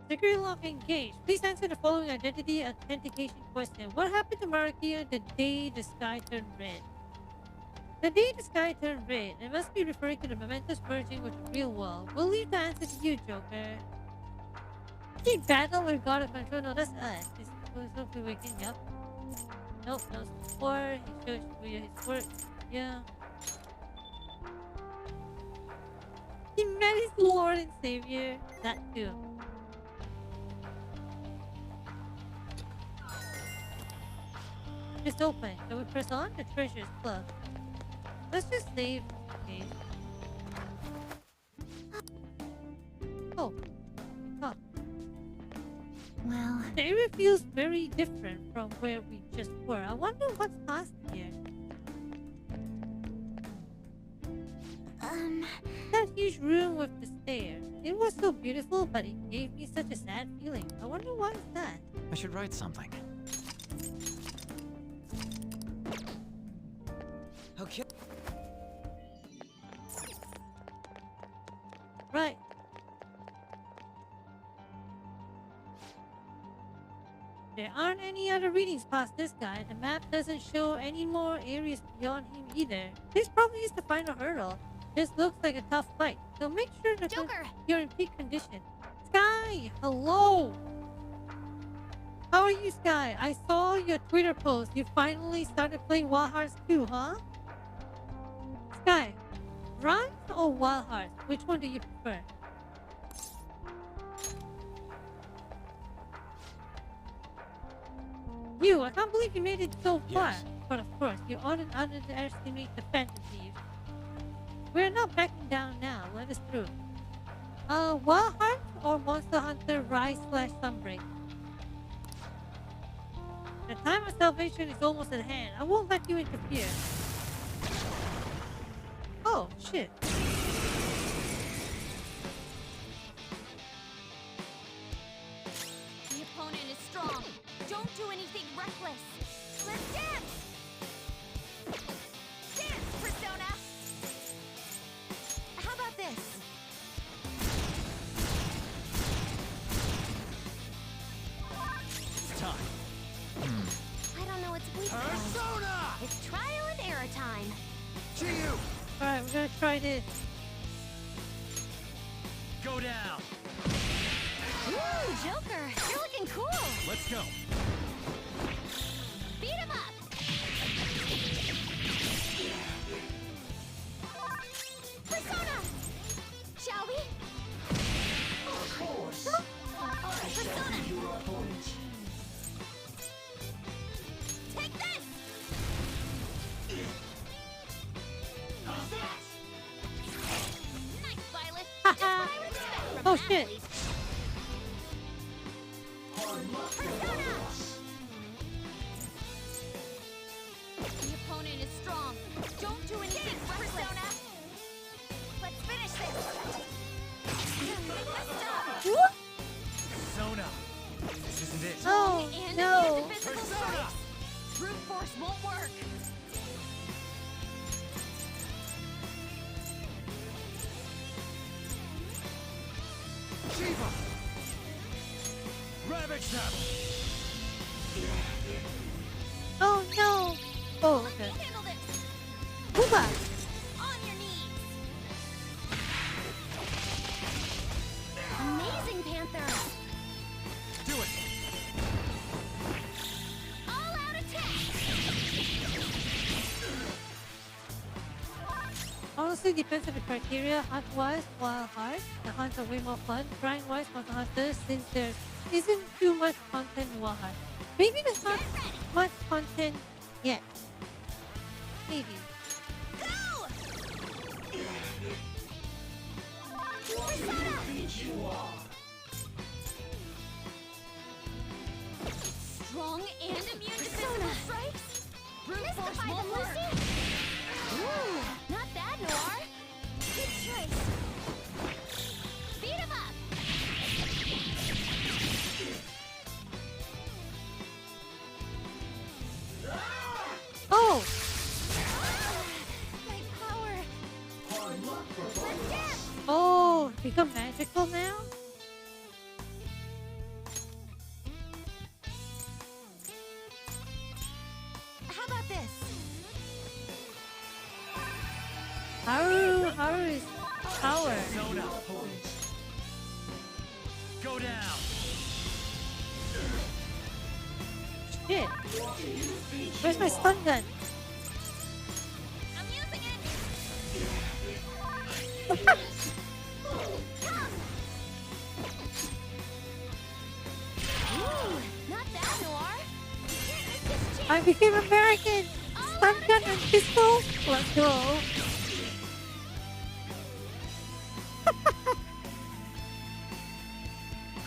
[SPEAKER 2] Security lock engaged. Please answer the following identity authentication question. What happened to Maruki on the day the sky turned red? The day the sky turned red, it must be referring to the mementos merging with the real world. We'll leave the answer to you, Joker. He battled with God of Control. No, that's us. He's hopefully waking up. Nope, no support. He shows you his work. Yeah. He met his Lord and Savior. That too. Just open. Shall we press on? The treasure's plugged. Let's just save. Okay. Oh. Huh.
[SPEAKER 7] Well...
[SPEAKER 2] The area feels very different from where we just were. I wonder what's past here. That huge room with the stairs. It was so beautiful, but it gave me such a sad feeling. I wonder why is that?
[SPEAKER 5] I should write something.
[SPEAKER 4] Okay.
[SPEAKER 2] Right. There aren't any other readings past this guy. The map doesn't show any more areas beyond him either. This probably is the final hurdle. This looks like a tough fight, so make sure that you're in peak condition. Sky, hello! How are you, Sky? I saw your Twitter post. You finally started playing Wild Hearts 2, huh? Sky, Run or Wild Hearts? Which one do you prefer? I can't believe you made it so far.
[SPEAKER 9] Yes.
[SPEAKER 2] But of course, you oughtn't underestimate the Phantom Thieves. We're not backing down now. Let us through. Wild Heart or Monster Hunter Rise / Sunbreak? The time of salvation is almost at hand. I won't let you interfere. Oh, shit.
[SPEAKER 3] The opponent is strong. Don't do anything reckless. Let's dance! Dance, Persona! How about this?
[SPEAKER 9] It's time.
[SPEAKER 3] I don't know its weak point.
[SPEAKER 9] Persona!
[SPEAKER 3] It's trial and error time.
[SPEAKER 9] To you!
[SPEAKER 2] Alright, we're gonna try this.
[SPEAKER 1] Go down.
[SPEAKER 3] Ooh, Joker, you're looking cool.
[SPEAKER 1] Let's go.
[SPEAKER 3] Beat him up. Persona. Shall we?
[SPEAKER 8] Of course. I shall
[SPEAKER 3] Persona.
[SPEAKER 8] be your opponent.
[SPEAKER 3] Take this.
[SPEAKER 8] How's that?
[SPEAKER 3] Nice, Violet. Just what I would expect from
[SPEAKER 2] Oh
[SPEAKER 3] an
[SPEAKER 2] shit.
[SPEAKER 3] athlete.
[SPEAKER 8] Hard luck for
[SPEAKER 3] Persona.
[SPEAKER 8] both of us.
[SPEAKER 3] The opponent is strong. Don't do anything reckless. Persona. Let's finish this. Messed up.
[SPEAKER 2] Whoop.
[SPEAKER 1] Persona. This isn't it.
[SPEAKER 2] Oh
[SPEAKER 3] And
[SPEAKER 2] no.
[SPEAKER 3] physical
[SPEAKER 1] Persona.
[SPEAKER 3] strikes. Brute force won't work.
[SPEAKER 1] Shiva. Ravage them.
[SPEAKER 2] Oh no. Oh okay.
[SPEAKER 3] Handle this.
[SPEAKER 2] Hoopa.
[SPEAKER 3] On your knees. Amazing, Panther.
[SPEAKER 1] Do it.
[SPEAKER 3] All out attack.
[SPEAKER 2] Honestly, depends on the criteria. Hunt-wise, while hard, the hunts are way more fun. Grind-wise, Monster Hunters, since there isn't too much content in Wild Hunt. Maybe there's not much content yet. Maybe.
[SPEAKER 3] Go!
[SPEAKER 8] Persona. Beat you up.
[SPEAKER 3] Strong and immune to physical strikes. Brute force won't work. Ooh, not bad, Noir. Good choice. Beat him up.
[SPEAKER 2] Oh!
[SPEAKER 3] My power.
[SPEAKER 8] Hard luck for both
[SPEAKER 3] Let's
[SPEAKER 8] of us.
[SPEAKER 3] dance.
[SPEAKER 2] Oh! Become magical now?
[SPEAKER 3] How about this?
[SPEAKER 2] Haru is power.
[SPEAKER 1] Persona. Go down.
[SPEAKER 2] Shit. Where's my stun gun?
[SPEAKER 3] I'm using it. Ooh, not bad, Noir. You can't miss this chance.
[SPEAKER 2] I became American! Stun gun and pistol? Let's go.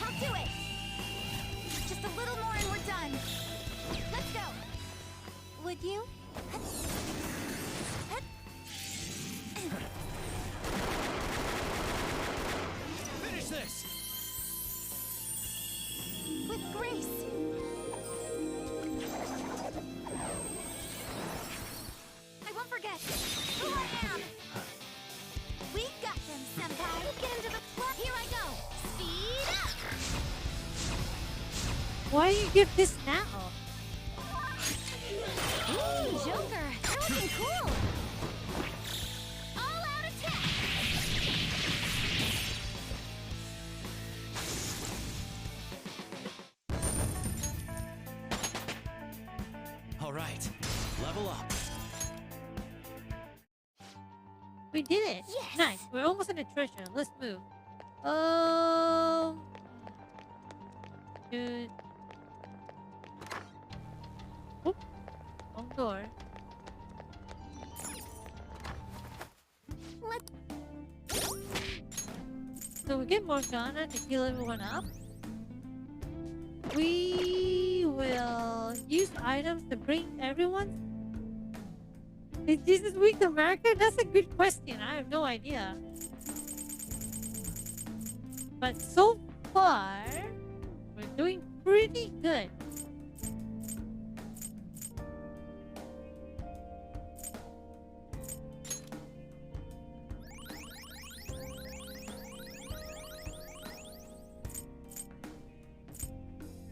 [SPEAKER 3] I'll do it. Just a little more and we're done. Let's go. Would you?
[SPEAKER 1] Finish this.
[SPEAKER 3] With grace. I won't forget who I am. We got them, Senpai. Get into the club. Here I go. Speed up.
[SPEAKER 2] Why do you give this now?
[SPEAKER 3] Ooh, Joker, you're looking cool. All out attack.
[SPEAKER 1] All right. Level up.
[SPEAKER 2] We did it!
[SPEAKER 3] Yes.
[SPEAKER 2] Nice. We're almost in the treasure. Let's move. Good. Oop. Wrong door. So we get Morgana to heal everyone up. We will use items to bring everyone. Is Jesus weak to America? That's a good question. I have no idea. But so far, we're doing pretty good.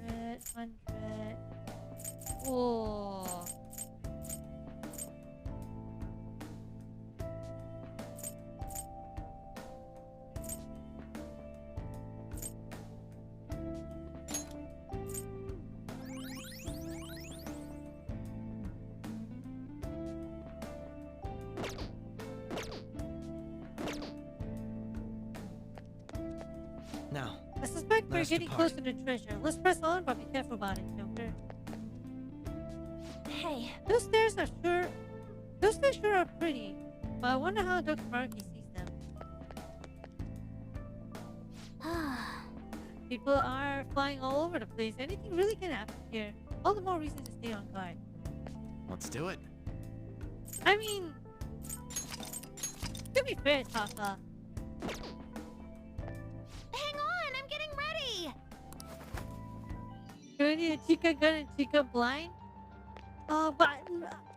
[SPEAKER 2] Red 100. Oh.
[SPEAKER 4] Now,
[SPEAKER 2] I suspect we're
[SPEAKER 4] Last
[SPEAKER 2] getting
[SPEAKER 4] apart.
[SPEAKER 2] close to the treasure. Let's press on, but be careful about it, Joker.
[SPEAKER 10] Hey,
[SPEAKER 2] Those stairs sure are pretty, but I wonder how Dr. Maruki sees them. People are flying all over the place. Anything really can happen here. All the more reason to stay on guard.
[SPEAKER 4] let's do it.
[SPEAKER 2] I mean, to be fair, Taka,
[SPEAKER 3] Hang on, I'm getting ready.
[SPEAKER 2] do we need a Chica gun and Chica blind? But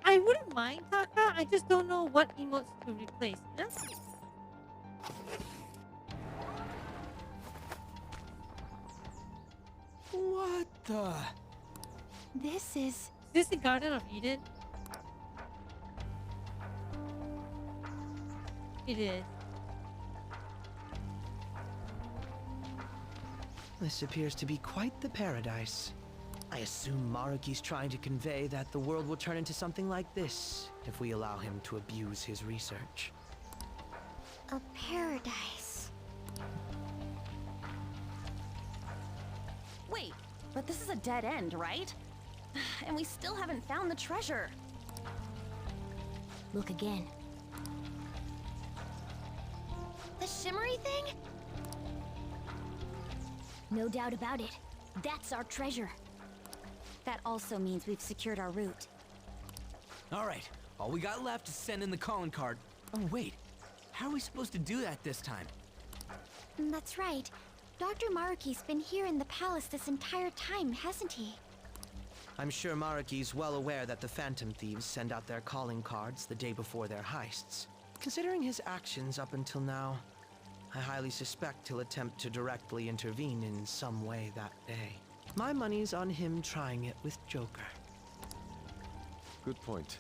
[SPEAKER 2] I wouldn't mind, Taka. I just don't know what emotes to replace, you know?
[SPEAKER 4] What the?
[SPEAKER 7] This is...
[SPEAKER 2] Is this the Garden of Eden? It is.
[SPEAKER 4] This appears to be quite the paradise. I assume Maruki's trying to convey that the world will turn into something like this if we allow him to abuse his research.
[SPEAKER 3] A paradise.
[SPEAKER 10] wait, but this is a dead end, right? And we still haven't found the treasure.
[SPEAKER 3] Look again. The shimmery thing? No doubt about it. That's our treasure. That also means we've secured our route.
[SPEAKER 13] Alright, all we got left is send in the calling card. Oh wait, how are we supposed to do that this time?
[SPEAKER 3] That's right. Dr. Maruki's been here in the palace this entire time, hasn't he?
[SPEAKER 4] I'm sure Maruki's well aware that the Phantom Thieves send out their calling cards the day before their heists. Considering his actions up until now, I highly suspect he'll attempt to directly intervene in some way that day. My money's on him trying it with Joker.
[SPEAKER 9] Good point.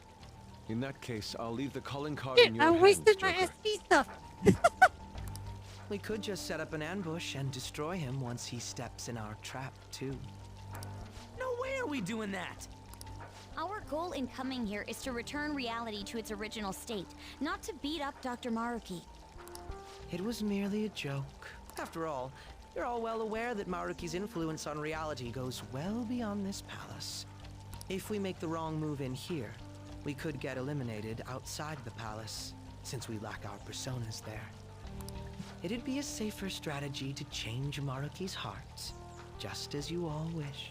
[SPEAKER 9] In that case, I'll leave the calling card
[SPEAKER 2] Shit,
[SPEAKER 9] in your
[SPEAKER 2] I
[SPEAKER 9] hands,
[SPEAKER 2] wasted my
[SPEAKER 9] Joker.
[SPEAKER 2] SP stuff.
[SPEAKER 4] We could just set up an ambush and destroy him once he steps in our trap, too.
[SPEAKER 13] No way are we doing that!
[SPEAKER 3] Our goal in coming here is to return reality to its original state, not to beat up Dr. Maruki.
[SPEAKER 4] It was merely a joke. After all, you're all well aware that Maruki's influence on reality goes well beyond this palace. If we make the wrong move in here, we could get eliminated outside the palace, since we lack our personas there. It'd be a safer strategy to change Maruki's heart, just as you all wish.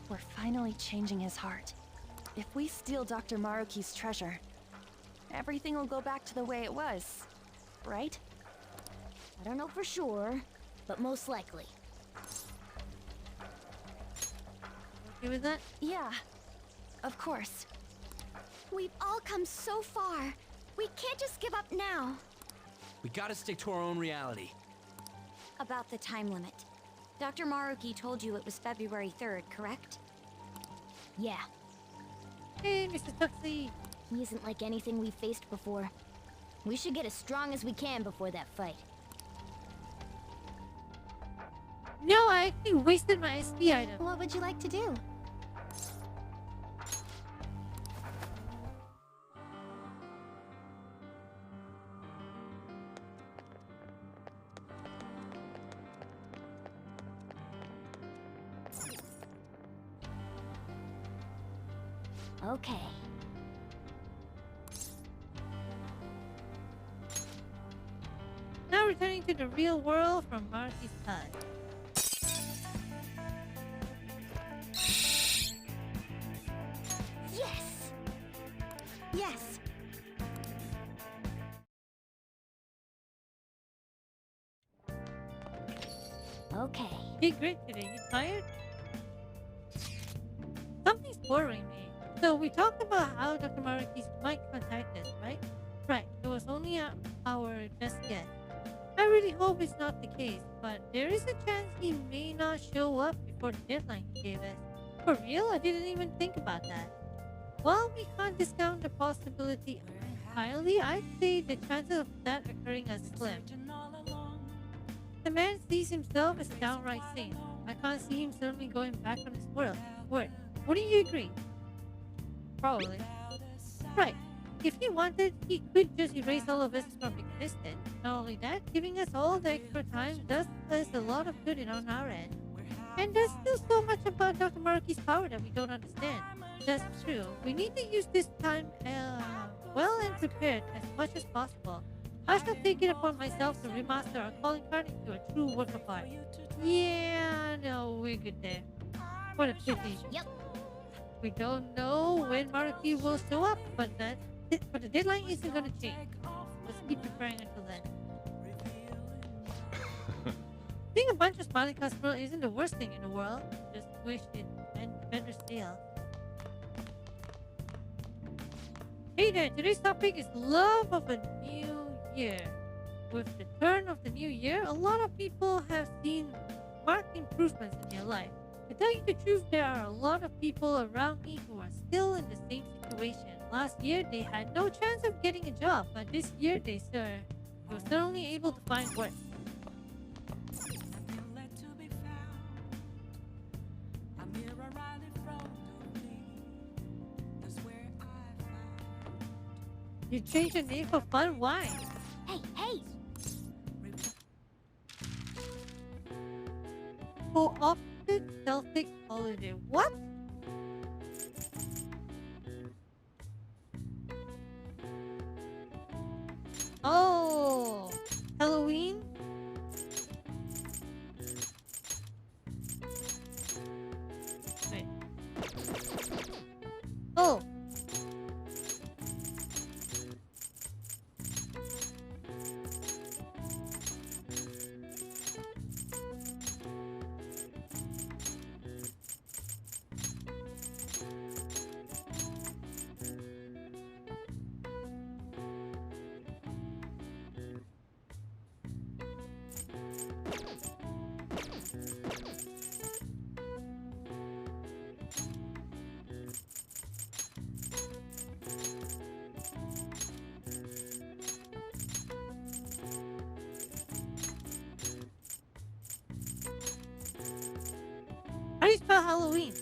[SPEAKER 10] We're finally changing his heart. If we steal Dr. Maruki's treasure, everything will go back to the way it was, right?
[SPEAKER 3] I don't know for sure, but most likely.
[SPEAKER 2] Okay with that?
[SPEAKER 10] Yeah, of course.
[SPEAKER 3] We've all come so far. We can't just give up now.
[SPEAKER 13] We gotta stick to our own reality.
[SPEAKER 3] About the time limit. Dr. Maruki told you it was February 3rd, correct? Yeah.
[SPEAKER 2] Hey, Mr. Tuxie.
[SPEAKER 3] He isn't like anything we've faced before. We should get as strong as we can before that fight.
[SPEAKER 2] No, I actually wasted my SP item.
[SPEAKER 3] What would you like to do? Okay.
[SPEAKER 2] Now returning to the real world from Maruki's hut.
[SPEAKER 3] Yes! Yes! Okay.
[SPEAKER 2] Hey, great today. You tired? Something's bothering me. So we talked about how Dr. Maruki's might contact us, right? Right. It was only our best guess. I really hope it's not the case, but there is a chance he may not show up before the deadline he gave us. For real? I didn't even think about that. While we can't discount the possibility entirely, I'd say the chances of that occurring are slim. The man sees himself as a downright saint. I can't see him suddenly going back on his word. Wouldn't you agree? Probably. Right. If he wanted, he could just erase all of us from existence. Not only that, giving us all the extra time does us a lot of good on our end. And there's still so much about Dr. Maruki's power that we don't understand. That's true. We need to use this time well and prepared as much as possible. I shall take it upon myself to remaster our calling card into a true work of art. Yeah, no, we're good there. What a pity.
[SPEAKER 3] Yep.
[SPEAKER 2] We don't know when Maruki will show up, but the deadline isn't gonna change. Let's keep preparing until then. Being a bunch of smiling customers isn't the worst thing in the world. Just wish it meant better still. Hey there, today's topic is love of a new year. With the turn of the new year, a lot of people have seen marked improvements in their life. To tell you the truth, there are a lot of people around me who are still in the same situation. Last year, they had no chance of getting a job, but this year they were suddenly able to find work. You changed your name for fun? Why?
[SPEAKER 3] Hey, hey!
[SPEAKER 2] Co-opted Celtic holiday. What? Oh, Halloween? Wait. Oh. How do you spell Halloween?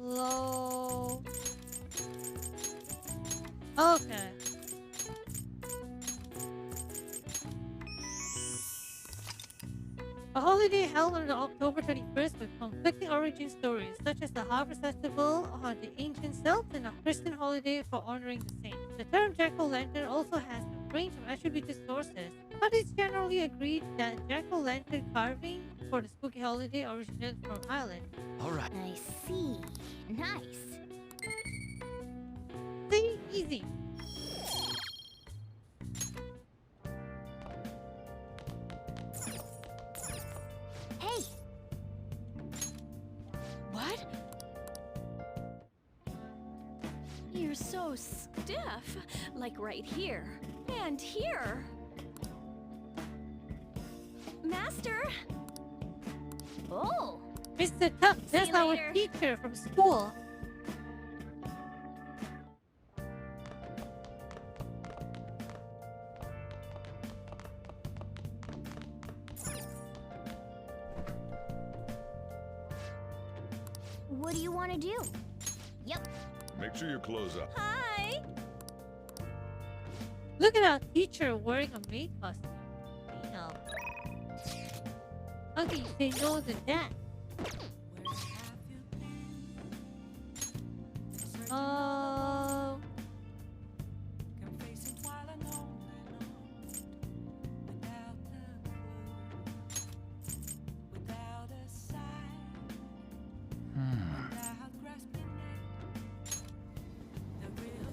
[SPEAKER 2] Hello. Okay. A holiday held on October 31st with conflicting origin stories, such as the Harvest Festival or the ancient Celts and a Christian holiday for honoring the saints. The term jack-o'-lantern also has a range of attributed sources, but it's generally agreed that jack-o'-lantern carving for the spooky holiday originated from Ireland.
[SPEAKER 13] Alright.
[SPEAKER 3] I see. Nice.
[SPEAKER 2] See? Easy.
[SPEAKER 3] Hey!
[SPEAKER 10] What? You're so stiff. Like right here. And here. Master!
[SPEAKER 3] Oh!
[SPEAKER 2] Mr. Tuck,
[SPEAKER 3] See
[SPEAKER 2] that's
[SPEAKER 3] you
[SPEAKER 2] our
[SPEAKER 3] later.
[SPEAKER 2] teacher from school.
[SPEAKER 3] What do you want to do? Yep.
[SPEAKER 11] Make sure you close up.
[SPEAKER 10] Hi!
[SPEAKER 2] Look at our teacher wearing a maid costume. Damn. How can you say no to that?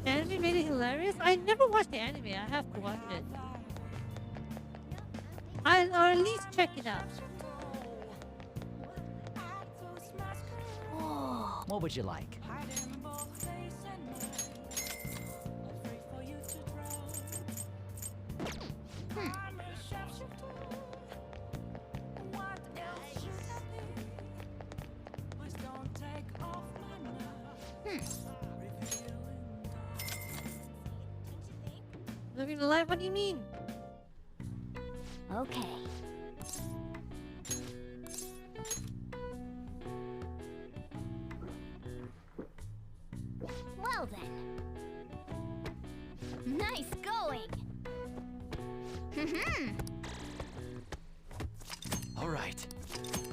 [SPEAKER 2] The anime made it hilarious? I never watched the anime. I have to watch it. Or at least check it out.
[SPEAKER 3] Oh.
[SPEAKER 13] What would you like?
[SPEAKER 2] Living the life? What do you mean?
[SPEAKER 3] Okay. Well then. Nice going.
[SPEAKER 13] All right.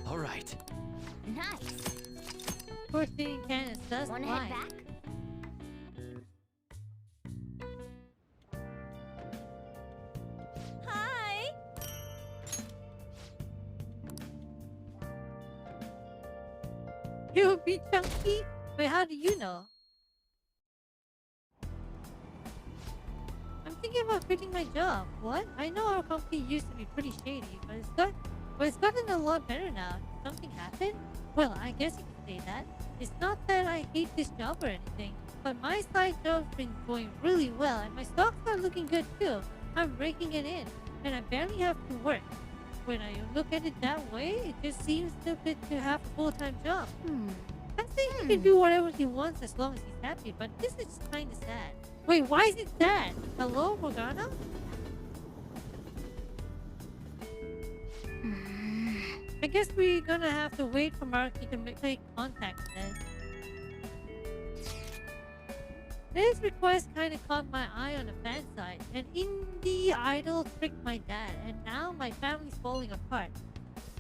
[SPEAKER 13] All right.
[SPEAKER 3] Nice.
[SPEAKER 2] Poor thing can't assess
[SPEAKER 3] Wanna
[SPEAKER 2] why.
[SPEAKER 3] head back? Hi.
[SPEAKER 2] You would be chunky? Wait, how do you know? I'm thinking about quitting my job. What? I know our company used to be pretty shady, but it's gotten a lot better now. Did something happen? Well, I guess you could say that. It's not that I hate this job or anything, but my side job's been going really well, and my stocks are looking good too. I'm breaking it in, and I barely have to work. When I look at it that way, it just seems stupid to have a full-time job. I think he can do whatever he wants as long as he's happy, but this is kind of sad. Wait, why is it sad? Hello, Morgana? I guess we're gonna have to wait for Marky to make contact with us. This request kind of caught my eye on the fan side. An indie idol tricked my dad, and now my family's falling apart.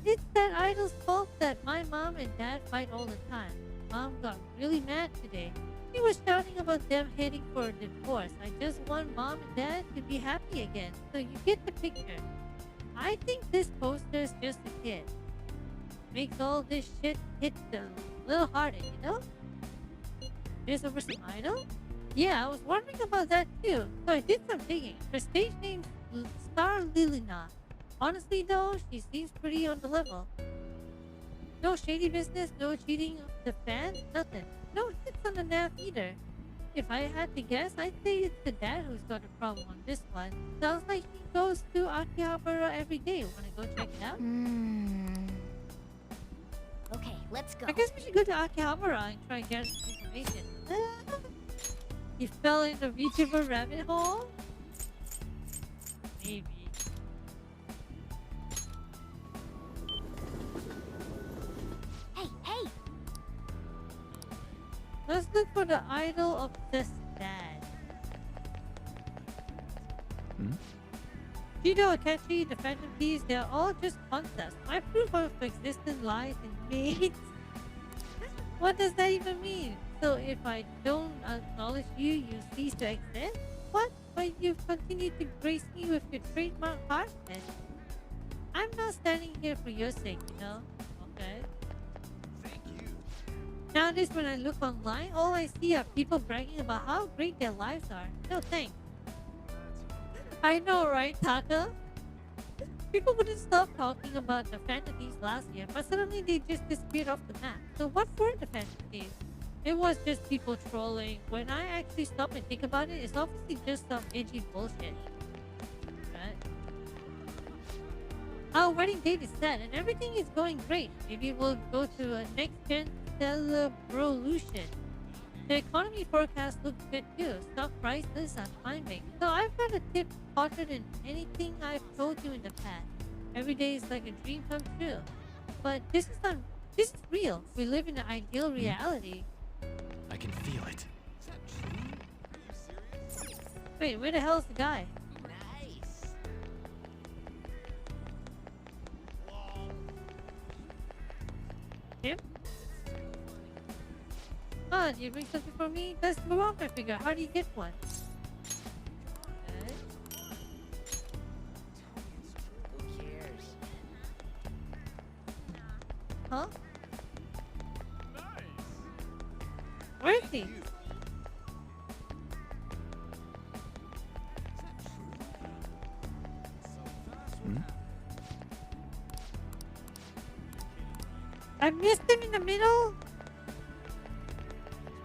[SPEAKER 2] It's that idol's fault that my mom and dad fight all the time. Mom got really mad today. She was shouting about them heading for a divorce. I just want mom and dad to be happy again. So you get the picture. I think this poster's just a kid. Makes all this shit hit a little harder, you know? This over some idol? Yeah, I was wondering about that too. So I did some digging. Her stage name's Star Lilina. Honestly though, she seems pretty on the level. No shady business, no cheating the fans, nothing. No hits on the nav either. If I had to guess, I'd say it's the dad who's got a problem on this one. Sounds like he goes to Akihabara every day. Wanna go check it out?
[SPEAKER 3] Okay, let's go.
[SPEAKER 2] I guess we should go to Akihabara and try and get some information. He fell in the reach of a rabbit hole? Maybe.
[SPEAKER 3] Hey!
[SPEAKER 2] Let's look for the idol of this dad. Shido, Akechi, the Phantom Thieves, they're all just concepts. My proof of existence lies in mates. What does that even mean? So if I don't acknowledge you, you cease to exist? What? But you've continued to grace me with your trademark harshness. I'm not standing here for your sake, you know? Okay. Nowadays when I look online, all I see are people bragging about how great their lives are. No thanks. I know, right, Taka? People wouldn't stop talking about the fantasies last year, but suddenly they just disappeared off the map. So what were the fantasies? It was just people trolling. When I actually stop and think about it, it's obviously just some edgy bullshit. Right? Our wedding date is set and everything is going great. Maybe we'll go to a next-gen celebration. The economy forecast looks good too. Stock prices are climbing. So I've got a tip hotter than anything I've told you in the past. Every day is like a dream come true. But this is real. We live in an ideal reality.
[SPEAKER 13] I can feel it.
[SPEAKER 2] Wait, where the hell is the guy? Him? Ah, do you bring something for me? That's the barometer figure. How do you get one? Okay.
[SPEAKER 14] Who cares?
[SPEAKER 2] Huh? Where is he? I missed him in the middle?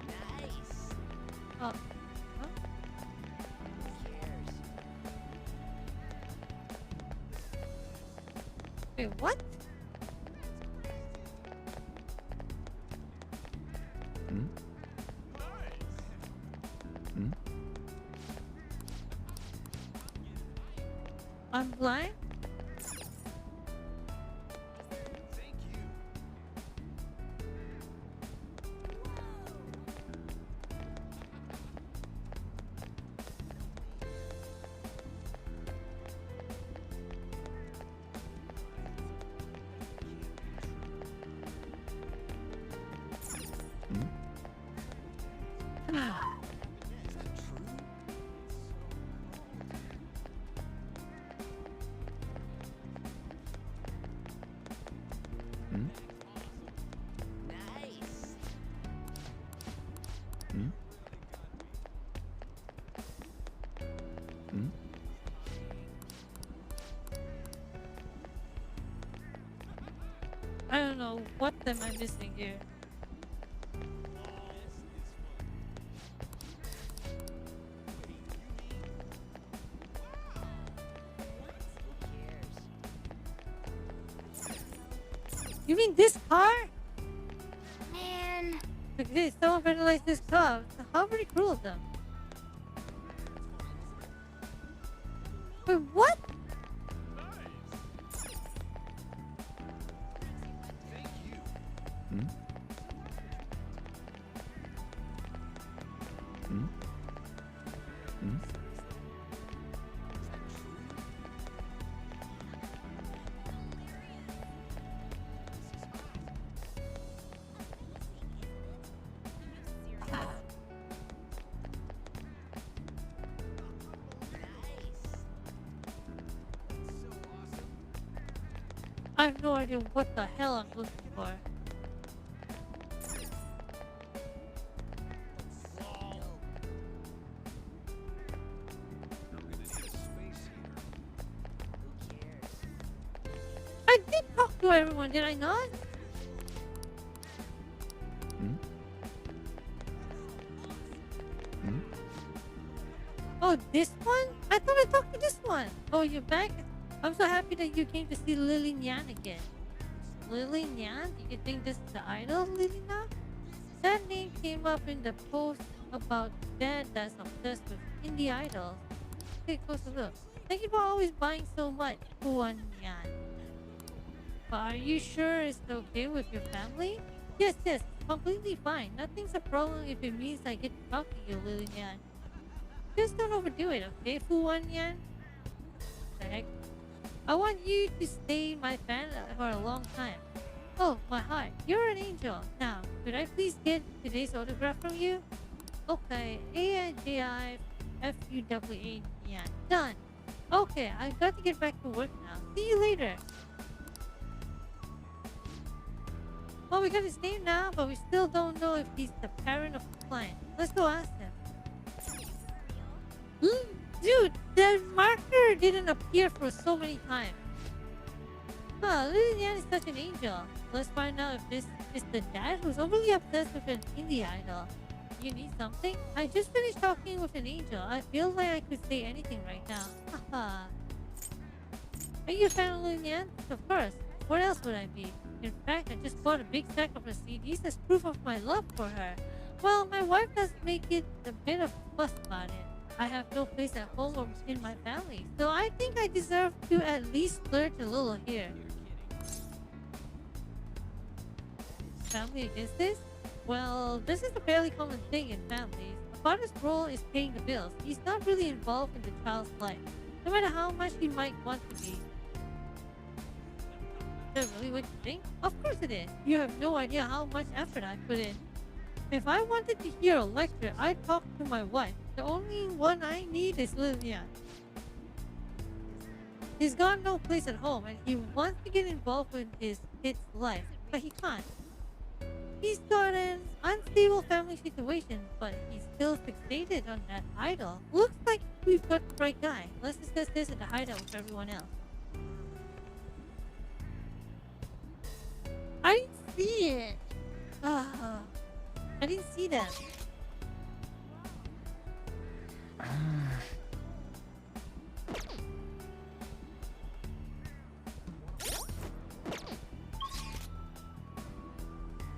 [SPEAKER 14] Nice.
[SPEAKER 2] Oh. Huh?
[SPEAKER 14] Who cares?
[SPEAKER 2] Wait, what? I'm blind?
[SPEAKER 5] Hmm?
[SPEAKER 14] Nice.
[SPEAKER 5] Hmm? Hmm?
[SPEAKER 2] I don't know what am I missing here. You mean this car?
[SPEAKER 3] Man.
[SPEAKER 2] Look at this, someone vandalized this car. How very cruel of them. Wait, what?
[SPEAKER 5] Hmm? Hmm? Hmm?
[SPEAKER 2] I have no idea what the hell I'm looking for. I did talk to everyone, did I not?
[SPEAKER 5] Hmm? Hmm?
[SPEAKER 2] Oh, this one? I thought I talked to this one. Oh, you're back? I'm so happy that you came to see Lily Nyan again. Lily Nyan? Do you think this is the idol, Lily Nyan? That name came up in the post about dad that's obsessed with indie idols. Take a closer look. Thank you for always buying so much, Huan Nyan. But are you sure it's okay with your family? Yes, yes, completely fine. Nothing's a problem if it means I get to talk to you, Lily Nyan. Just don't overdo it, okay, Huan Nyan? The heck? I want you to stay my fan for a long time. Oh, my heart, you're an angel. Now, could I please get today's autograph from you? Okay, AIJIFUWA. Yeah, done. Okay, I've got to get back to work now. See you later. Well, we got his name now, but we still don't know if he's the parent of the client. Let's go ask him. Dude, the marker didn't appear for so many times. Huh, Lilian is such an angel. Let's find out if this is the dad who's overly obsessed with an indie idol. You need something? I just finished talking with an angel. I feel like I could say anything right now. Haha. Are you a fan of Lilian? Of course. What else would I be? In fact, I just bought a big stack of her CDs as proof of my love for her. Well, my wife does make it a bit of fuss about it. I have no place at home or in my family, so I think I deserve to at least flirt a little here. Family against this? Well, this is a fairly common thing in families. A father's role is paying the bills. He's not really involved in the child's life, no matter how much he might want to be. Is that really what you think? Of course it is. You have no idea how much effort I put in. If I wanted to hear a lecture, I'd talk to my wife. The only one I need is Lilian. He's got no place at home and he wants to get involved in his kid's life, but he can't. He's got an unstable family situation, but he's still fixated on that idol. Looks like we've got the right guy. Let's discuss this at the hideout with everyone else. I didn't see it. I didn't see them.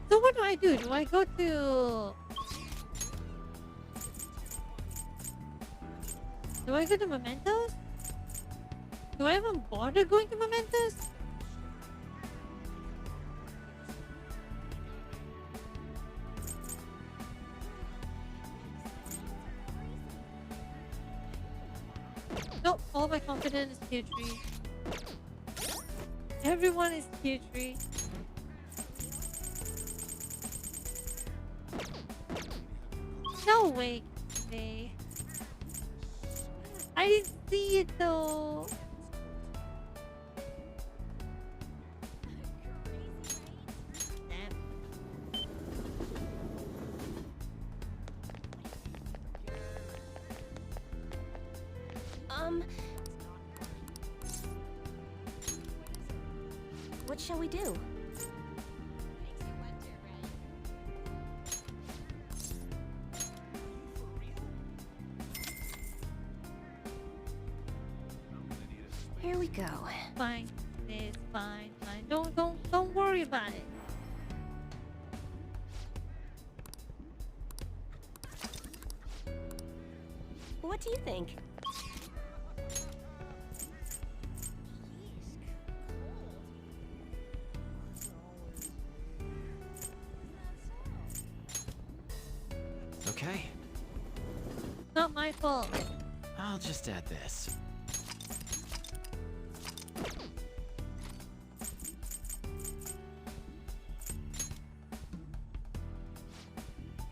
[SPEAKER 2] So what do I do? Do I go to... Do I go to Mementos? Do I even bother going to Mementos? Nope, all my confidence is tier 3. Everyone is tier 3. Now No way, Kissy. I didn't see it though. Damn.
[SPEAKER 10] What shall we do? Here we go.
[SPEAKER 2] Fine. It's fine. Fine. Don't worry about it.
[SPEAKER 10] What do you think?
[SPEAKER 13] Okay,
[SPEAKER 2] Not my fault.
[SPEAKER 13] I'll just add this.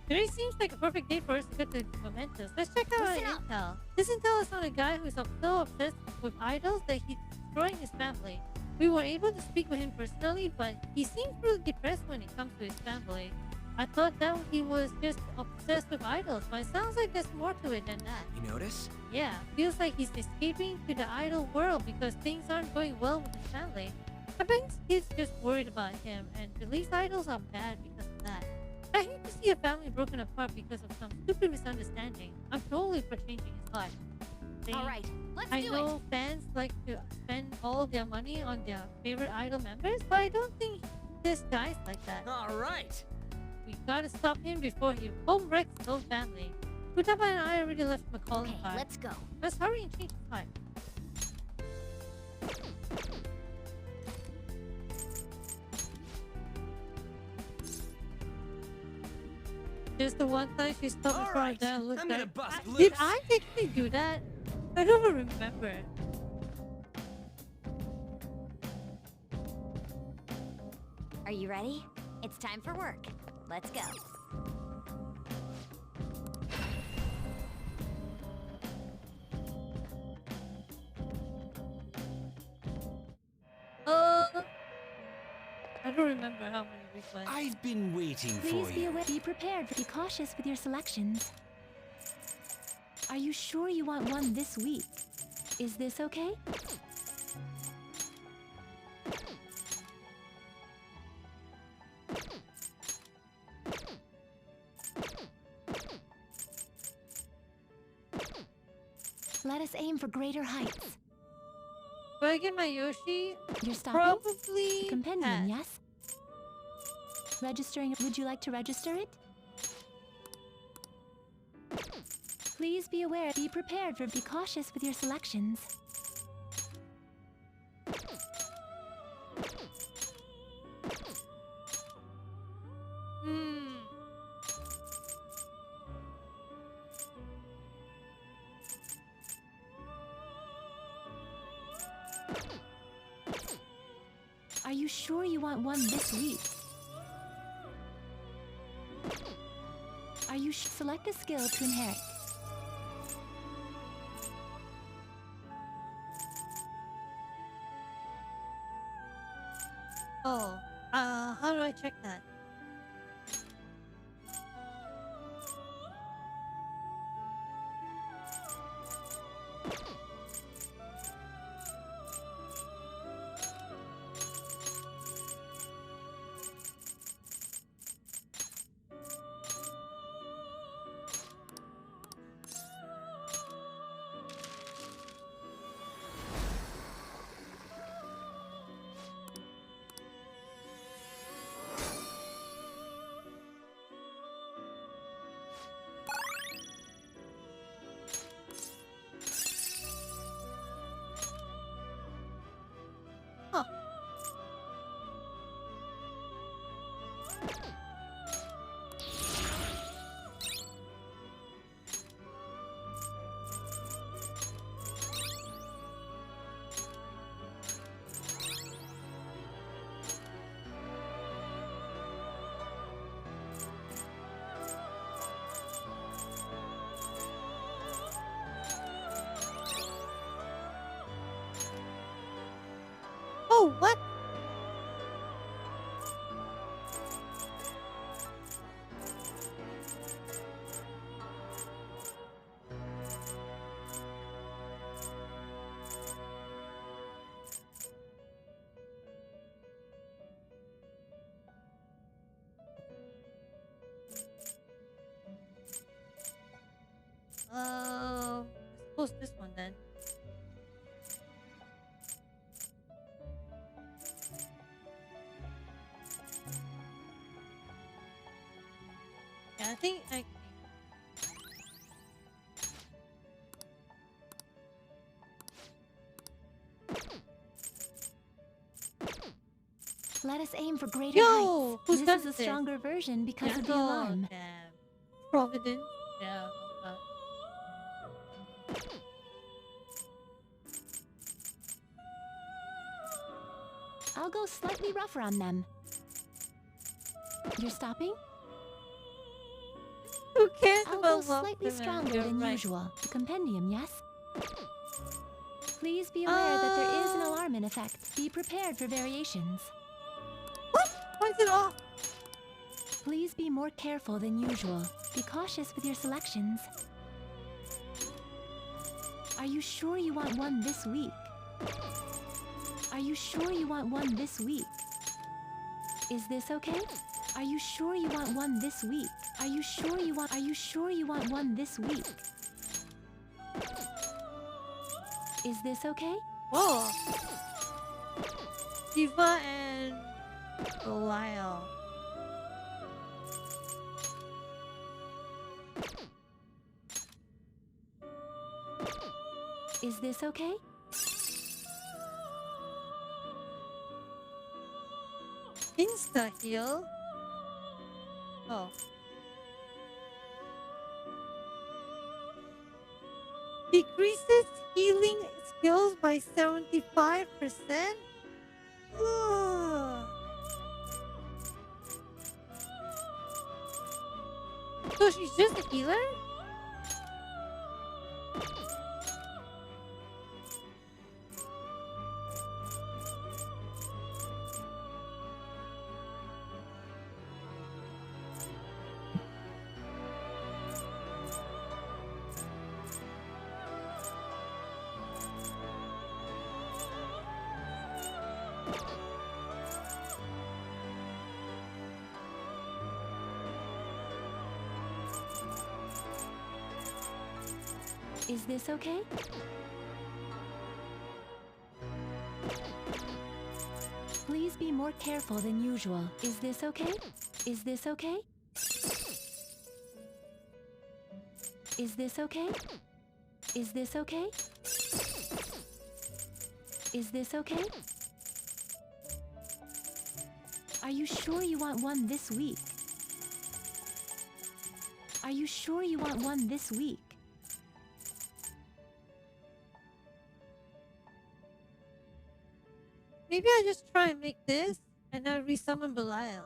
[SPEAKER 2] Today seems like a perfect day for us to get the mementos. Let's check out our
[SPEAKER 3] Listen up.
[SPEAKER 2] intel. This intel is on a guy who's so obsessed with idols that he's destroying his family. We were able to speak with him personally, but he seems really depressed when it comes to his family. I thought that he was just obsessed with idols, but it sounds like there's more to it than that.
[SPEAKER 13] You notice?
[SPEAKER 2] Yeah, feels like he's escaping to the idol world because things aren't going well with his family. I bet his kid's just worried about him and believes idols are bad because of that. I hate to see a family broken apart because of some stupid misunderstanding. I'm totally for changing his life.
[SPEAKER 3] All right, let's
[SPEAKER 2] I
[SPEAKER 3] do
[SPEAKER 2] know fans like to spend all of their money on their favorite idol members, but I don't think this guy's like that.
[SPEAKER 13] All right.
[SPEAKER 2] We gotta stop him before he home wrecks his whole family. Futaba and I already left McCollum
[SPEAKER 3] Okay,
[SPEAKER 2] Park.
[SPEAKER 3] let's go.
[SPEAKER 2] Let's hurry and change his heart. Just the one time she stopped before
[SPEAKER 13] Alright,
[SPEAKER 2] that looked
[SPEAKER 13] I'm gonna
[SPEAKER 2] like...
[SPEAKER 13] bust
[SPEAKER 2] Did
[SPEAKER 13] loose.
[SPEAKER 2] I actually do that? I don't remember.
[SPEAKER 3] Are you ready? It's time for work. Let's go.
[SPEAKER 2] I don't remember how many weeks went.
[SPEAKER 6] I've been waiting for
[SPEAKER 7] Please be
[SPEAKER 6] you.
[SPEAKER 7] aware. Be prepared. Be cautious with your selections. Are you sure you want one this week? Is this okay? Let us aim for greater heights.
[SPEAKER 2] Do I get my Yoshi?
[SPEAKER 7] You're stopping?
[SPEAKER 2] Probably
[SPEAKER 7] The compendium,
[SPEAKER 2] pass.
[SPEAKER 7] yes? Registering. Would you like to register it? Please be aware. Be prepared for. Be cautious with your selections.
[SPEAKER 2] Hmm.
[SPEAKER 7] Are you sure you want one this week? Are you select a skill to inherit?
[SPEAKER 2] Oh, how do I check that? post this one then. Yeah, I think I.
[SPEAKER 7] Let us aim for greater
[SPEAKER 2] Yo,
[SPEAKER 7] heights.
[SPEAKER 2] who's
[SPEAKER 7] This
[SPEAKER 2] got
[SPEAKER 7] is a
[SPEAKER 2] this?
[SPEAKER 7] stronger version because
[SPEAKER 2] Yeah,
[SPEAKER 7] of the
[SPEAKER 2] oh,
[SPEAKER 7] alarm.
[SPEAKER 2] damn. Providence. Yeah.
[SPEAKER 7] I'll go slightly rougher on them. You're stopping?
[SPEAKER 2] Who cares
[SPEAKER 7] I'll
[SPEAKER 2] about
[SPEAKER 7] go
[SPEAKER 2] love
[SPEAKER 7] slightly
[SPEAKER 2] for men?
[SPEAKER 7] stronger
[SPEAKER 2] You're
[SPEAKER 7] than
[SPEAKER 2] right.
[SPEAKER 7] usual. The compendium, yes? Please be aware that there is an alarm in effect. Be prepared for variations.
[SPEAKER 2] What? Why is it off?
[SPEAKER 7] Please be more careful than usual. Be cautious with your selections. Are you sure you want one this week? Are you sure you want one this week? Is this okay? Are you sure you want one this week? Are you sure you want one this week? Is this okay?
[SPEAKER 2] Whoa. Diva and Lyle.
[SPEAKER 7] Is this okay?
[SPEAKER 2] Insta heal. Oh. Decreases healing skills by 75%? Ugh. So she's just a healer?
[SPEAKER 7] Is this okay? Please be more careful than usual. Is this okay? Is this okay? Is this okay? Is this okay? Is this okay? Are you sure you want one this week? Are you sure you want one this week?
[SPEAKER 2] Maybe I just try and make this and then resummon Belial.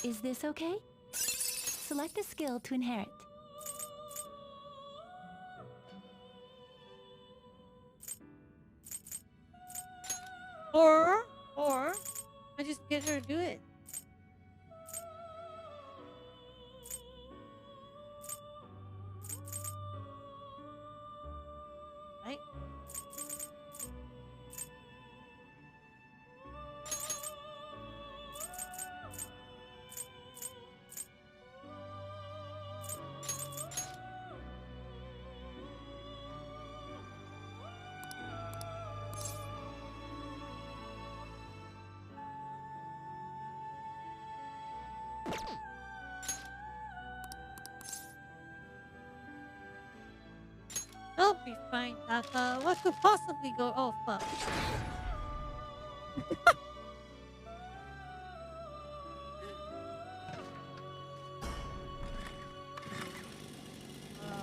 [SPEAKER 7] Is this okay? Select a skill to inherit.
[SPEAKER 2] Or I just get her to do it. Right? I'll be fine, Taka. What could possibly go? Oh, fuck.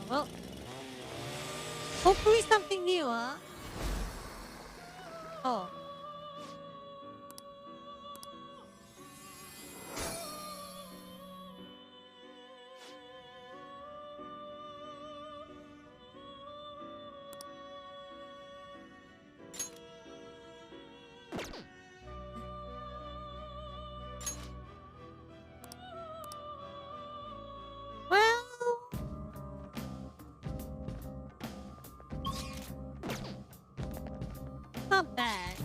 [SPEAKER 2] Well, hopefully something new, huh? Oh. Not bad.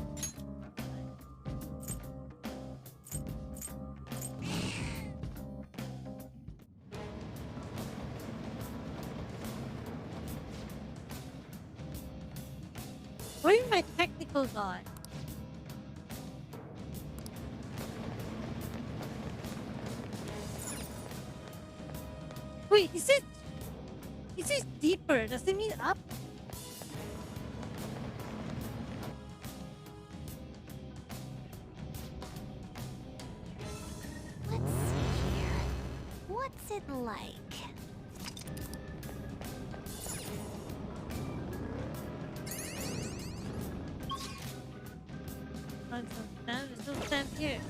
[SPEAKER 2] Where is my technical guy? Wait, he says deeper. Does it mean up?
[SPEAKER 3] Let's see here. What's it like?
[SPEAKER 2] Find some stamp. There's no stamp here.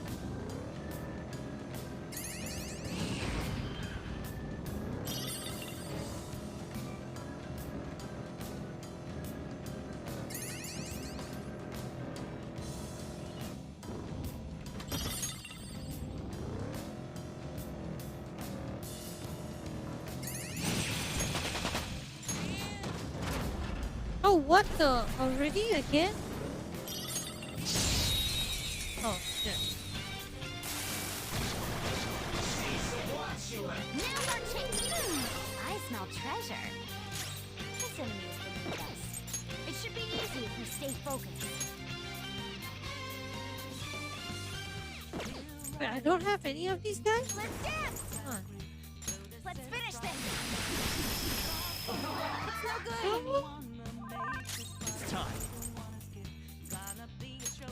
[SPEAKER 2] Oh, what the? Already again? Oh, shit.
[SPEAKER 3] Now our chase! I smell treasure. This enemy is beneath us. It should be easy if we stay focused.
[SPEAKER 2] Wait, I don't have any of these guys?
[SPEAKER 3] Let's dance!
[SPEAKER 2] Huh.
[SPEAKER 3] Let's finish this! It's no good!
[SPEAKER 2] Oh,
[SPEAKER 1] It's time.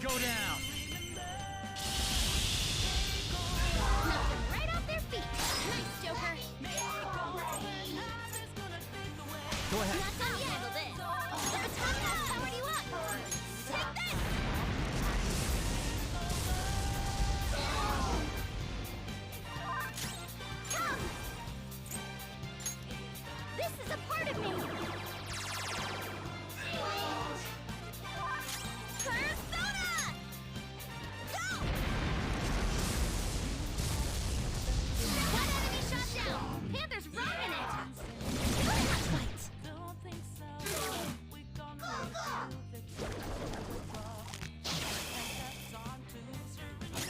[SPEAKER 1] Go down.
[SPEAKER 3] Knocked them right off their feet! Nice, Joker!
[SPEAKER 1] Go ahead.
[SPEAKER 3] Not done yet! Handle this! The baton pass powered you up! Take this! Come! This is a part of me! Persona! Go! One enemy shot down! Panther's rocking it! Let's fight!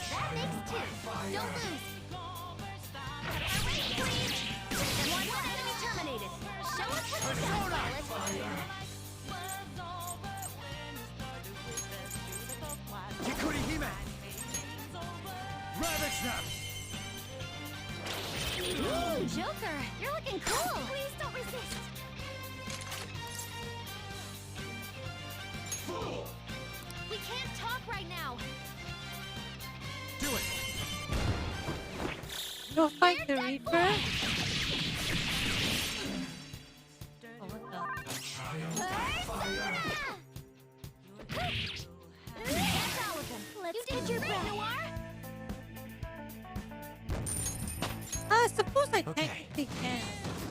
[SPEAKER 3] That makes two. Don't lose. Ready, please. One enemy terminated. Show us what you got, Violet.
[SPEAKER 1] Yakuri Hime. Ravage them.
[SPEAKER 3] Ooh, Joker, you're looking cool. Please don't resist. We can't talk right now.
[SPEAKER 1] Do it.
[SPEAKER 2] go fight the Reaper. Oh, what the?
[SPEAKER 3] That's all of them. You did your best, Noir.
[SPEAKER 2] I suppose I technically can.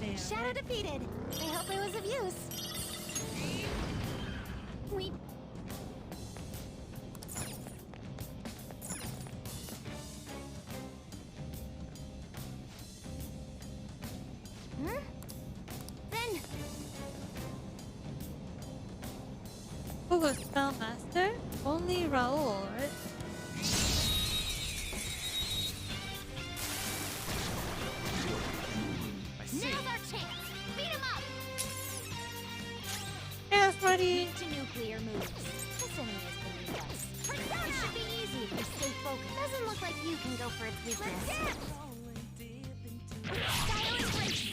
[SPEAKER 2] There.
[SPEAKER 3] Shadow defeated. I hope it was of use. We... Hmm? Then...
[SPEAKER 2] Who was Spellmaster? Only Raoul, right?
[SPEAKER 3] Now's our chance. Beat him up.
[SPEAKER 2] Yes, buddy.
[SPEAKER 3] To nuclear moves. This enemy is beneath us. It should be easy if we stay focused. Doesn't look like you can go for its weakness. Style embrace.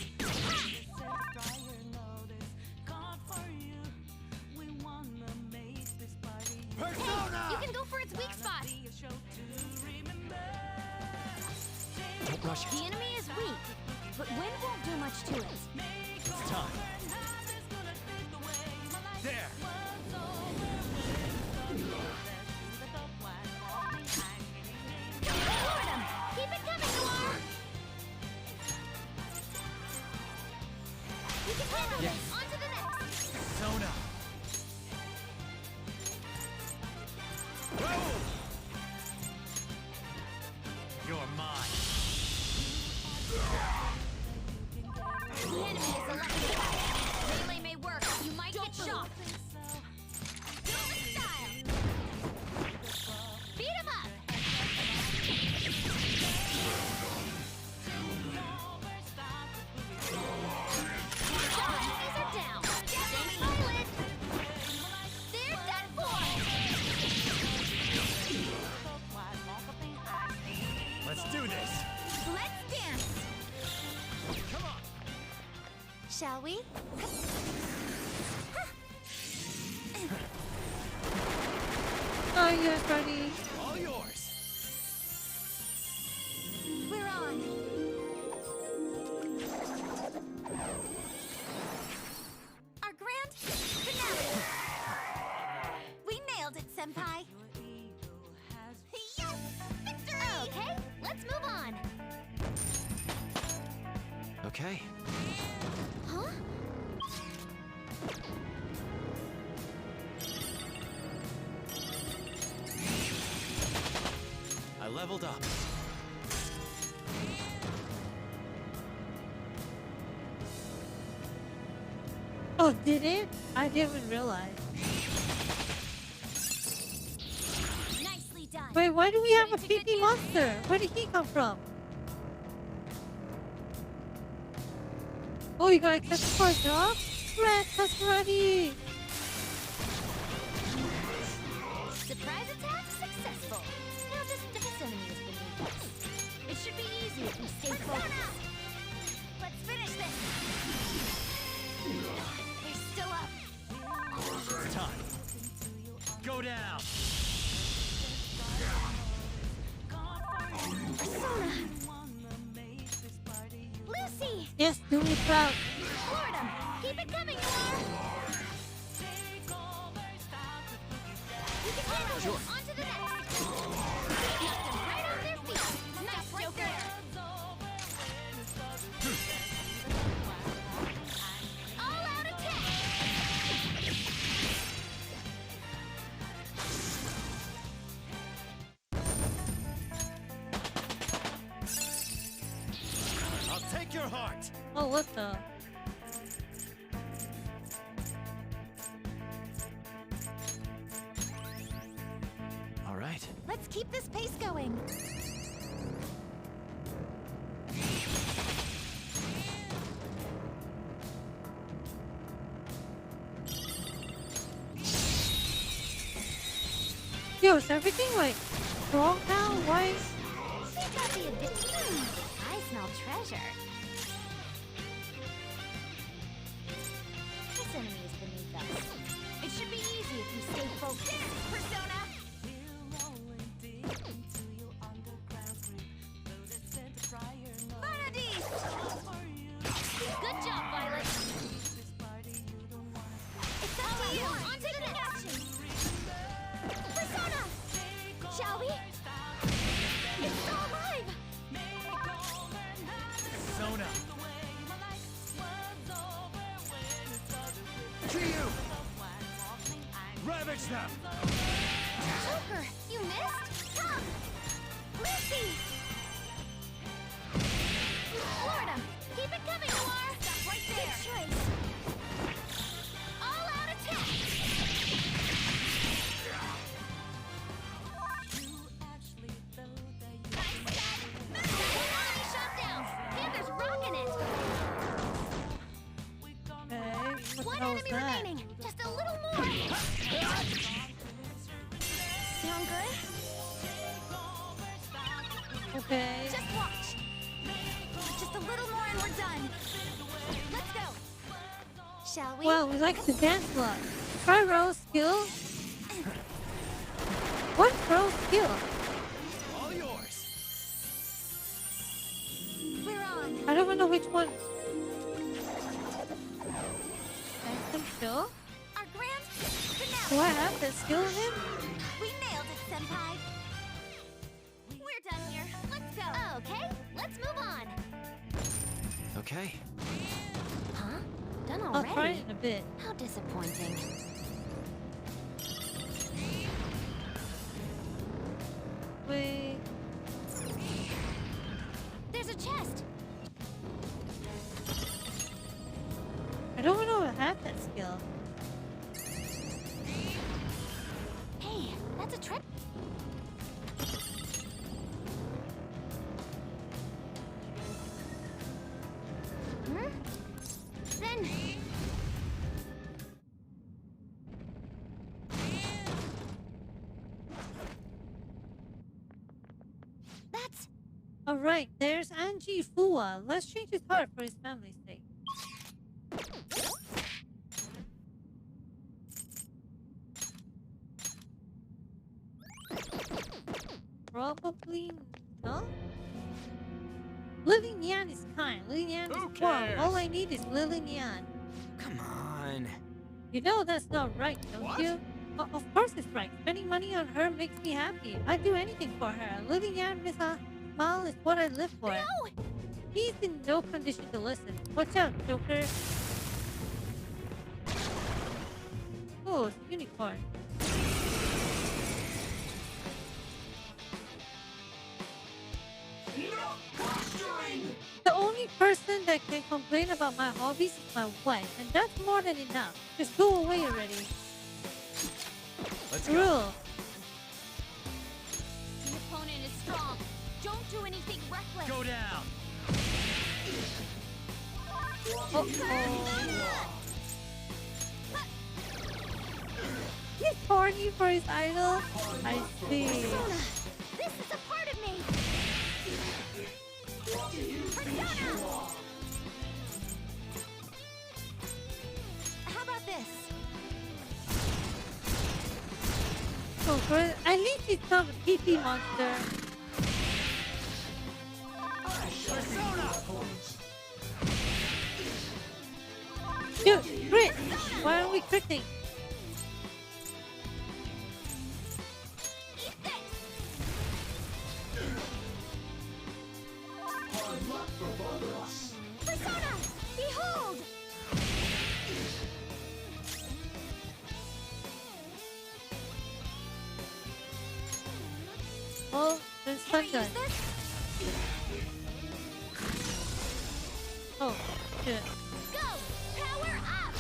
[SPEAKER 3] Hey, you can go for its weak spot.
[SPEAKER 1] Don't rush it.
[SPEAKER 3] The enemy is weak, but wind won't do much to it.
[SPEAKER 1] It's time. There.
[SPEAKER 3] Go toward him. Keep it coming, Noir. You can handle
[SPEAKER 1] Yes.
[SPEAKER 3] this. On to the next.
[SPEAKER 1] Persona. Raoul! You're mine.
[SPEAKER 3] The enemy is electric. Melee may work. You might get shocked. Do it with style. Beat him up. Some enemies are down. Stay silent. They're done Shall we?
[SPEAKER 2] Are you guys ready?
[SPEAKER 13] All yours.
[SPEAKER 3] We're on. Our grand finale. We nailed it, Senpai. Yes! Victory! Okay, let's move on.
[SPEAKER 5] Okay.
[SPEAKER 3] Huh?
[SPEAKER 5] I leveled up.
[SPEAKER 2] Oh, did it? I didn't realize.
[SPEAKER 3] Nicely done.
[SPEAKER 2] Wait, why do we have a
[SPEAKER 3] Ready to get
[SPEAKER 2] 50
[SPEAKER 3] you?
[SPEAKER 2] monster? Where did he come from? Oh, you got access for a job? Red, that's ready.
[SPEAKER 3] Surprise attack successful. Now this enemy is beneath us. It should be easy if we stay focused. Let's finish this. They're still up.
[SPEAKER 1] It's time. Go down.
[SPEAKER 3] Persona. Lucy.
[SPEAKER 2] Yes, do me proud.
[SPEAKER 3] Florida. Keep it coming, Noir. You can handle
[SPEAKER 5] Sure.
[SPEAKER 3] this. On to the next. Knock them right off their feet. Nice, Joker. All out attack.
[SPEAKER 1] I'll take your heart.
[SPEAKER 2] Oh, what the?
[SPEAKER 5] All right.
[SPEAKER 3] Let's keep this pace going.
[SPEAKER 2] Yo, is everything like wrong now? Why?
[SPEAKER 3] She's got the addiction. I smell treasure. This enemy is beneath us. It should be easy if you stay focused. Persona! Vanadis! Good job, Violet! It's up to you! On to the next action! Persona! Shall we? It's still alive!
[SPEAKER 1] Sona.
[SPEAKER 13] To you.
[SPEAKER 1] Ravage them.
[SPEAKER 3] Joker, you missed? Come! Lucy! Florida, keep it coming, Noir! Stop right there! Good choice! All out attack! Enemy shot down! Panther's rocking it!
[SPEAKER 2] Okay, what
[SPEAKER 3] One
[SPEAKER 2] the hell is
[SPEAKER 3] enemy
[SPEAKER 2] that?
[SPEAKER 3] remaining! Just a little more! Sound good?
[SPEAKER 2] Okay.
[SPEAKER 3] Just watch! Just a little more and we're done! Let's go! Shall we?
[SPEAKER 2] Wow, we like to dance a lot. Try Rose skill. What's Rose skill?
[SPEAKER 13] All yours.
[SPEAKER 3] We're on!
[SPEAKER 2] I don't even know which one. Phantom skill?
[SPEAKER 3] Our grand finale!
[SPEAKER 2] Do I have that skill in him?
[SPEAKER 3] We nailed it, Senpai! We're done here. Let's go! Okay, let's move on!
[SPEAKER 5] Okay.
[SPEAKER 3] Huh? Done
[SPEAKER 2] I'll
[SPEAKER 3] already?
[SPEAKER 2] try it in a bit.
[SPEAKER 3] How disappointing.
[SPEAKER 2] Wait.
[SPEAKER 3] There's a chest!
[SPEAKER 2] I don't know if I have that skill.
[SPEAKER 3] Hey, that's a trick. Hmm? Then... That's...
[SPEAKER 2] Alright, there's Angie Fua. Let's change his heart for his family's sake. Probably not. Lily Nyan is kind. Lily Nyan is
[SPEAKER 9] Who
[SPEAKER 2] warm.
[SPEAKER 9] cares?
[SPEAKER 2] All I need is Lily Nyan.
[SPEAKER 13] Come on.
[SPEAKER 2] You know that's not right, don't
[SPEAKER 9] What?
[SPEAKER 2] you? Of course it's right. Spending money on her makes me happy. I'd do anything for her. Lily Nyan with a smile is what I live for.
[SPEAKER 3] No!
[SPEAKER 2] He's in no condition to listen. Watch out, Joker. Oh, it's a unicorn. The only person that can complain about my hobbies is my wife, and that's more than enough. Just go away already.
[SPEAKER 13] Let's
[SPEAKER 2] Rule.
[SPEAKER 13] go.
[SPEAKER 3] The opponent is strong. Don't do anything reckless.
[SPEAKER 1] Go down.
[SPEAKER 2] Uh-oh. He's horny for his idol? I see.
[SPEAKER 3] Persona! This is a part of me! Persona! How about this?
[SPEAKER 2] Oh, good. At least it's not a PP monster. Dude, crit! Why are we critting?
[SPEAKER 3] Eat this! Persona! Behold!
[SPEAKER 2] Oh, there's
[SPEAKER 3] Can I
[SPEAKER 2] stun gun.
[SPEAKER 3] use this?
[SPEAKER 2] Oh, shit.
[SPEAKER 3] Go! Power up!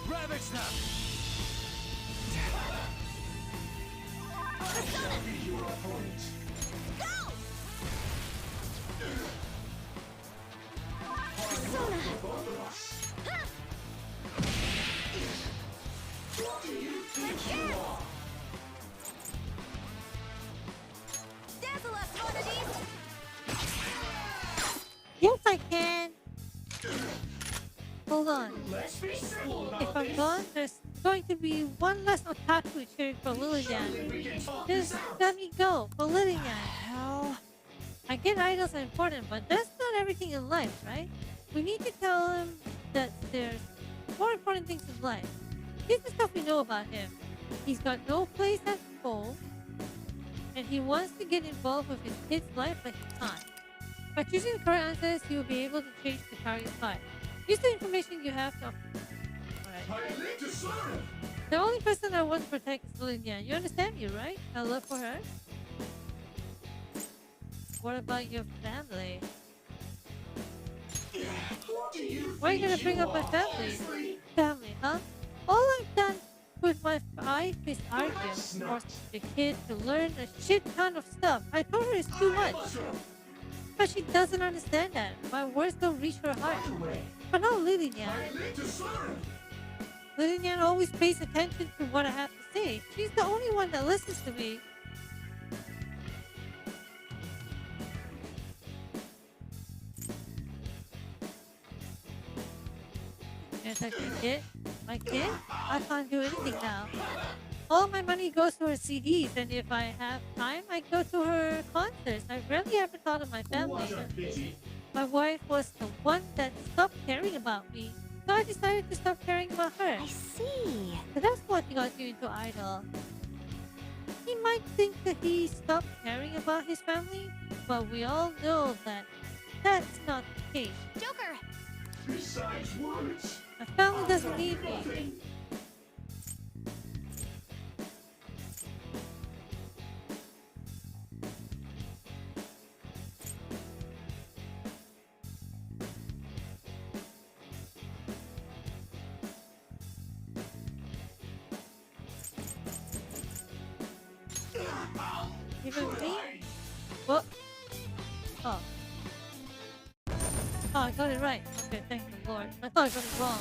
[SPEAKER 1] Rabbit snap.
[SPEAKER 3] Go! Persona! Ha! Let's go! Dazzle us, one of these!
[SPEAKER 2] Yes, I can. Hold on. If I'm gone, there's going to be one less otaku cheering for Lillian. Just let me go for Lillian.
[SPEAKER 13] Hell.
[SPEAKER 2] I get idols are important, but that's not everything in life, right? We need to tell him that there's more important things in life. Here's the stuff we know about him. He's got no place at home, and he wants to get involved with his kid's life like he can't. By choosing the correct answers, he will be able to change the target's life. Use the information you have to... Alright. The only person I want to protect is Lillian. You understand me, right? I love for her. What about your family? Why are you gonna bring up my family? Family, huh? All I've done with my wife is argue. Force the kid to learn a shit ton of stuff. I told her it's too much. But she doesn't understand that. My words don't reach her heart. But not Lillian. Lillian always pays attention to what I have to say. She's the only one that listens to me. Yes, I can get my kid. I can't do anything now. All my money goes to her CDs, and if I have time, I go to her concerts. I rarely ever thought of my family. My wife was the one that stopped caring about me, so I decided to stop caring about her.
[SPEAKER 10] I see.
[SPEAKER 2] So that's what got you into Idol. He might think that he stopped caring about his family, but we all know that that's not the case.
[SPEAKER 3] Joker!
[SPEAKER 8] Besides words,
[SPEAKER 2] My family doesn't need me. Even me? What? Oh. Oh, I got it right. Okay, thank the Lord. I thought I got it wrong.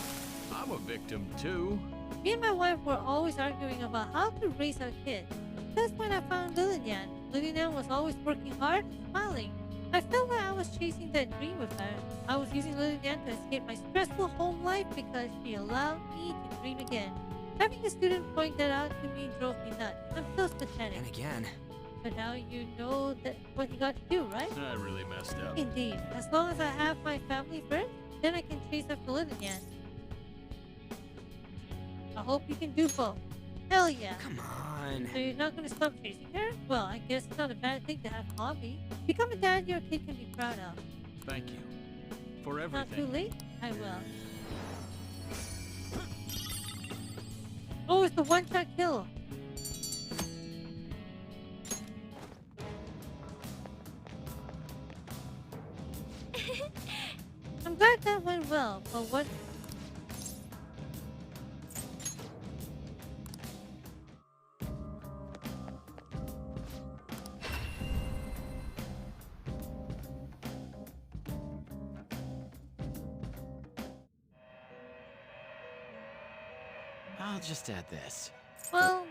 [SPEAKER 9] I'm a victim too.
[SPEAKER 2] Me and my wife were always arguing about how to raise our kids. That's when I found Lillian. Lillian was always working hard and smiling. I felt like I was chasing that dream with her. I was using Lillian to escape my stressful home life because she allowed me to dream again. Having a student point that out to me drove me nuts. I'm still pathetic.
[SPEAKER 13] And again.
[SPEAKER 2] But now you know that what you got to do, right?
[SPEAKER 9] I really messed up.
[SPEAKER 2] Indeed. As long as I have my family first, then I can chase after Lillian. I hope you can do both. Hell yeah.
[SPEAKER 13] Come on.
[SPEAKER 2] So you're not gonna stop chasing her? Well, I guess it's not a bad thing to have a hobby. Become a dad your kid can be proud of.
[SPEAKER 9] Thank you. For everything.
[SPEAKER 2] Not too late? I will. Oh, it's the one-shot kill. I'm glad that went well, but what...
[SPEAKER 14] I'll just add this.
[SPEAKER 2] Well,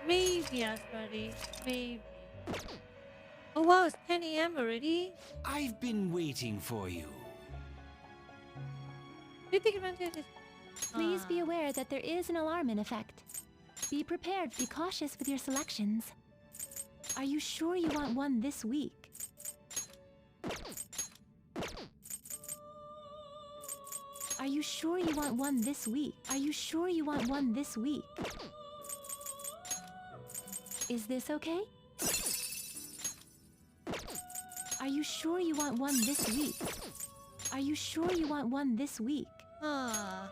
[SPEAKER 2] maybe, Asparty. Maybe. Oh wow, it's 10 a.m. already?
[SPEAKER 6] I've been waiting for you.
[SPEAKER 2] You take advantage of this.
[SPEAKER 7] Please be aware that there is an alarm in effect. Be prepared, be cautious with your selections. Are you sure you want one this week? Are you sure you want one this week? Are you sure you want one this week? Is this okay? Are you sure you want one this week? Are you sure you want one this week?
[SPEAKER 2] Ah.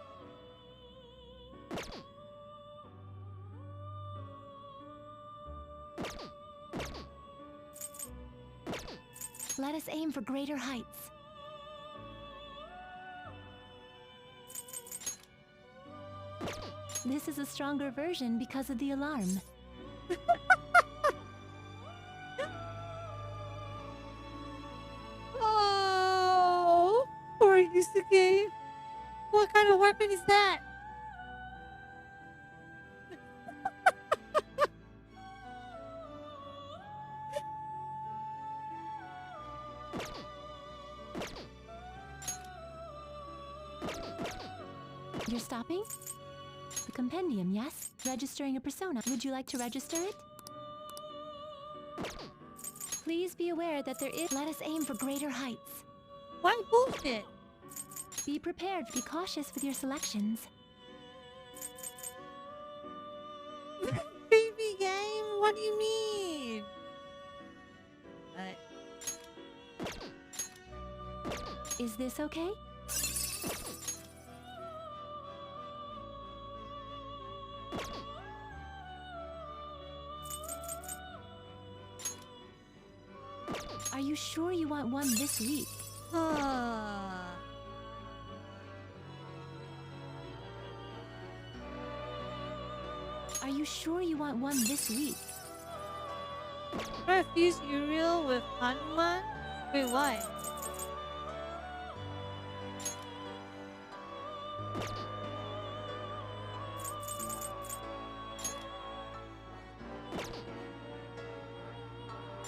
[SPEAKER 7] Let us aim for greater heights. This is a stronger version because of the alarm.
[SPEAKER 2] Oh, poor Yusuke. What kind of weapon is that?
[SPEAKER 7] You're stopping? The compendium, yes? Registering a persona. Would you like to register it? Please be aware that there is... Let us aim for greater heights.
[SPEAKER 2] Why bullshit?
[SPEAKER 7] Be prepared. Be cautious with your selections.
[SPEAKER 2] Baby game? What do you mean?
[SPEAKER 7] Is this okay? Are you sure you want one this week?
[SPEAKER 2] Ah.
[SPEAKER 7] Are you sure you want one this week?
[SPEAKER 2] Try to fuse Uriel with Hanuman? Wait, why?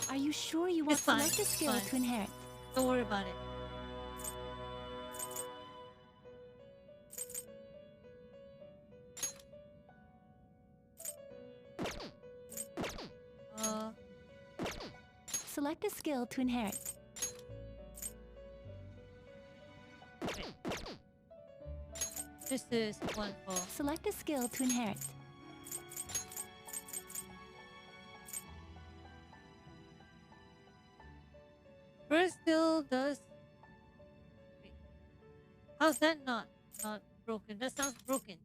[SPEAKER 7] Are you sure you want
[SPEAKER 2] It's fine,
[SPEAKER 7] select a
[SPEAKER 2] it's
[SPEAKER 7] skill
[SPEAKER 2] fine.
[SPEAKER 7] to inherit?
[SPEAKER 2] Don't worry about it.
[SPEAKER 7] Select a skill to inherit.
[SPEAKER 2] This is wonderful.
[SPEAKER 7] Select a skill to inherit.
[SPEAKER 2] First still does. Wait. How's that not broken? That sounds broken.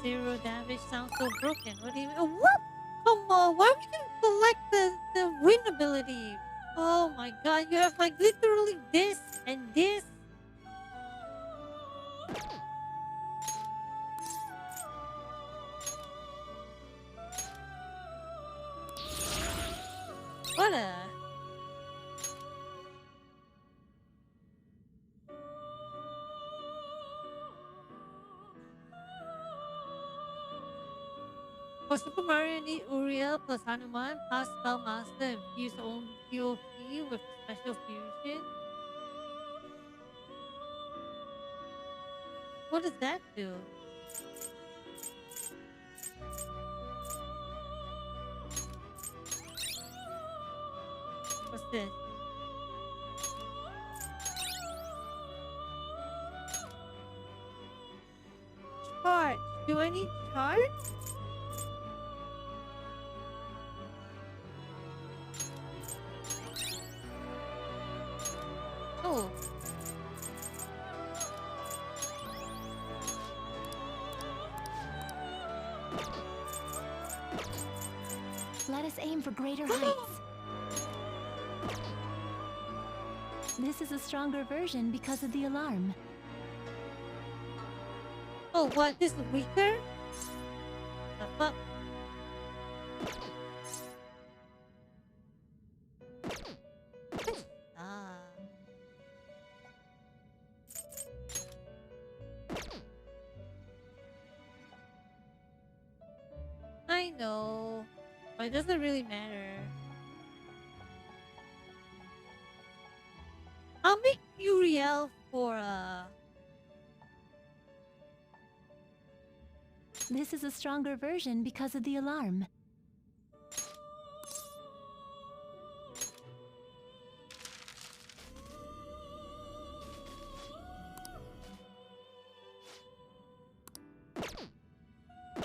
[SPEAKER 2] Zero damage sounds so broken. What do you mean? Oh, what? Come on, why would you select the win ability? Oh my god, you have like literally this and this. What a... For Super Mario, need Uriel plus Hanuman plus Spellmaster and fuse own POP with special fusion. What does that do? What's this? Charge. Do I need charge? Oh.
[SPEAKER 7] Let us aim for greater heights. This is a stronger version because of the alarm.
[SPEAKER 2] Oh, what? This is weaker? The fuck? Ah. I know, but it doesn't really matter. I'll make Uriel for
[SPEAKER 7] This is a stronger version because of the alarm.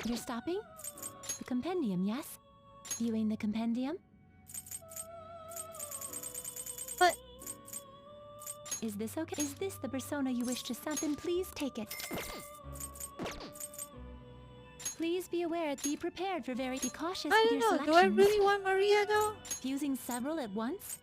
[SPEAKER 7] You're stopping? The compendium, yes? Viewing the compendium?
[SPEAKER 2] But...
[SPEAKER 7] Is this okay? Is this the persona you wish to summon? Please take it. Please be aware, be prepared for be cautious
[SPEAKER 2] I
[SPEAKER 7] with
[SPEAKER 2] don't
[SPEAKER 7] your
[SPEAKER 2] know,
[SPEAKER 7] selections.
[SPEAKER 2] do I really want Maria though?
[SPEAKER 7] Fusing several at once?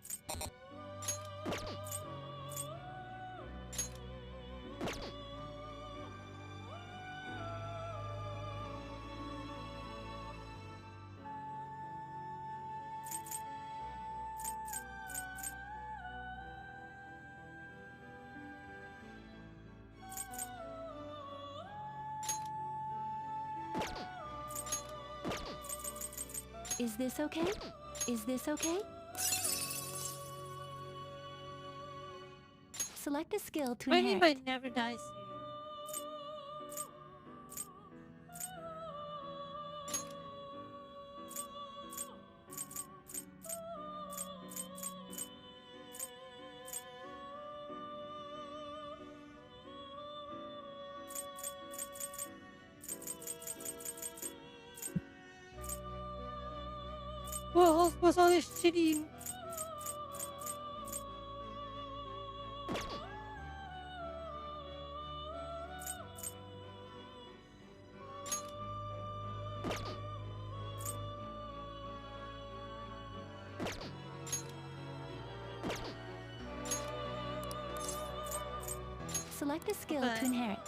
[SPEAKER 7] Is this okay? Is this okay? Select a skill to
[SPEAKER 2] What do you mean
[SPEAKER 7] inherit.
[SPEAKER 2] by never dies? What's all this shitty?
[SPEAKER 7] Select a skill
[SPEAKER 2] Okay.
[SPEAKER 7] to inherit.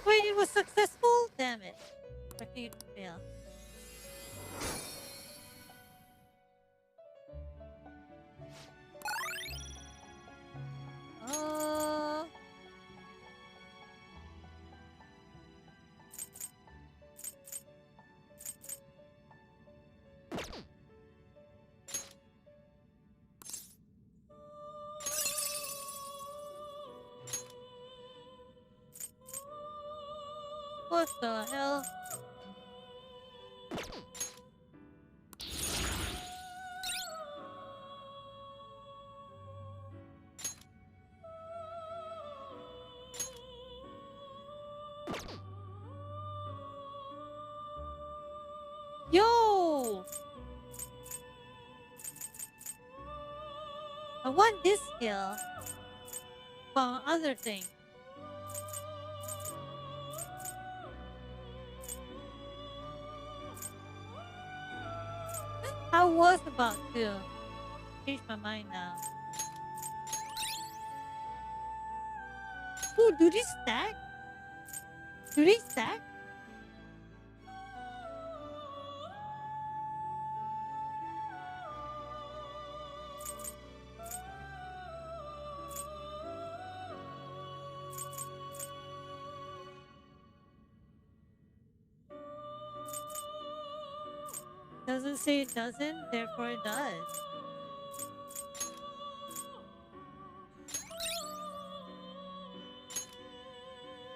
[SPEAKER 2] Wait, it was successful? Damn it. I think it failed. What the hell? Yo! I want this skill for other things. I was about to change my mind now. Ooh, do they stack? Do they stack? Doesn't say it doesn't, therefore it does.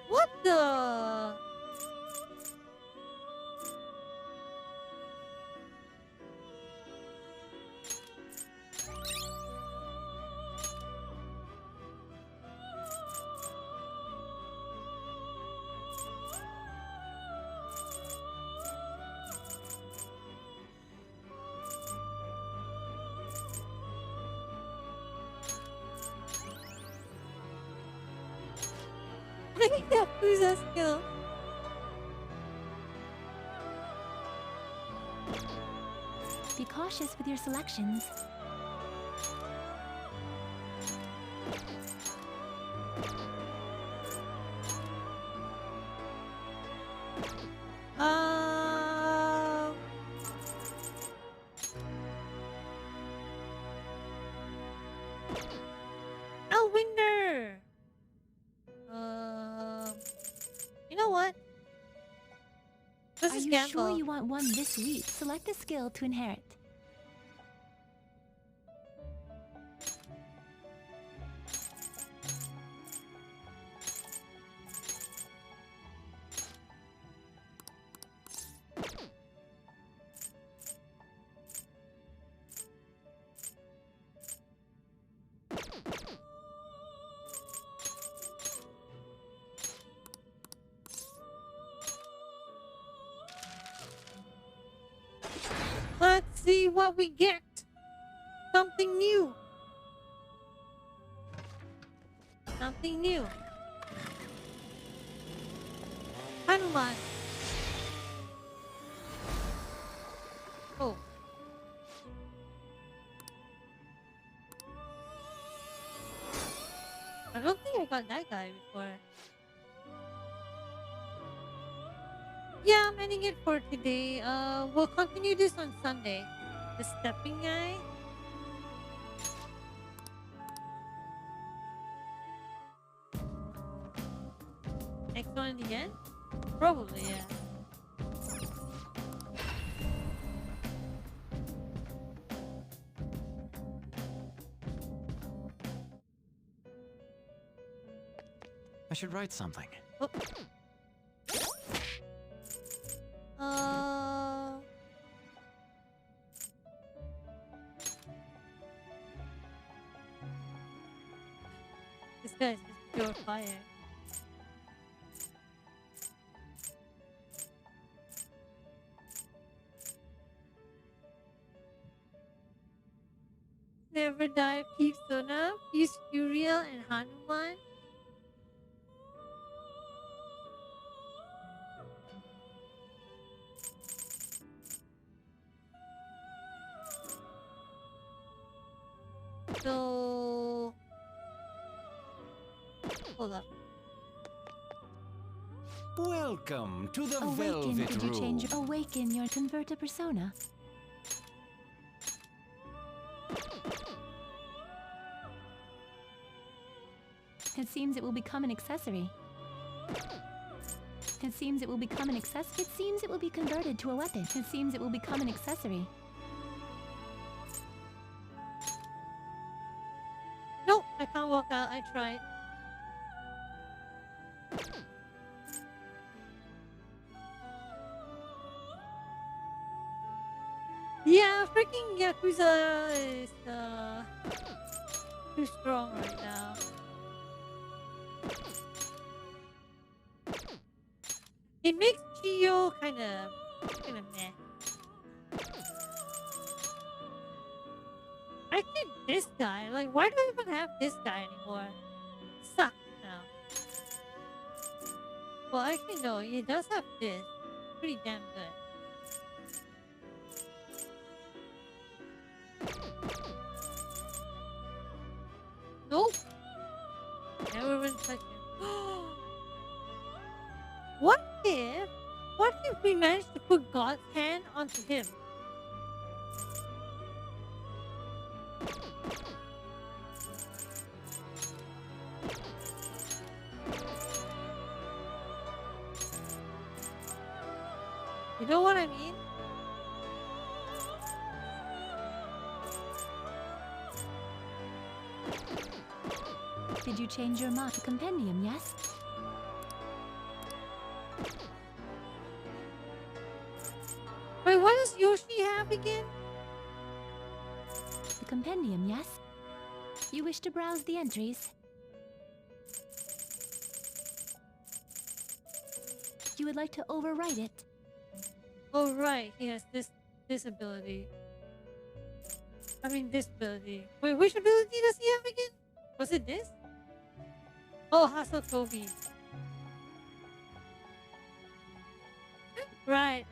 [SPEAKER 2] What the? Who's that skill?
[SPEAKER 7] Be cautious with your selections.
[SPEAKER 2] Elwinder! You know what? Let's
[SPEAKER 7] Are
[SPEAKER 2] just
[SPEAKER 7] you
[SPEAKER 2] gamble.
[SPEAKER 7] sure you want one this week? Select a skill to inherit.
[SPEAKER 2] Let's see what we get. Something new. Something new. Hanuman. Oh. I don't think I got that guy before. Yeah, I'm ending it for today. We'll continue this on Sunday. The stepping guy. Next one in the end? Probably, yeah.
[SPEAKER 5] I should write something.
[SPEAKER 2] Oh. This guy's just pure fire. Never die, Peep Sona, Peace Uriel, and Hanuman. So, hold up.
[SPEAKER 6] Welcome to the
[SPEAKER 7] Awaken.
[SPEAKER 6] Velvet
[SPEAKER 7] Did you
[SPEAKER 6] Room.
[SPEAKER 7] change? Awaken your converter persona. It seems it will become an accessory. It seems it will become an accessory. It seems it will be converted to a weapon. It seems it will become an accessory.
[SPEAKER 2] Nope, I can't walk out. I tried. Freaking Yakuza is too strong right now. It makes Chiyo kind of meh. Actually, this guy, like, why do I even have this guy anymore? Sucks now. Well, actually, no, he does have this. Pretty damn good. Nope. Never been touching. What if we managed to put God's hand onto him? You know what I mean?
[SPEAKER 15] Did you change your mind? Compendium, yes?
[SPEAKER 2] Wait, what does Yoshi have again?
[SPEAKER 15] The compendium, yes? You wish to browse the entries? You would like to overwrite it?
[SPEAKER 2] Oh right, he has this ability. I mean this ability. Wait, which ability does he have again? Was it this? Oh, Hasotobi. Right.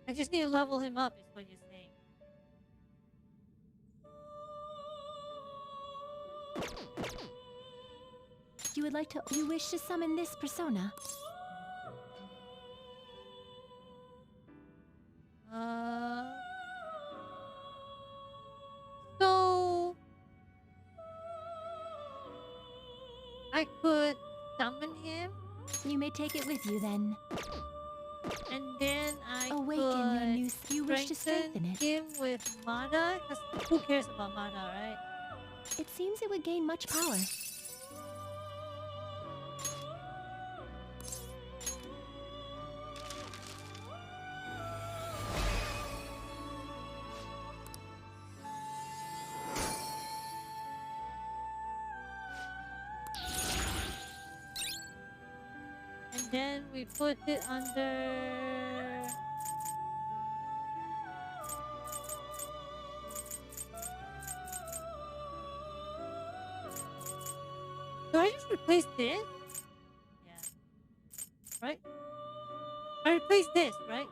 [SPEAKER 2] I just need to level him up, is what you're saying.
[SPEAKER 15] You wish to summon this persona?
[SPEAKER 2] So I could summon him.
[SPEAKER 15] You may take it with you then.
[SPEAKER 2] And then I
[SPEAKER 15] Awaken your new. You wish to strengthen it.
[SPEAKER 2] him with mana? 'Cause who cares about mana, right?
[SPEAKER 15] It seems it would gain much power.
[SPEAKER 2] And then we put it under. Do I just replace this? Yeah. Right? I replace this, right?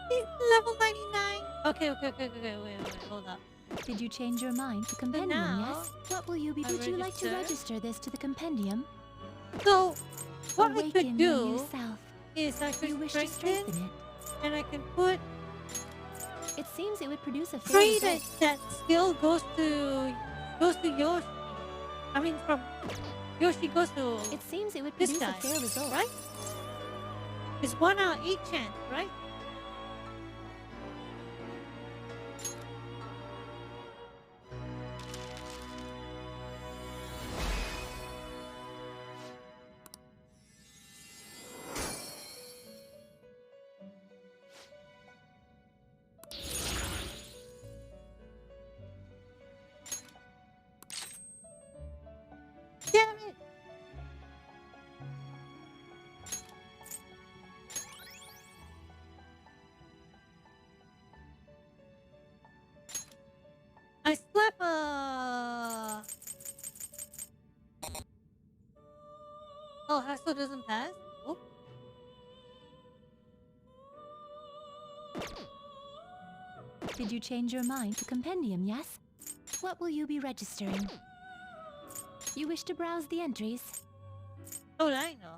[SPEAKER 2] He's level 99. Okay, wait, hold up.
[SPEAKER 15] Did you change your mind? The compendium,
[SPEAKER 2] now,
[SPEAKER 15] yes? What will you be?
[SPEAKER 2] I
[SPEAKER 15] Would you like to
[SPEAKER 2] register.
[SPEAKER 15] register this to the compendium?
[SPEAKER 2] So, what I
[SPEAKER 15] Awaken
[SPEAKER 2] could
[SPEAKER 15] your
[SPEAKER 2] do
[SPEAKER 15] new self.
[SPEAKER 2] is I could
[SPEAKER 15] You wish to
[SPEAKER 2] strengthen,
[SPEAKER 15] strengthen it.
[SPEAKER 2] and I can put
[SPEAKER 15] It seems it would produce a fair
[SPEAKER 2] three
[SPEAKER 15] result.
[SPEAKER 2] that skill goes to Yoshi. I mean, from Yoshi goes to
[SPEAKER 15] It seems it would
[SPEAKER 2] this
[SPEAKER 15] produce a
[SPEAKER 2] guy,
[SPEAKER 15] fair result.
[SPEAKER 2] right? It's 1 out of 8 chance, right? Damn it! I slept Oh, Hassel doesn't pass? Oh.
[SPEAKER 15] Did you change your mind? The compendium, yes? What will you be registering? You wish to browse the entries?
[SPEAKER 2] Oh, I know.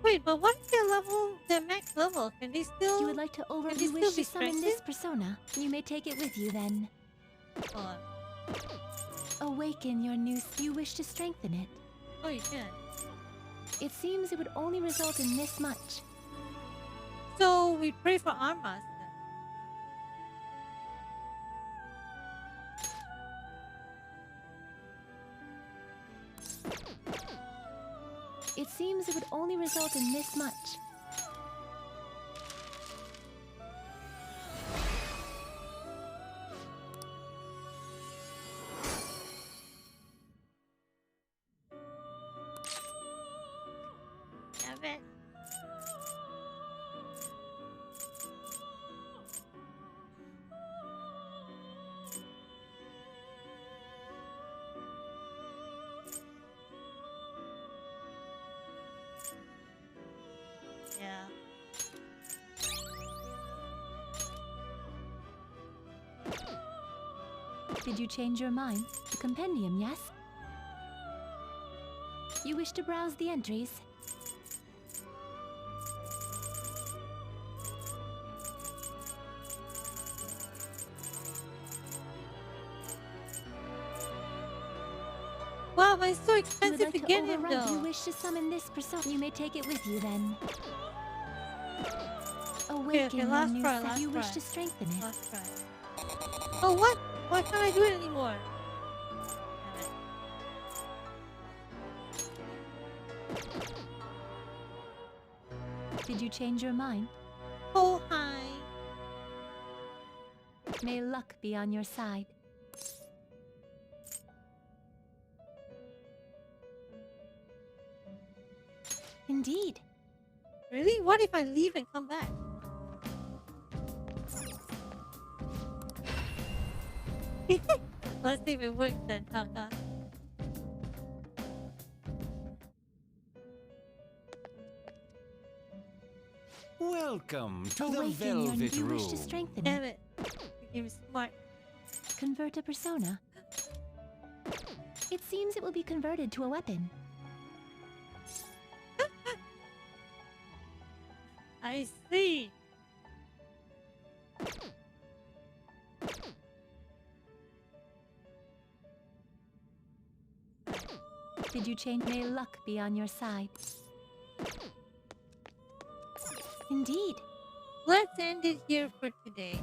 [SPEAKER 2] Wait, but what is their level, their max level? Can they still...
[SPEAKER 15] You would like to
[SPEAKER 2] can they
[SPEAKER 15] you
[SPEAKER 2] still
[SPEAKER 15] wish
[SPEAKER 2] be
[SPEAKER 15] to summon
[SPEAKER 2] strengthened?
[SPEAKER 15] this persona. You may take it with you then.
[SPEAKER 2] Hold on.
[SPEAKER 15] Awaken your new... You wish to strengthen it.
[SPEAKER 2] Oh, you can.
[SPEAKER 15] It seems it would only result in this much.
[SPEAKER 2] So we pray for Armas then.
[SPEAKER 15] It seems it would only result in this much.
[SPEAKER 2] Damn it. Yeah.
[SPEAKER 15] Did you change your mind? The compendium, yes? You wish to browse the entries?
[SPEAKER 2] Wow, but it's so
[SPEAKER 15] You would
[SPEAKER 2] expensive
[SPEAKER 15] like
[SPEAKER 2] to
[SPEAKER 15] to
[SPEAKER 2] get him
[SPEAKER 15] override. You
[SPEAKER 2] though.
[SPEAKER 15] wish to summon this persona. You may take it with you then.
[SPEAKER 2] Okay,
[SPEAKER 15] Awaken your
[SPEAKER 2] last
[SPEAKER 15] new
[SPEAKER 2] try,
[SPEAKER 15] self.
[SPEAKER 2] last
[SPEAKER 15] You wish
[SPEAKER 2] try.
[SPEAKER 15] to strengthen it.
[SPEAKER 2] Last try. Oh, what? Why can't I do it anymore?
[SPEAKER 15] Did you change your mind?
[SPEAKER 2] Oh, hi.
[SPEAKER 15] May luck be on your side. Indeed.
[SPEAKER 2] Really? What if I leave and come back? Let's see if it works then, Taka.
[SPEAKER 6] Welcome to the
[SPEAKER 15] Awaken your
[SPEAKER 6] Velvet
[SPEAKER 15] you
[SPEAKER 6] Room.
[SPEAKER 15] wish to strengthen
[SPEAKER 2] Damn
[SPEAKER 15] it.
[SPEAKER 2] it. He was smart.
[SPEAKER 15] Convert a persona. It seems it will be converted to a weapon.
[SPEAKER 2] I see.
[SPEAKER 15] Did you change? May luck be on your side. Indeed.
[SPEAKER 2] Let's end it here for today.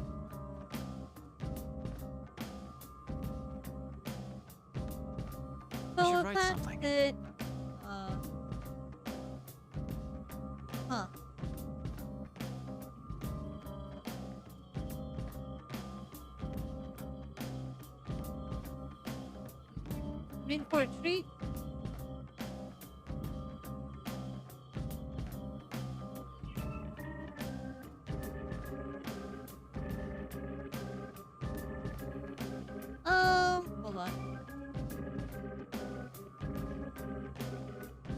[SPEAKER 13] I
[SPEAKER 2] So
[SPEAKER 13] should write
[SPEAKER 2] that's
[SPEAKER 13] something.
[SPEAKER 2] it. Huh. In for a treat? Hold on.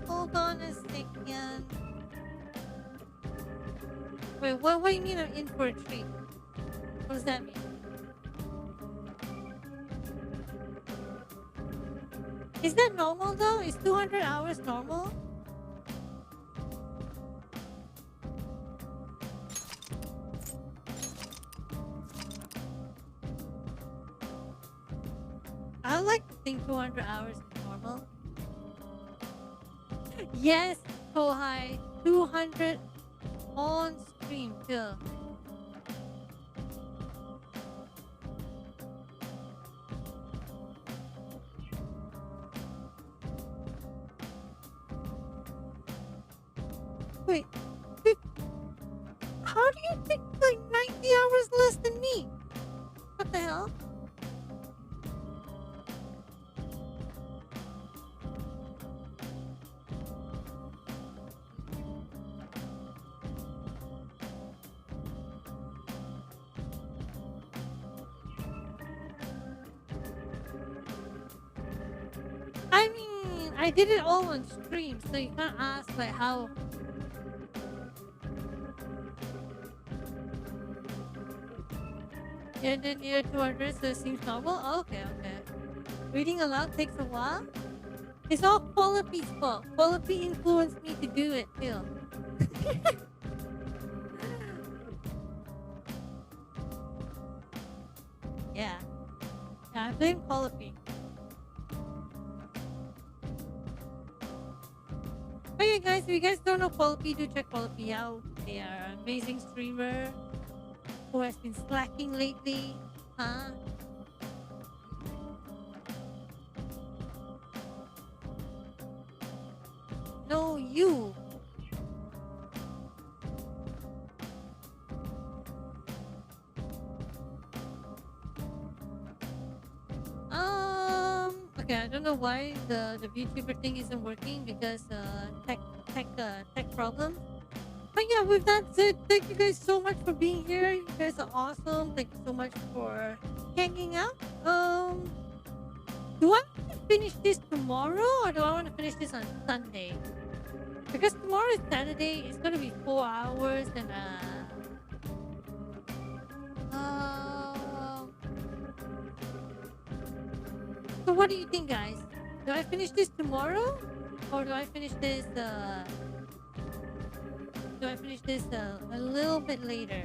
[SPEAKER 2] Hold on a second. Wait, what do you mean I'm in for a treat? What does that mean? Is that normal though? Is 200 hours normal? I like to think 200 hours is normal. Yes, Kohai. 200 on stream too. Wait, how do you think like 90 hours less than me? What the hell? I mean, I did it all on stream, so you can't ask like how. Yeah, then near 200, so it seems normal. Oh, okay, okay. Reading aloud takes a while. It's all Quality's fault. Quality influenced me to do it too. Yeah. Yeah, I blame Colopy. But yeah, guys, if you guys don't know Colopy, do check Colopy out. They are an amazing streamer who has been slacking lately. Huh? No, you. Okay, I don't know why the VTuber thing isn't working because tech problem. But yeah, with that said, thank you guys so much for being here. You guys are awesome. Thank you so much for hanging out. Do I want to finish this tomorrow or do I want to finish this on Sunday? Because tomorrow is Saturday, it's gonna be 4 hours and so what do you think, guys? Do I finish this tomorrow or do I finish this a little bit later?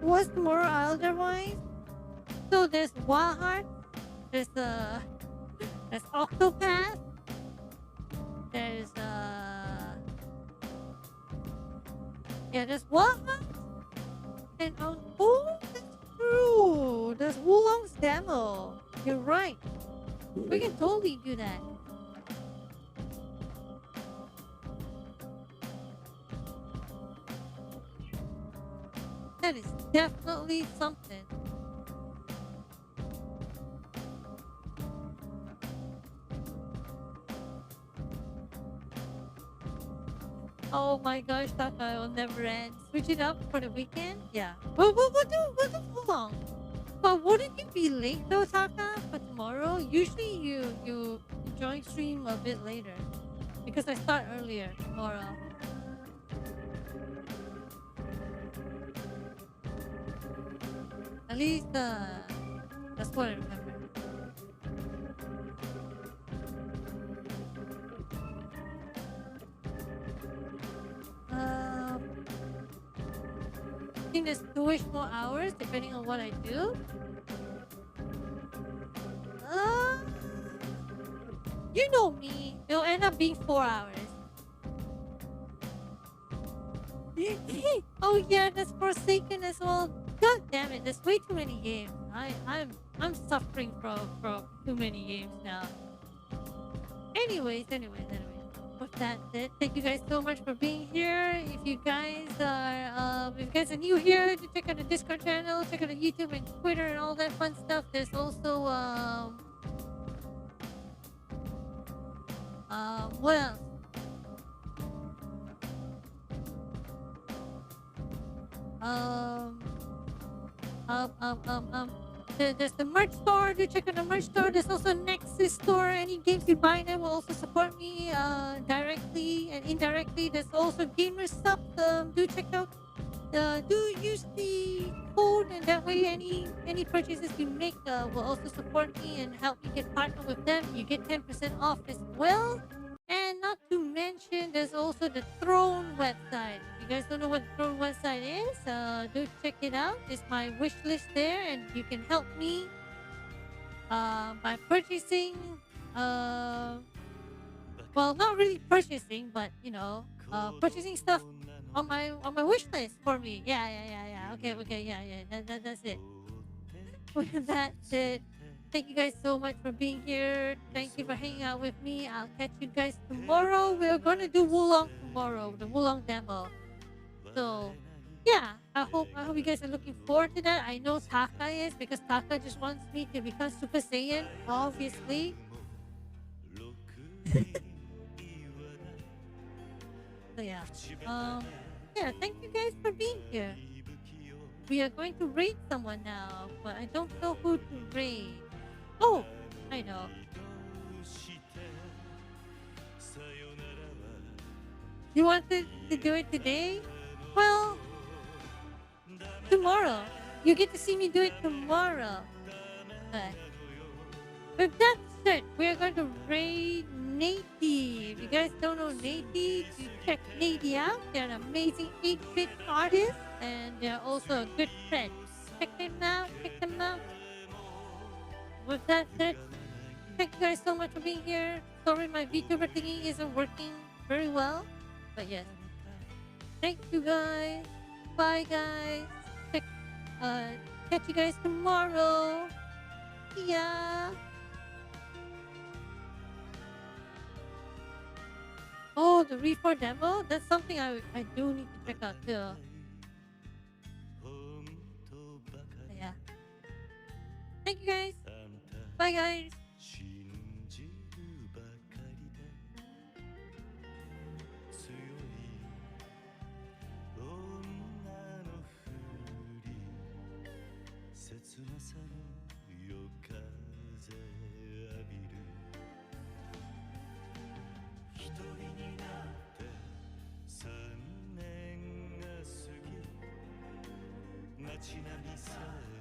[SPEAKER 2] What's tomorrow otherwise? So there's Wild Heart, there's Octopath, there's there's Wild Heart, and oh, that's true, there's Wulong's demo. You're right. We can totally do that. That is definitely something. Oh my gosh, Taka will never end. Switch it up for the weekend? Yeah. We'll do Wulong. But wouldn't you be late though, Taka, for tomorrow? Usually you join stream a bit later. Because I start earlier tomorrow. At least that's what I remember. I think there's 2-ish more hours depending on what I do. You know me, it'll end up being 4 hours. Oh yeah, that's Forsaken as well. God damn it, there's way too many games. I'm suffering from too many games now. Anyways. With that said, thank you guys so much for being here. If you guys are new here, to check out the Discord channel, check out the YouTube and Twitter and all that fun stuff. There's also what else? There's the merch store. Do check out the merch store. There's also Nexus store. Any games you buy there will also support me directly and indirectly. There's also Gamer Stuff. Do check out. Do use the code, and that way any purchases you make will also support me and help me get partnered with them. You get 10% off as well. And not to mention, there's also the Throne website. If you guys don't know what the Throne website is, do check it out. It's my wish list there, and you can help me by purchasing. Well, not really purchasing, but you know, purchasing stuff on my wish list for me. Yeah. Okay. Yeah. That's it. With that said, thank you guys so much for being here. Thank you for hanging out with me. I'll catch you guys tomorrow. We're gonna do Wulong tomorrow, the Wulong demo. So yeah, I hope you guys are looking forward to that. I know Taka is, because Taka just wants me to become Super Saiyan, obviously. So yeah. Thank you guys for being here. We are going to raid someone now, but I don't know who to raid. Oh, I know. You wanted to do it today? Well, tomorrow. You get to see me do it tomorrow. But with that Instead, we're going to raid Nati. If you guys don't know Nati, you check Nati out. They're an amazing 8-bit artist, and they're also a good friend. Check them out. Check them out. With that said, thank you guys so much for being here. Sorry my VTuber thingy isn't working very well, but yes. Thank you guys. Bye guys. Catch you guys tomorrow. Yeah. Oh, the Re4 demo? That's something I do need to check out too. Yeah. Thank you guys. Bye guys.
[SPEAKER 1] 信じるばかりで強い女のふり切なさの夜風浴びる一人になって3年が過ぎ街並みさえ